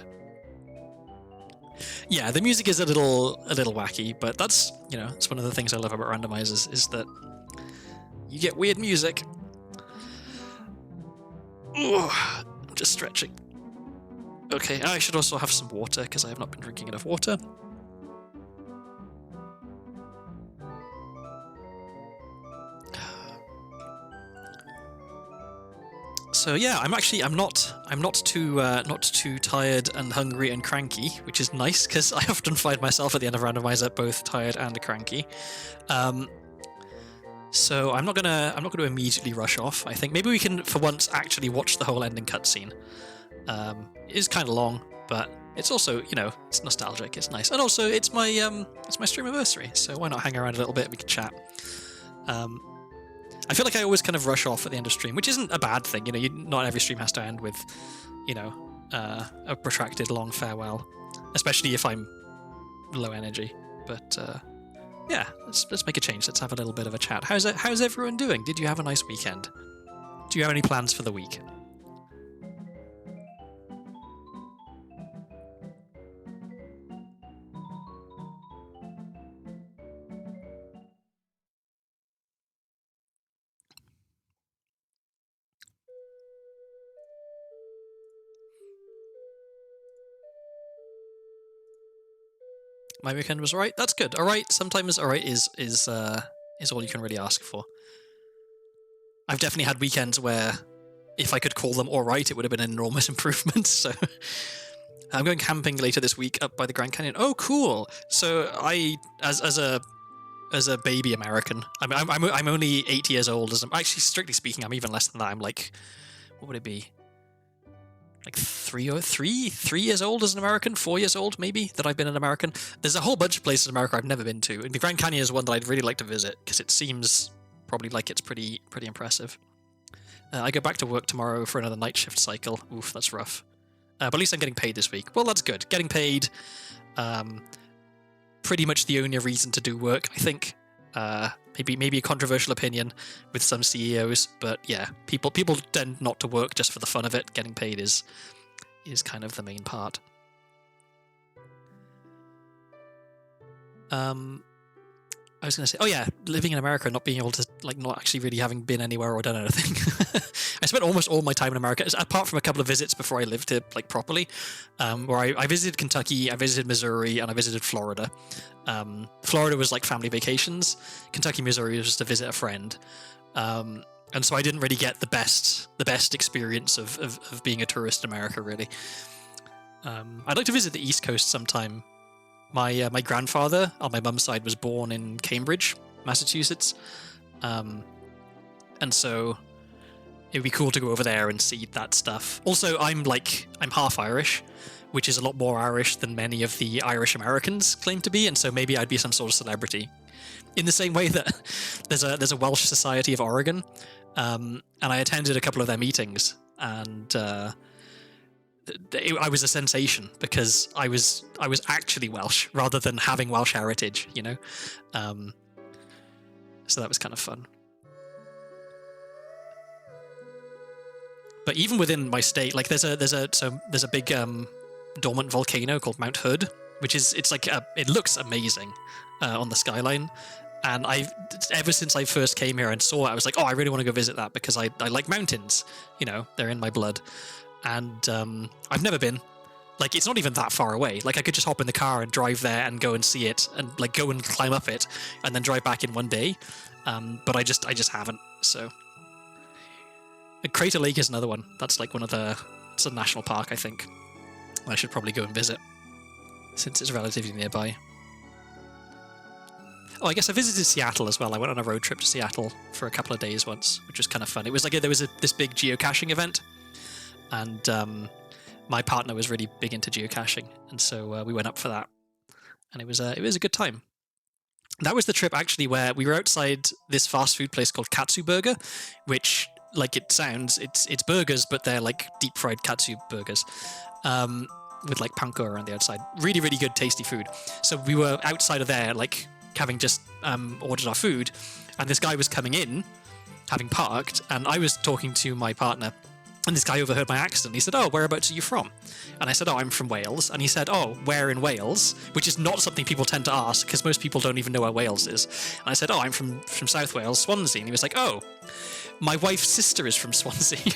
Yeah, the music is a little wacky, but that's it's one of the things I love about randomizers is that you get weird music. Ugh, I'm just stretching. Okay, I should also have some water because I have not been drinking enough water. So yeah, I'm not too tired and hungry and cranky, which is nice because I often find myself at the end of Randomizer both tired and cranky. So I'm not gonna immediately rush off. I think maybe we can for once actually watch the whole ending cutscene. It is kind of long, but it's also it's nostalgic. It's nice, and also it's my stream anniversary. So why not hang around a little bit? We can chat. I feel like I always kind of rush off at the end of stream, which isn't a bad thing. Not every stream has to end with, a protracted long farewell, especially if I'm low energy. But yeah, let's make a change. Let's have a little bit of a chat. How's everyone doing? Did you have a nice weekend? Do you have any plans for the week? My weekend was alright. That's good. Alright. Sometimes alright is all you can really ask for. I've definitely had weekends where, if I could call them alright, it would have been an enormous improvement. So I'm going camping later this week up by the Grand Canyon. Oh, cool! So I, as a baby American, I'm only 8 years old. Actually, strictly speaking, I'm even less than that. I'm like, what would it be? Like 3 years old as an American, 4 years old maybe that I've been an American. There's a whole bunch of places in America I've never been to, and the Grand Canyon is one that I'd really like to visit because it seems probably like it's pretty impressive. I go back to work tomorrow for another night shift cycle. Oof, that's rough. But at least I'm getting paid this week. Well, that's good. Getting paid, pretty much the only reason to do work, I think. Maybe a controversial opinion with some CEOs, but yeah, people tend not to work just for the fun of it. Getting paid is kind of the main part. I was going to say, oh yeah, living in America and not being able to, like, not actually really having been anywhere or done anything. I spent almost all my time in America, apart from a couple of visits before I lived here, like, properly, where I visited Kentucky, I visited Missouri, and I visited Florida. Florida was like family vacations. Kentucky, Missouri was just to visit a friend. And so I didn't really get the best experience of being a tourist in America, really. I'd like to visit the East Coast sometime. My grandfather on my mum's side was born in Cambridge, Massachusetts, and so it'd be cool to go over there and see that stuff. Also, I'm half Irish, which is a lot more Irish than many of the Irish Americans claim to be, and so maybe I'd be some sort of celebrity. In the same way that there's a Welsh Society of Oregon, and I attended a couple of their meetings, and I was a sensation because I was actually Welsh rather than having Welsh heritage, you know. So that was kind of fun. But even within my state, like there's a big dormant volcano called Mount Hood, which is it looks amazing on the skyline. And ever since I first came here and saw it, I was like, oh, I really want to go visit that because I like mountains. You know, they're in my blood. And I've never been. Like, it's not even that far away. Like, I could just hop in the car and drive there and go and see it and like go and climb up it and then drive back in one day. But I just haven't. So, Crater Lake is another one. That's like it's a national park, I think. I should probably go and visit since it's relatively nearby. Oh, I guess I visited Seattle as well. I went on a road trip to Seattle for a couple of days once, which was kind of fun. It was like there was this big geocaching event. And my partner was really big into geocaching, and so we went up for that, and it was a good time. That was the trip actually where we were outside this fast food place called Katsu Burger, which, like it sounds, it's burgers, but they're like deep fried katsu burgers, with like panko around the outside. Really, really good, tasty food. So we were outside of there, like having just ordered our food, and this guy was coming in, having parked, and I was talking to my partner. And this guy overheard my accent. He said, oh, whereabouts are you from? And I said, oh, I'm from Wales. And he said, oh, where in Wales? Which is not something people tend to ask because most people don't even know where Wales is. And I said, oh, I'm from South Wales, Swansea. And he was like, oh, my wife's sister is from Swansea.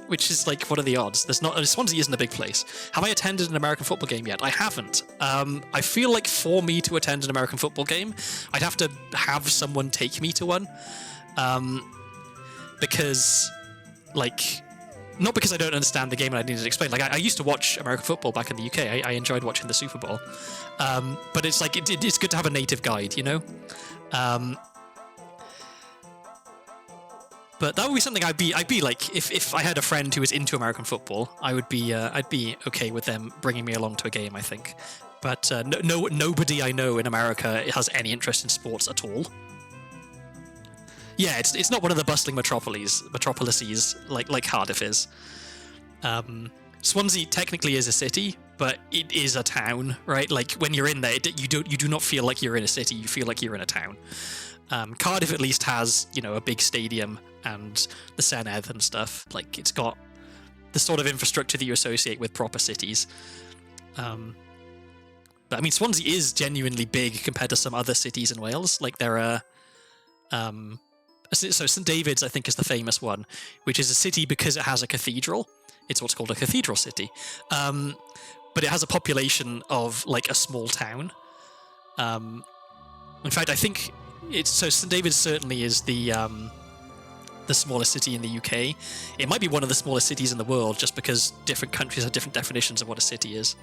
Which is like, what are the odds? Swansea isn't a big place. Have I attended an American football game yet? I haven't. I feel like for me to attend an American football game, I'd have to have someone take me to one. Because... like, not because I don't understand the game and I need to explain. Like, I used to watch American football back in the UK. I enjoyed watching the Super Bowl. But it's like, it's good to have a native guide, you know? But that would be something I'd be like, if I had a friend who was into American football, I'd be okay with them bringing me along to a game, I think. But nobody I know in America has any interest in sports at all. Yeah, it's not one of the bustling metropolises like Cardiff is. Swansea technically is a city, but it is a town, right? Like when you're in there, you do not feel like you're in a city. You feel like you're in a town. Cardiff at least has, you know, a big stadium and the Senedd and stuff. Like it's got the sort of infrastructure that you associate with proper cities. But I mean, Swansea is genuinely big compared to some other cities in Wales. Like there are. So St David's, I think, is the famous one, which is a city because it has a cathedral. It's what's called a cathedral city. But it has a population of like a small town. In fact, I think it's so St David's certainly is the smallest city in the UK. It might be one of the smallest cities in the world, just because different countries have different definitions of what a city is.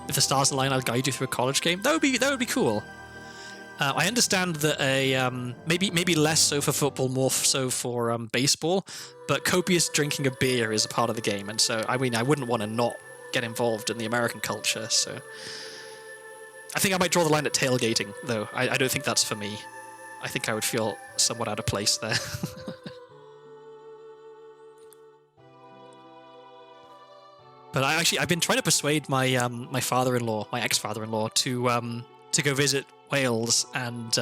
If the stars align, I'll guide you through a college game. That would be cool. I understand that maybe less so for football, more so for baseball, but copious drinking of beer is a part of the game, and so I mean I wouldn't want to not get involved in the American culture. So I think I might draw the line at tailgating, though. I don't think that's for me. I think I would feel somewhat out of place there. But I've been trying to persuade my my father-in-law, my ex-father-in-law, to go visit Wales and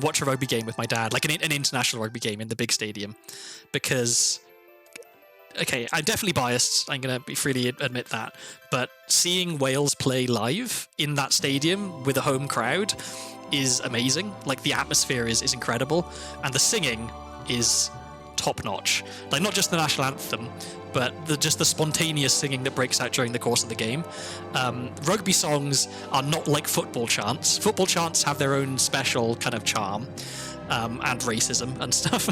watch a rugby game with my dad, like an international rugby game in the big stadium, because okay, I'm definitely biased. I'm gonna freely admit that, but seeing Wales play live in that stadium with a home crowd is amazing. Like the atmosphere is incredible, and the singing is top notch. Like not just the national anthem, but just the spontaneous singing that breaks out during the course of the game. Rugby songs are not like football chants. Football chants have their own special kind of charm and racism and stuff.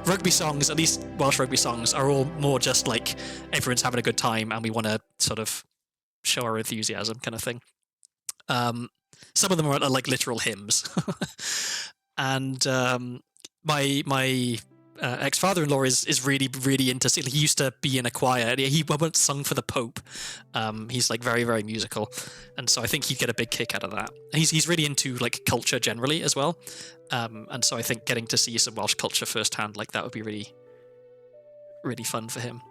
Rugby songs, at least Welsh rugby songs, are all more just like everyone's having a good time and we want to sort of show our enthusiasm kind of thing. Some of them are like literal hymns. And my ex-father-in-law is really into singing. He used to be in a choir. He once sung for the Pope. He's like very, very musical, and so I think he'd get a big kick out of that. He's really into like culture generally as well, and so I think getting to see some Welsh culture firsthand like that would be really, really fun for him.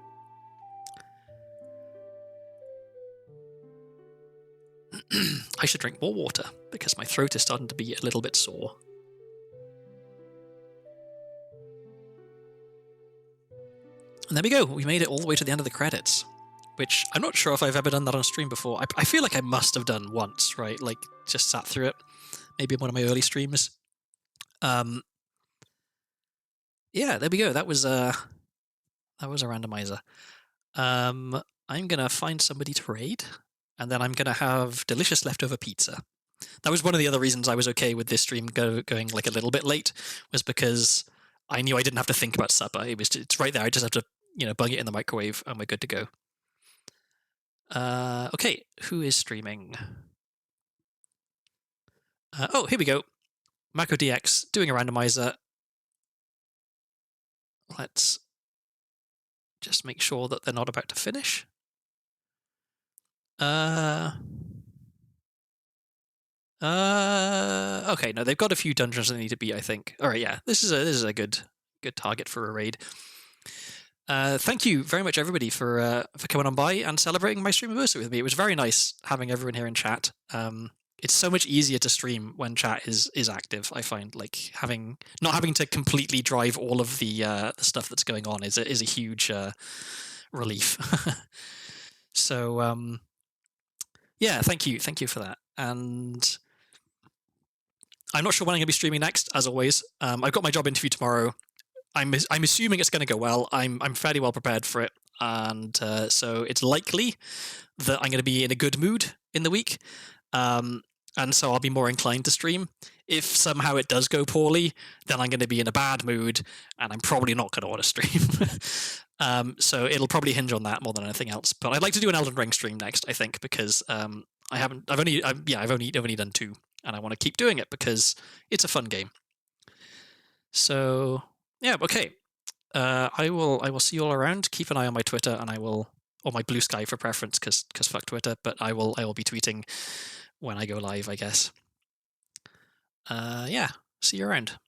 I should drink more water because my throat is starting to be a little bit sore. And there we go. We made it all the way to the end of the credits, which I'm not sure if I've ever done that on stream before. I feel like I must have done once, right? Like just sat through it. Maybe in one of my early streams. Yeah, there we go. That was a randomizer. I'm gonna find somebody to raid, and then I'm gonna have delicious leftover pizza. That was one of the other reasons I was okay with this stream going like a little bit late, was because I knew I didn't have to think about supper. It's right there. I just have to, bung it in the microwave and we're good to go. Okay, who is streaming? Oh, here we go. MacLeod doing a randomizer. Let's just make sure that they're not about to finish. Okay, no, they've got a few dungeons they need to beat, I think. All right, yeah, this is a good target for a raid. Thank you very much, everybody, for coming on by and celebrating my stream anniversary with me. It was very nice having everyone here in chat. It's so much easier to stream when chat is active. I find like not having to completely drive all of the stuff that's going on is a huge relief. So yeah, thank you for that. And I'm not sure when I'm going to be streaming next. As always, I've got my job interview tomorrow. I'm assuming it's going to go well. I'm fairly well prepared for it, and so it's likely that I'm going to be in a good mood in the week, and so I'll be more inclined to stream. If somehow it does go poorly, then I'm going to be in a bad mood, and I'm probably not going to want to stream. So it'll probably hinge on that more than anything else. But I'd like to do an Elden Ring stream next, I think, because I've only done 2, and I want to keep doing it because it's a fun game. So yeah, okay. I will see you all around. Keep an eye on my Twitter, and or my Blue Sky for preference, because fuck Twitter. But I will be tweeting when I go live, I guess. Yeah, see you around.